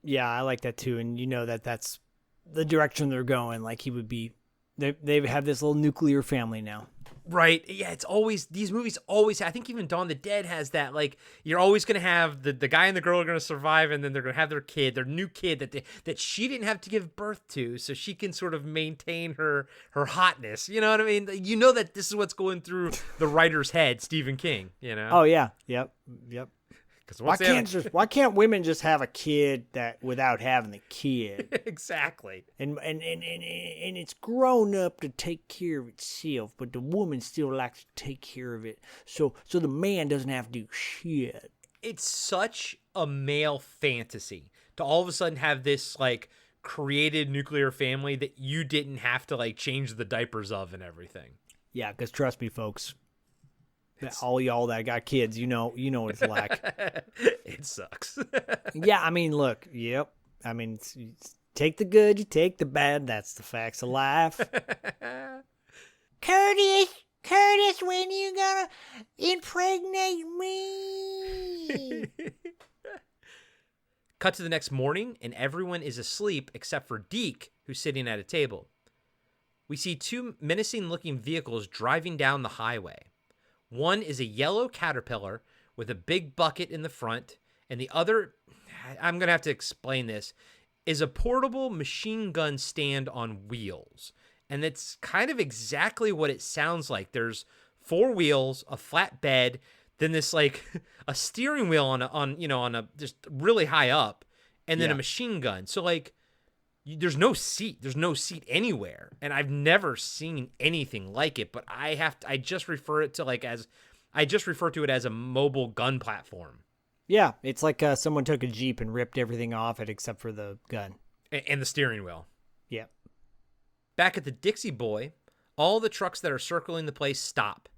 Yeah, I like that too. And that's the direction they're going. Like he would be, they have this little nuclear family now. Right. Yeah, it's always, these movies always, I think even Dawn of the Dead has that, like, you're always going to have the guy and the girl are going to survive, and then they're going to have their new kid that she didn't have to give birth to, so she can sort of maintain her hotness. You know what I mean? You know that this is what's going through the writer's head, Stephen King, you know? Oh, yeah. Yep. Why can't women just have a kid that without having the kid? Exactly. And it's grown up to take care of itself, but the woman still likes to take care of it. So the man doesn't have to do shit. It's such a male fantasy to all of a sudden have this like created nuclear family that you didn't have to like change the diapers of and everything. Yeah, because trust me, folks. All y'all that got kids, you know what it's like. It sucks. Yeah, I mean, look, yep. I mean, it's take the good, you take the bad. That's the facts of life. Curtis, when you gonna impregnate me? Cut to the next morning, and everyone is asleep except for Deke, who's sitting at a table. We see two menacing-looking vehicles driving down the highway. One is a yellow Caterpillar with a big bucket in the front, and the other, I'm going to have to explain this, is a portable machine gun stand on wheels. And it's kind of exactly what it sounds like. There's 4 wheels, a flat bed, then this like a steering wheel on a just really high up, and then a machine gun. So like there's no seat anywhere, and I've never seen anything like it, but I just refer to it as a mobile gun platform. Yeah, it's like someone took a Jeep and ripped everything off it except for the gun and the steering wheel. Yeah. Back at the Dixie Boy, all the trucks that are circling the place stop.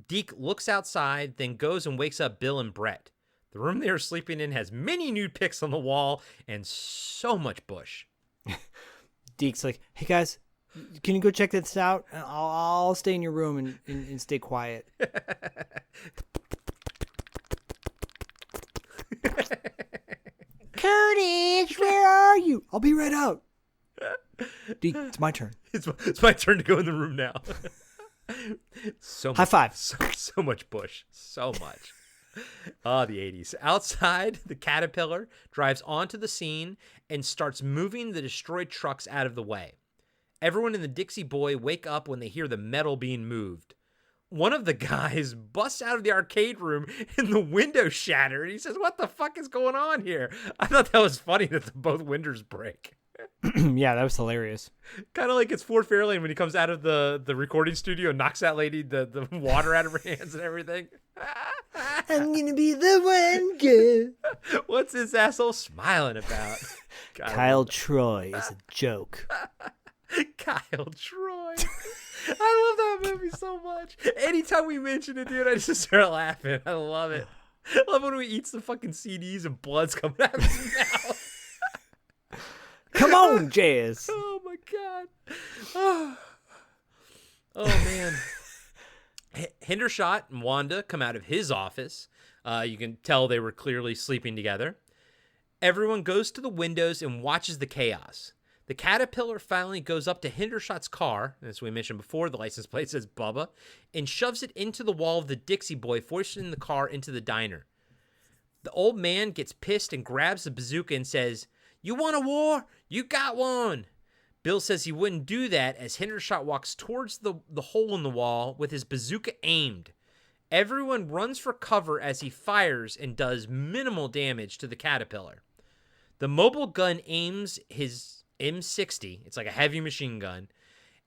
Deke looks outside, then goes and wakes up Bill and Brett. The room they are sleeping in has many nude pics on the wall and so much bush. Deke's like, hey guys, can you go check this out? I'll stay in your room and stay quiet. Curtis, where are you? I'll be right out. Deke, it's my turn. It's my turn to go in the room now. High five. So much bush. So much. Ah, the 80s. Outside, the Caterpillar drives onto the scene and starts moving the destroyed trucks out of the way. Everyone in the Dixie Boy wake up when they hear the metal being moved. One of the guys busts out of the arcade room and the window shatter, and he says, "What the fuck is going on here?" I thought that was funny that both windows break. Yeah, that was hilarious. Kind of like it's Ford Fairlane when he comes out of the recording studio and knocks that lady the water out of her hands and everything. I'm gonna be the one girl. What's this asshole smiling about? Kyle Troy is a joke. Kyle Troy. I love that movie so much. Anytime we mention it, dude, I just start laughing. I love it. I love when he eats the fucking CDs and blood's coming out of his mouth. Come on, Jazz. Oh, my God. Oh man. Hendershot and Wanda come out of his office. You can tell they were clearly sleeping together. Everyone goes to the windows and watches the chaos. The Caterpillar finally goes up to Hendershot's car, as we mentioned before, the license plate says Bubba, and shoves it into the wall of the Dixie Boy, forcing the car into the diner. The old man gets pissed and grabs the bazooka and says, "You want a war? You got one." Bill says he wouldn't do that as Hendershot walks towards the hole in the wall with his bazooka aimed. Everyone runs for cover as he fires and does minimal damage to the Caterpillar. The mobile gun aims his M60, it's like a heavy machine gun,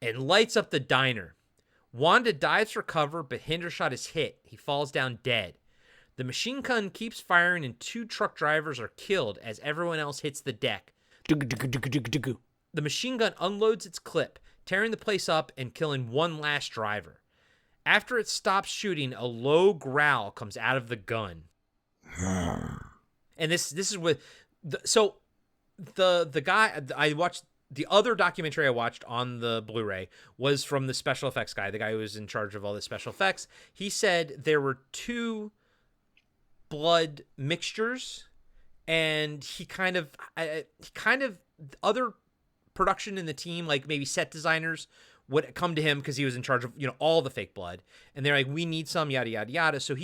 and lights up the diner. Wanda dives for cover, but Hendershot is hit. He falls down dead. The machine gun keeps firing and 2 truck drivers are killed as everyone else hits the deck. The machine gun unloads its clip, tearing the place up and killing one last driver. After it stops shooting, a low growl comes out of the gun. And this is with the guy I watched. The other documentary I watched on the Blu-ray was from the special effects guy, the guy who was in charge of all the special effects. He said there were 2 blood mixtures, and he kind of other production in the team, like maybe set designers, would come to him because he was in charge of, all the fake blood. And they're like, we need some, yada, yada, yada. So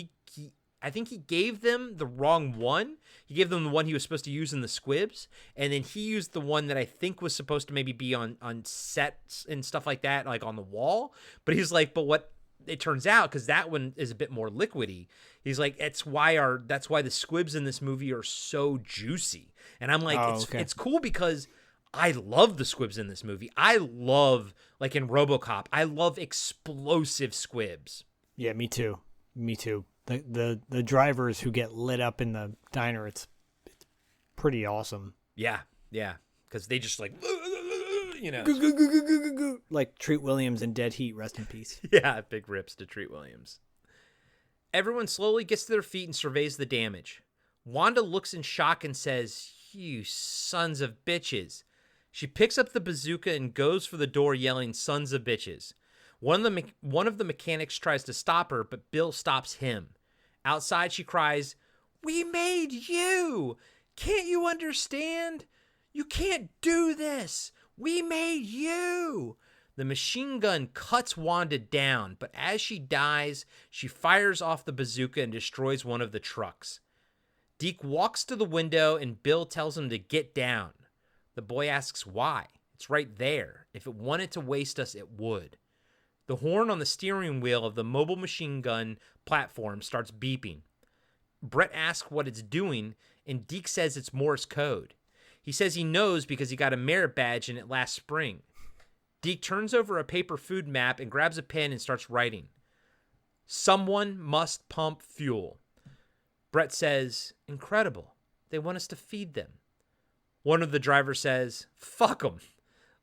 I think he gave them the wrong one. He gave them the one he was supposed to use in the squibs. And then he used the one that I think was supposed to maybe be on sets and stuff like that, like on the wall. But he's like, but what it turns out, because that one is a bit more liquidy, he's like, that's why the squibs in this movie are so juicy. And I'm like, it's cool because I love the squibs in this movie. I love, like in RoboCop, I love explosive squibs. Yeah, me too. The drivers who get lit up in the diner, it's pretty awesome. Yeah, because they just like, like Treat Williams in Dead Heat, rest in peace. Yeah, big rips to Treat Williams. Everyone slowly gets to their feet and surveys the damage. Wanda looks in shock and says, "You sons of bitches." She picks up the bazooka and goes for the door yelling, "Sons of bitches." One of the mechanics tries to stop her, but Bill stops him. Outside, she cries, "We made you! Can't you understand? You can't do this! We made you!" The machine gun cuts Wanda down, but as she dies, she fires off the bazooka and destroys one of the trucks. Deke walks to the window and Bill tells him to get down. The boy asks why. It's right there. If it wanted to waste us, it would. The horn on the steering wheel of the mobile machine gun platform starts beeping. Brett asks what it's doing, and Deke says it's Morse code. He says he knows because he got a merit badge in it last spring. Deke turns over a paper food map and grabs a pen and starts writing. "Someone must pump fuel." Brett says, "Incredible. They want us to feed them." One of the drivers says, "Fuck them.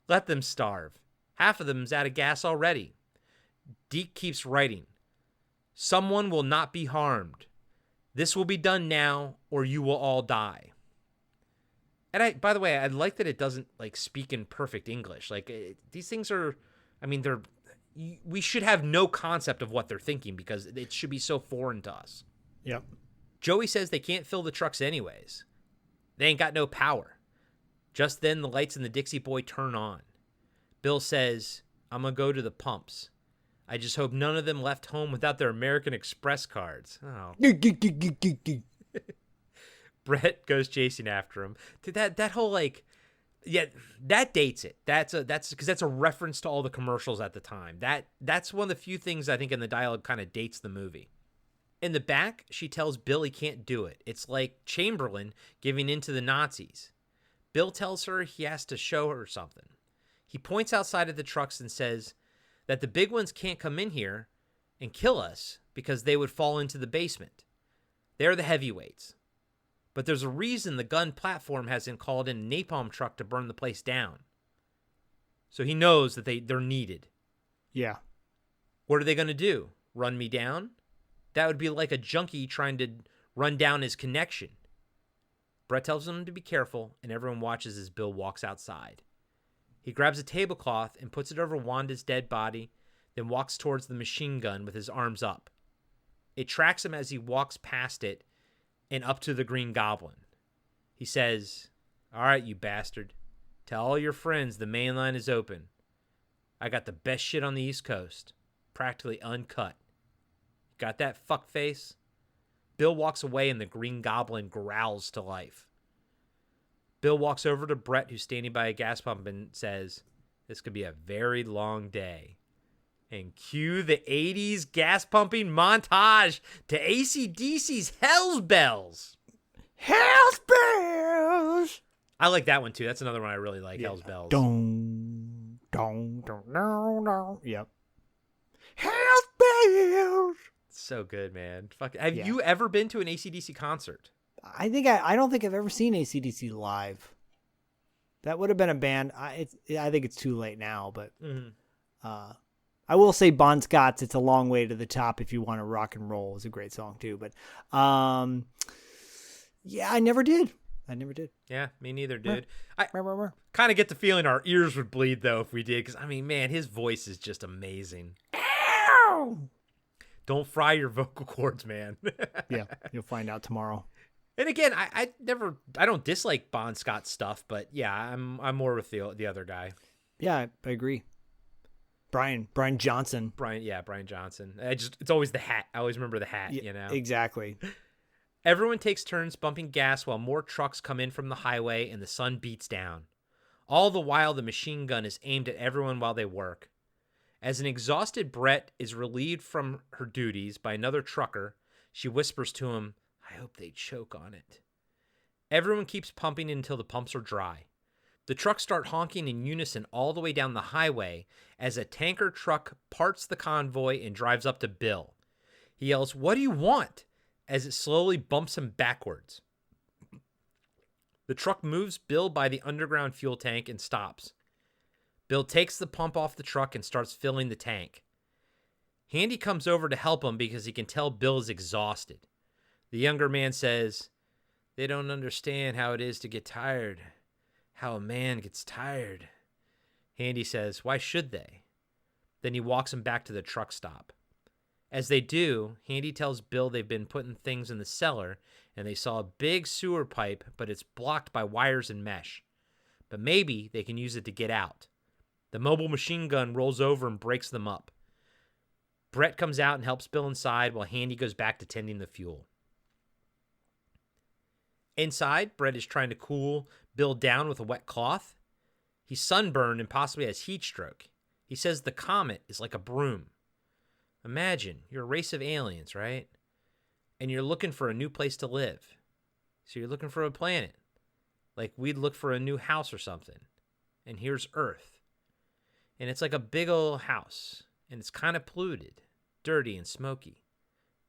Let them starve. Half of them's out of gas already." Deke keeps writing. "Someone will not be harmed. This will be done now, or you will all die." And by the way, I like that it doesn't like speak in perfect English. Like these things are, we should have no concept of what they're thinking because it should be so foreign to us. Yep. Joey says they can't fill the trucks anyways. They ain't got no power. Just then, the lights in the Dixie Boy turn on. Bill says, "I'm going to go to the pumps. I just hope none of them left home without their American Express cards." Oh. Brett goes chasing after him. Dude, that whole that dates it. That's because that's a reference to all the commercials at the time. That's one of the few things I think in the dialogue kind of dates the movie. In the back, she tells Bill he can't do it. It's like Chamberlain giving in to the Nazis. Bill tells her he has to show her something. He points outside at the trucks and says that the big ones can't come in here and kill us because they would fall into the basement. They're the heavyweights. But there's a reason the gun platform hasn't called in a napalm truck to burn the place down. So he knows that they're needed. Yeah. What are they going to do? Run me down? That would be like a junkie trying to run down his connection. Brett tells him to be careful, and everyone watches as Bill walks outside. He grabs a tablecloth and puts it over Wanda's dead body, then walks towards the machine gun with his arms up. It tracks him as he walks past it and up to the Green Goblin. He says, "All right, you bastard. Tell all your friends the main line is open. I got the best shit on the East Coast, practically uncut. Got that fuckface?" Bill walks away and the Green Goblin growls to life. Bill walks over to Brett, who's standing by a gas pump, and says, "This could be a very long day." And cue the 80s gas pumping montage to AC/DC's Hell's Bells. Hell's Bells! I like that one too. That's another one I really like, Hell's Bells. Dong, dong, dong, dong, dong. Yep. Hell's Bells! So good, man. Have you ever been to an AC/DC concert? I don't think I've ever seen AC/DC live. That would have been a band. I think it's too late now, but I will say Bon Scott's "It's a Long Way to the Top If You Want to Rock and Roll" is a great song too. But yeah, I never did. Yeah, me neither, dude. I kind of get the feeling our ears would bleed though if we did, because man, his voice is just amazing. Ow! Don't fry your vocal cords, man. Yeah, you'll find out tomorrow. And again, I don't dislike Bon Scott stuff, but yeah, I'm more with the other guy. Yeah, I agree. Brian Johnson. Brian Johnson. It's always the hat. I always remember the hat, you know? Exactly. Everyone takes turns bumping gas while more trucks come in from the highway and the sun beats down. All the while, the machine gun is aimed at everyone while they work. As an exhausted Brett is relieved from her duties by another trucker, she whispers to him, "I hope they choke on it." Everyone keeps pumping until the pumps are dry. The trucks start honking in unison all the way down the highway as a tanker truck parts the convoy and drives up to Bill. He yells, "What do you want?" as it slowly bumps him backwards. The truck moves Bill by the underground fuel tank and stops. Bill takes the pump off the truck and starts filling the tank. Handy comes over to help him because he can tell Bill is exhausted. The younger man says, "They don't understand how it is to get tired, how a man gets tired." Handy says, "Why should they?" Then he walks him back to the truck stop. As they do, Handy tells Bill they've been putting things in the cellar and they saw a big sewer pipe, but it's blocked by wires and mesh. But maybe they can use it to get out. The mobile machine gun rolls over and breaks them up. Brett comes out and helps Bill inside while Handy goes back to tending the fuel. Inside, Brett is trying to cool Bill down with a wet cloth. He's sunburned and possibly has heat stroke. He says the comet is like a broom. Imagine, you're a race of aliens, right? And you're looking for a new place to live. So you're looking for a planet. Like we'd look for a new house or something. And here's Earth. And it's like a big old house. And it's kind of polluted, dirty and smoky.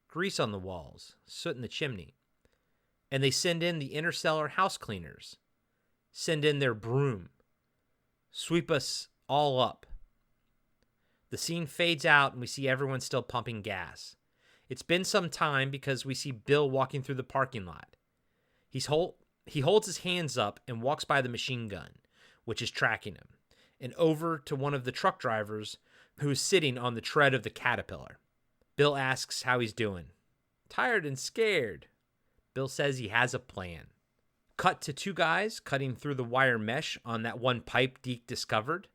Grease on the walls, soot in the chimney. And they send in the interstellar house cleaners. Send in their broom. Sweep us all up. The scene fades out and we see everyone still pumping gas. It's been some time because we see Bill walking through the parking lot. He holds his hands up and walks by the machine gun, which is tracking him, and over to one of the truck drivers who is sitting on the tread of the Caterpillar. Bill asks how he's doing. "Tired and scared." Bill says he has a plan. Cut to two guys cutting through the wire mesh on that one pipe Deke discovered,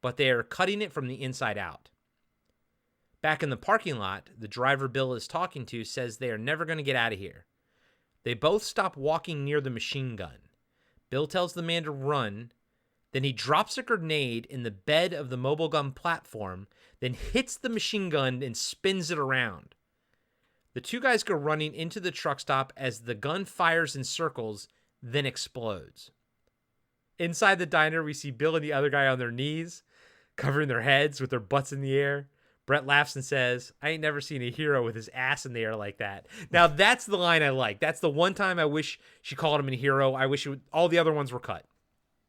but they are cutting it from the inside out. Back in the parking lot, the driver Bill is talking to says they are never going to get out of here. They both stop walking near the machine gun. Bill tells the man to run, then he drops a grenade in the bed of the mobile gun platform, then hits the machine gun and spins it around. The two guys go running into the truck stop as the gun fires in circles, then explodes. Inside the diner, we see Bill and the other guy on their knees, covering their heads with their butts in the air. Brett laughs and says, "I ain't never seen a hero with his ass in the air like that." Now, that's the line I like. That's the one time I wish she called him a hero. I wish all the other ones were cut.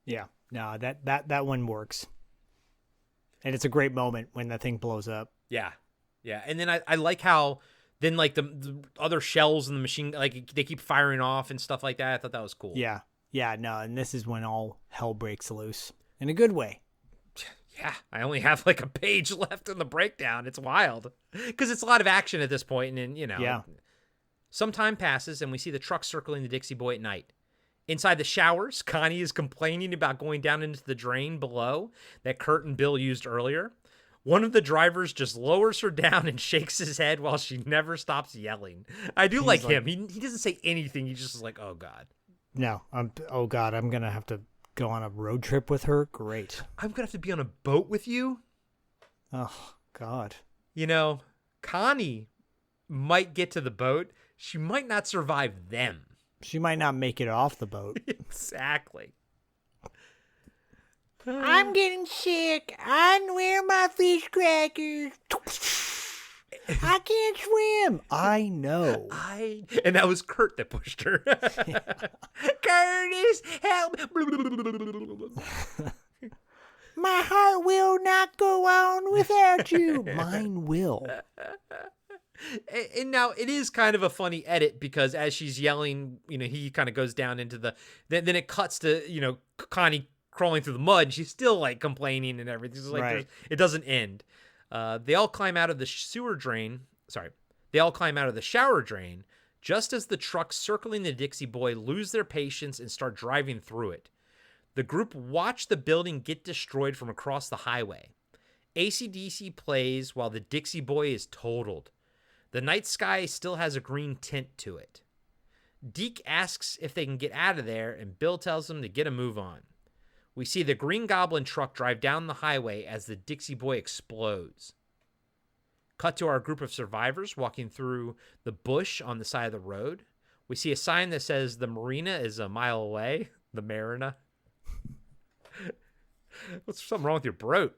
Yeah, no, that one works. And it's a great moment when the thing blows up. Yeah. And then I like how then like the other shells in the machine, like they keep firing off and stuff like that. I thought that was cool. Yeah, no, and this is when all hell breaks loose in a good way. Yeah, I only have like a page left in the breakdown. It's wild because it's a lot of action at this point, and Yeah. Some time passes, and we see the truck circling the Dixie Boy at night. Inside the showers, Connie is complaining about going down into the drain below that Kurt and Bill used earlier. One of the drivers just lowers her down and shakes his head while she never stops yelling. I do like him. He doesn't say anything. He just is like, "Oh God." No, oh God, I'm gonna have to go on a road trip with her. Great. I'm gonna have to be on a boat with you. Oh God. Connie might get to the boat. She might not survive them. She might not make it off the boat. Exactly. I'm getting sick. Where are my fish crackers? I can't swim. I know. And that was Kurt that pushed her. Curtis, help. My heart will not go on without you. Mine will. And now it is kind of a funny edit because as she's yelling, he kind of goes down into then it cuts to, Connie crawling through the mud and she's still like complaining and everything. It's like Right. It doesn't end. They all climb out of the They all climb out of the shower drain just as the trucks circling the Dixie Boy lose their patience and start driving through it. The group watch the building get destroyed from across the highway. AC/DC plays while the Dixie Boy is totaled. The night sky still has a green tint to it. Deke asks if they can get out of there, and Bill tells them to get a move on. We see the Green Goblin truck drive down the highway as the Dixie Boy explodes. Cut to our group of survivors walking through the bush on the side of the road. We see a sign that says the marina is a mile away. The Marina. What's something wrong with your broat?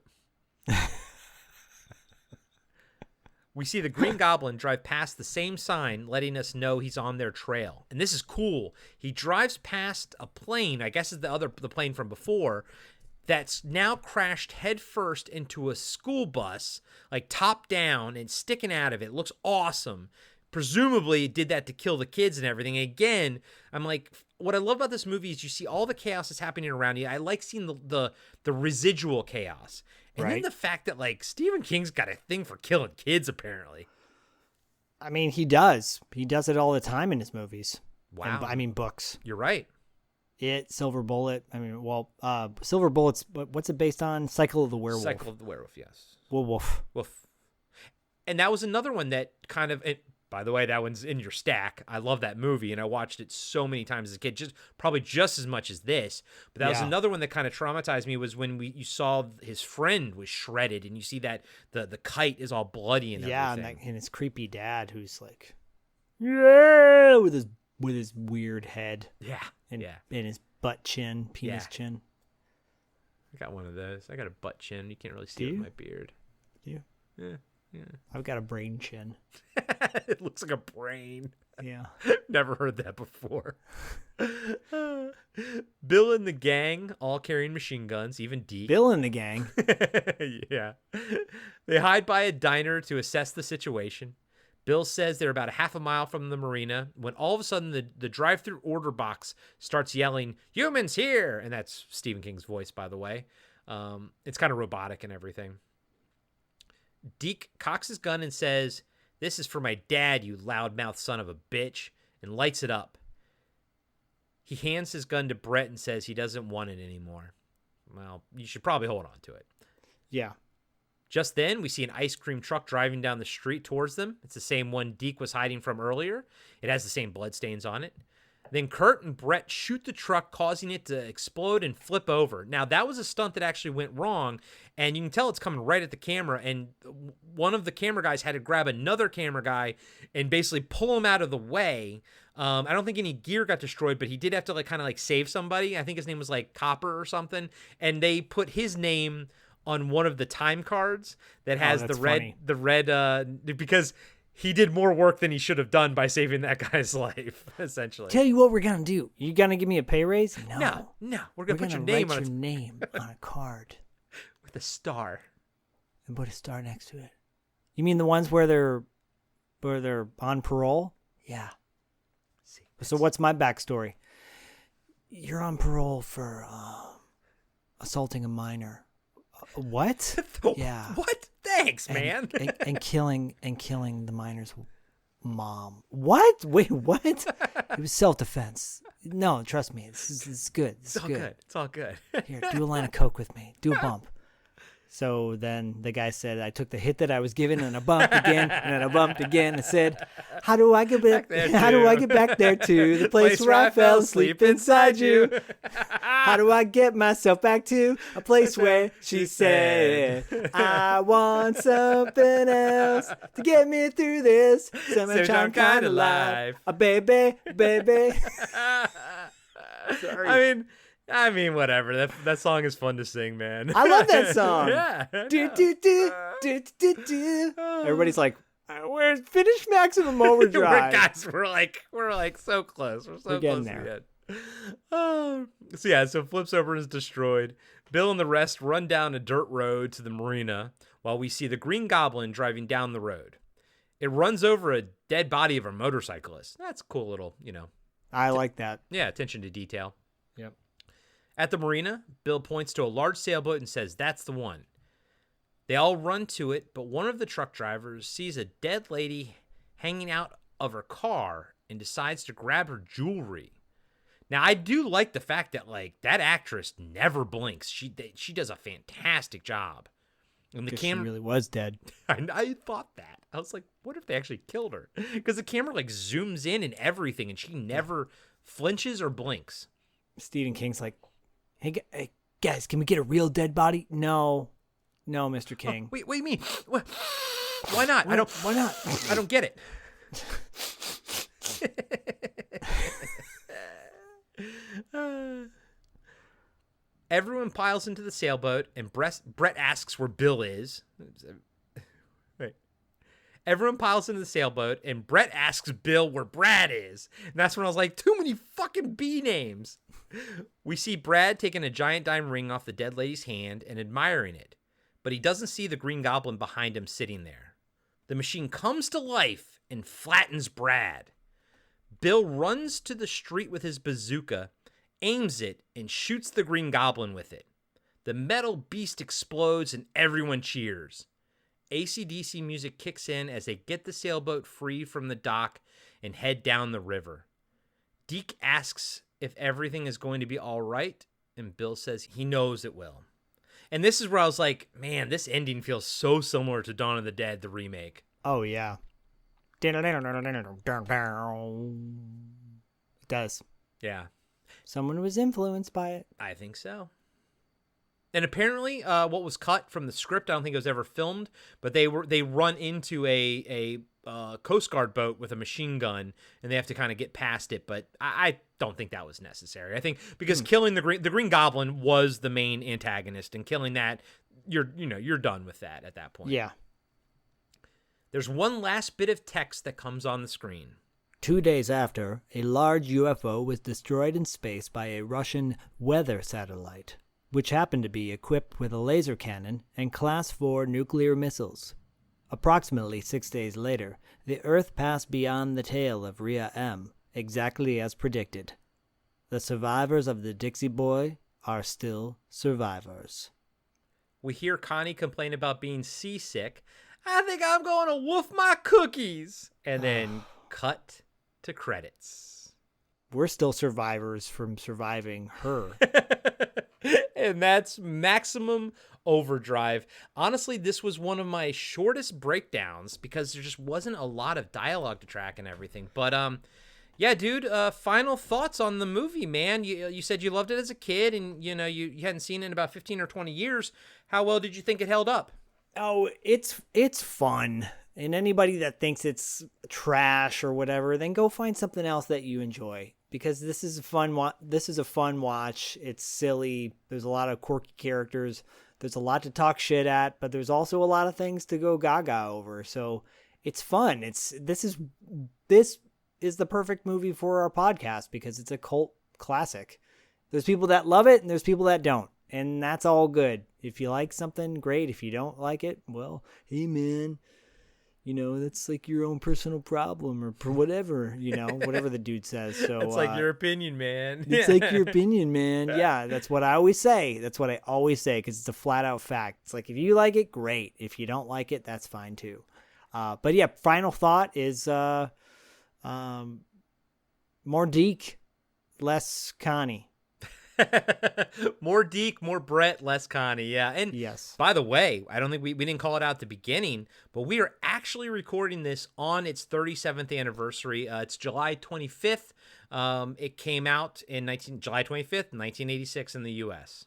We see the Green Goblin drive past the same sign, letting us know he's on their trail. And this is cool. He drives past a plane, I guess is the plane from before, that's now crashed headfirst into a school bus, like top down and sticking out of it. It looks awesome. Presumably did that to kill the kids and everything. And again, I'm like, what I love about this movie is you see all the chaos that's happening around you. I like seeing the residual chaos. And then the fact that, like, Stephen King's got a thing for killing kids, apparently. I mean, he does. He does it all the time in his movies. Wow. Books. You're right. Silver Bullet. Silver Bullet's, what's it based on? Cycle of the Werewolf. Cycle of the Werewolf, yes. Woof. And that was another one that kind of... By the way, that one's in your stack. I love that movie, and I watched it so many times as a kid, probably just as much as this. But that was another one that kind of traumatized me, was when you saw his friend was shredded, and you see that the kite is all bloody and everything. And his creepy dad who's like, yeah, with his weird head. Yeah, and his butt chin, penis chin. I got one of those. I got a butt chin. You can't really see it with my beard. Do you? Yeah. Yeah. I've got a brain chin. It looks like a brain. Yeah. Never heard that before. Bill and the gang all carrying machine guns, even Deke. Bill and the gang? Yeah. They hide by a diner to assess the situation. Bill says they're about a half a mile from the marina when all of a sudden the drive-through order box starts yelling, "Humans here!" And that's Stephen King's voice, by the way. It's kind of robotic and everything. Deke cocks his gun and says, "This is for my dad, you loudmouth son of a bitch," and lights it up. He hands his gun to Brett and says he doesn't want it anymore. Well, you should probably hold on to it. Yeah. Just then, we see an ice cream truck driving down the street towards them. It's the same one Deke was hiding from earlier. It has the same bloodstains on it. Then Kurt and Brett shoot the truck, causing it to explode and flip over. Now, that was a stunt that actually went wrong, and you can tell it's coming right at the camera, and one of the camera guys had to grab another camera guy and basically pull him out of the way. I don't think any gear got destroyed, but he did have to kind of save somebody. I think his name was Copper or something, and they put his name on one of the time cards that has the red, because he did more work than he should have done by saving that guy's life, essentially. Tell you what we're going to do. You going to give me a pay raise? No. We're going to put your name on name on a card. With a star. And put a star next to it. You mean the ones where they're on parole? Yeah. So what's my backstory? You're on parole for assaulting a minor. What? Yeah. What? Thanks, man. and killing the minor's mom. What? Wait, what? It was self-defense. No, trust me. It's good. It's good. It's all good. Here, do a line of coke with me. Do a bump. So then the guy said, I took the hit that I was given and I bumped again and then I bumped again and said, how do I get back there to the place where I fell asleep inside you? How do I get myself back to a place where she said, I want something else to get me through this summertime kind of life. A baby. Sorry. I mean, whatever. That song is fun to sing, man. I love that song. Yeah. Everybody's like, "Where's finish Maximum Overdrive?" we're like so close. We're so getting close there. To the end. So flips over and is destroyed. Bill and the rest run down a dirt road to the marina while we see the Green Goblin driving down the road. It runs over a dead body of a motorcyclist. That's a cool little, I like that. Yeah, attention to detail. Yep. At the marina, Bill points to a large sailboat and says, "That's the one." They all run to it, but one of the truck drivers sees a dead lady hanging out of her car and decides to grab her jewelry. Now, I do like the fact that, that actress never blinks. She does a fantastic job. And the She really was dead. I thought that. I was like, what if they actually killed her? Because the camera like zooms in and everything, and she never flinches or blinks. Stephen King's like, hey guys, can we get a real dead body? No, Mr. King. Wait, what do you mean? Why not? Why not? I don't get it. Everyone piles into the sailboat, and Brett asks where Bill is. Right. Everyone piles into the sailboat, and Brett asks Bill where Brad is. And that's when I was like, too many fucking B names. We see Brad taking a giant diamond ring off the dead lady's hand and admiring it, but he doesn't see the Green Goblin behind him sitting there. The machine comes to life and flattens Brad. Bill runs to the street with his bazooka, aims it, and shoots the Green Goblin with it. The metal beast explodes and everyone cheers. AC/DC music kicks in as they get the sailboat free from the dock and head down the river. Deke asks if everything is going to be all right, and Bill says he knows it will. And this is where I was like, man, this ending feels so similar to Dawn of the Dead, the remake. Oh, yeah. It does. Yeah. Someone was influenced by it. I think so. And apparently, what was cut from the script, I don't think it was ever filmed, but they run into a Coast Guard boat with a machine gun, and they have to kind of get past it. But I don't think that was necessary. I think because killing the Green Goblin was the main antagonist, and killing that, you're done with that at that point. Yeah. There's one last bit of text that comes on the screen. 2 days after, a large UFO was destroyed in space by a Russian weather satellite, which happened to be equipped with a laser cannon and Class 4 nuclear missiles. Approximately 6 days later, the Earth passed beyond the tail of Rhea M, exactly as predicted. The survivors of the Dixie Boy are still survivors. We hear Connie complain about being seasick. I think I'm going to wolf my cookies. And then cut to credits. We're still survivors from surviving her. And that's Maximum Overdrive. Honestly, this was one of my shortest breakdowns because there just wasn't a lot of dialogue to track and everything. But yeah, dude, final thoughts on the movie, man. You said you loved it as a kid, and you hadn't seen it in about 15 or 20 years. How well did you think it held up? Oh, it's fun. And anybody that thinks it's trash or whatever, then go find something else that you enjoy, because this is a fun watch. It's silly. There's a lot of quirky characters. There's a lot to talk shit at, but there's also a lot of things to go gaga over. So it's fun. This is the perfect movie for our podcast because it's a cult classic. There's people that love it and there's people that don't. And that's all good. If you like something, great. If you don't like it, well, hey man, that's like your own personal problem or whatever, whatever the dude says. So it's like your opinion, man. It's like your opinion, man. Yeah, that's what I always say. That's what I always say because it's a flat out fact. It's like if you like it, great. If you don't like it, that's fine too. But yeah, final thought is more Deke, less Connie. More Deke, more Brett, less Connie. Yeah. And yes, by the way, I don't think we didn't call it out at the beginning, but we are actually recording this on its 37th anniversary. It's July 25th. It came out in July 25th, 1986 in the U.S.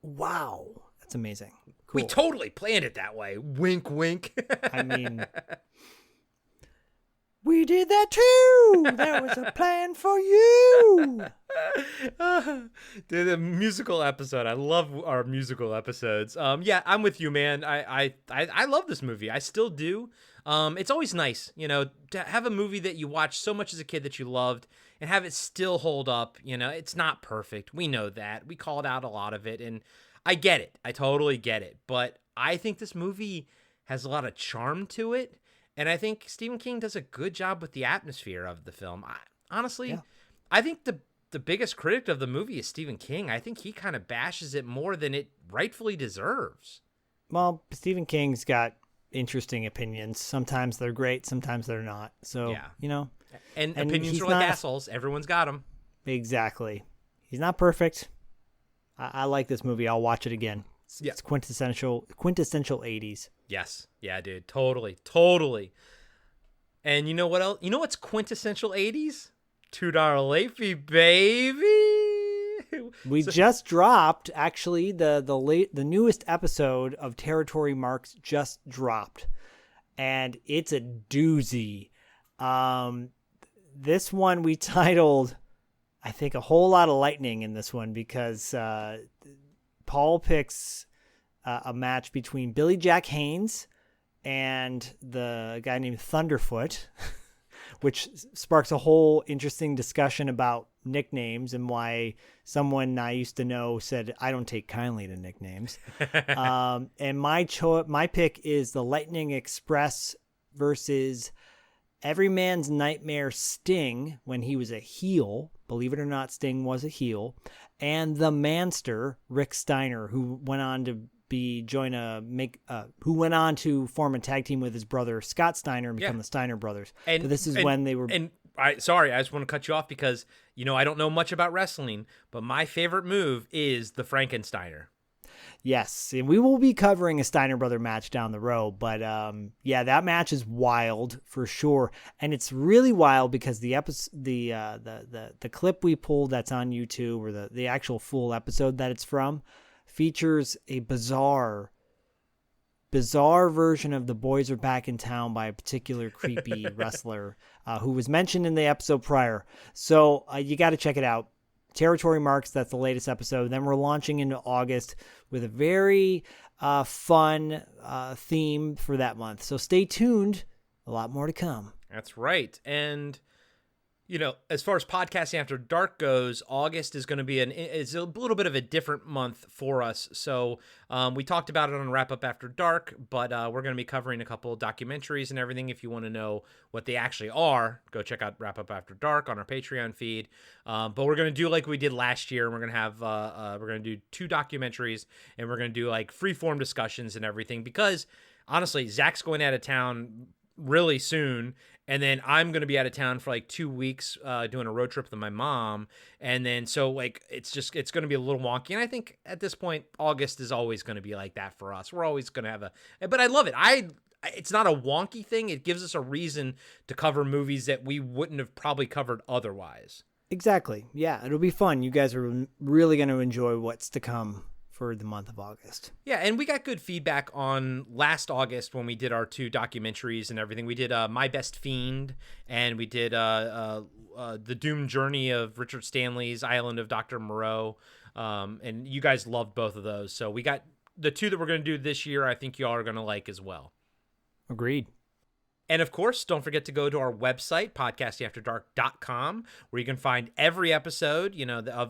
Wow. That's amazing. Cool. We totally planned it that way. Wink, wink. I mean, we did that too. That was a plan for you. Dude, the musical episode. I love our musical episodes. Yeah, I'm with you, man. I love this movie. I still do. It's always nice, to have a movie that you watched so much as a kid that you loved and have it still hold up. It's not perfect. We know that. We called out a lot of it, and I get it. I totally get it. But I think this movie has a lot of charm to it. And I think Stephen King does a good job with the atmosphere of the film. Honestly, I think the biggest critic of the movie is Stephen King. I think he kind of bashes it more than it rightfully deserves. Well, Stephen King's got interesting opinions. Sometimes they're great, sometimes they're not. So, And opinions are like assholes. Everyone's got them. Exactly. He's not perfect. I like this movie. I'll watch it again. It's quintessential 80s. Yes. Yeah, dude. Totally. And you know what else? You know what's quintessential 80s? $2 late fee, baby. We just dropped, actually, the newest episode of Territory Marks just dropped, and it's a doozy. This one we titled, I think, A Whole Lot of Lightning in this one, because Paul picks a match between Billy Jack Haynes and the guy named Thunderfoot, which sparks a whole interesting discussion about nicknames and why someone I used to know said, I don't take kindly to nicknames. And my pick is the Lightning Express versus Everyman's Nightmare Sting when he was a heel. Believe it or not, Sting was a heel. And the Manster, Rick Steiner, who went on to form a tag team with his brother Scott Steiner and become the Steiner brothers. And this is when they were. And I just want to cut you off because I don't know much about wrestling, but my favorite move is the Frankensteiner. Yes, and we will be covering a Steiner brother match down the road, but that match is wild for sure, and it's really wild because the clip we pulled that's on YouTube, or the actual full episode that it's from, features a bizarre version of The Boys Are Back in Town by a particular creepy wrestler who was mentioned in the episode prior. So you got to check it out. Territory Marks, that's the latest episode. Then we're launching into August with a very fun theme for that month. So stay tuned. A lot more to come. That's right. And as far as Podcasting After Dark goes, August is going to be is a little bit of a different month for us. So we talked about it on Wrap Up After Dark, but we're going to be covering a couple of documentaries and everything. If you want to know what they actually are, go check out Wrap Up After Dark on our Patreon feed. But we're going to do like we did last year. We're going to have we're going to do 2 documentaries, and we're going to do like free-form discussions and everything, because honestly, Zach's going out of town really soon, and then I'm going to be out of town for like 2 weeks doing a road trip with my mom, and then so like it's going to be a little wonky, and I think at this point August is always going to be like that for us. We're always going to have but I love it. It's not a wonky thing. It gives us a reason to cover movies that we wouldn't have probably covered otherwise. Exactly. Yeah, it'll be fun. You guys are really going to enjoy what's to come for the month of August. Yeah, and we got good feedback on last August when we did our 2 documentaries and everything. We did My Best Fiend, and we did The Doomed Journey of Richard Stanley's Island of Dr. Moreau, and you guys loved both of those. So we got the 2 that we're going to do this year. I think y'all are going to like as well. Agreed. And of course, don't forget to go to our website, podcastingafterdark.com, where you can find every episode,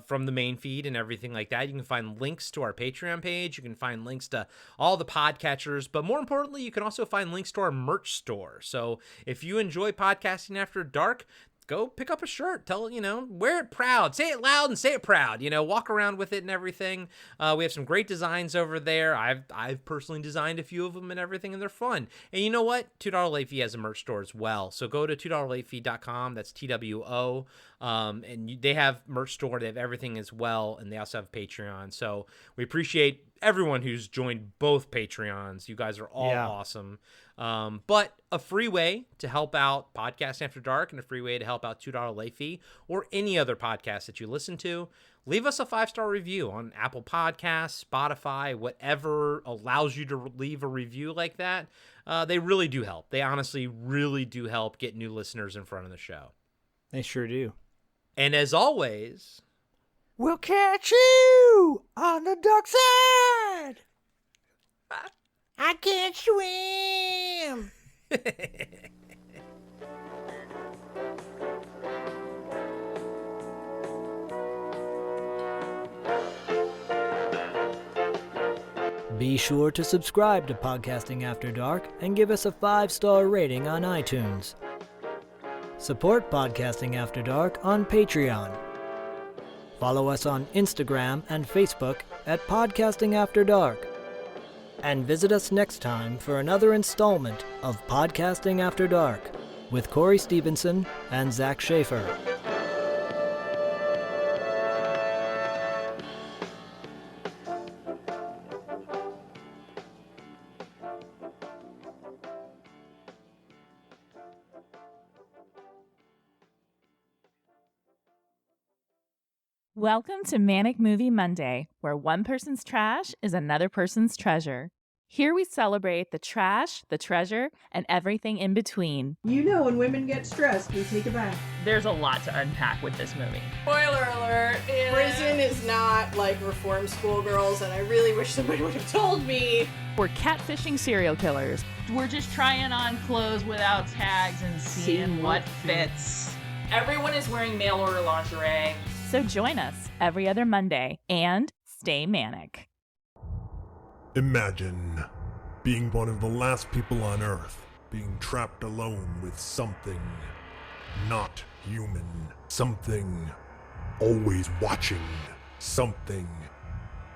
from the main feed and everything like that. You can find links to our Patreon page. You can find links to all the podcatchers. But more importantly, you can also find links to our merch store. So if you enjoy Podcasting After Dark, go pick up a shirt. Wear it proud. Say it loud and say it proud. Walk around with it and everything. We have some great designs over there. I've personally designed a few of them and everything, and they're fun. And you know what? $2 Late Fee has a merch store as well. So go to $2latefee.com. That's TWO. And they have merch store. They have everything as well, and they also have Patreon. So we appreciate everyone who's joined both Patreons. You guys are all awesome. But a free way to help out Podcast After Dark, and a free way to help out $2 Late Fee or any other podcast that you listen to, leave us a 5-star review on Apple Podcasts, Spotify, whatever allows you to leave a review like that. They really do help. They honestly really do help get new listeners in front of the show. They sure do. And as always, we'll catch you on the dark side. I can't swim. Be sure to subscribe to Podcasting After Dark and give us a 5-star rating on iTunes. Support Podcasting After Dark on Patreon. Follow us on Instagram and Facebook at Podcasting After Dark. And visit us next time for another installment of Podcasting After Dark with Corey Stevenson and Zach Schaefer. Welcome to Manic Movie Monday, where one person's trash is another person's treasure. Here we celebrate the trash, the treasure, and everything in between. You know, when women get stressed, we take a bath. There's a lot to unpack with this movie. Spoiler alert, prison is not like reform schoolgirls, and I really wish somebody would have told me. We're catfishing serial killers. We're just trying on clothes without tags and seeing what fits. Everyone is wearing mail order lingerie. So join us every other Monday and stay manic. Imagine being one of the last people on Earth, being trapped alone with something not human, something always watching, something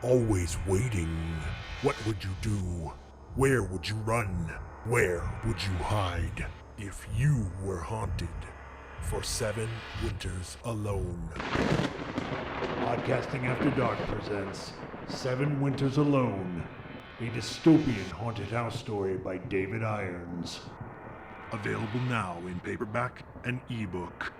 always waiting. What would you do? Where would you run? Where would you hide if you were haunted for 7 winters alone? Podcasting After Dark presents 7 Winters Alone, a dystopian haunted house story by David Irons. Available now in paperback and ebook.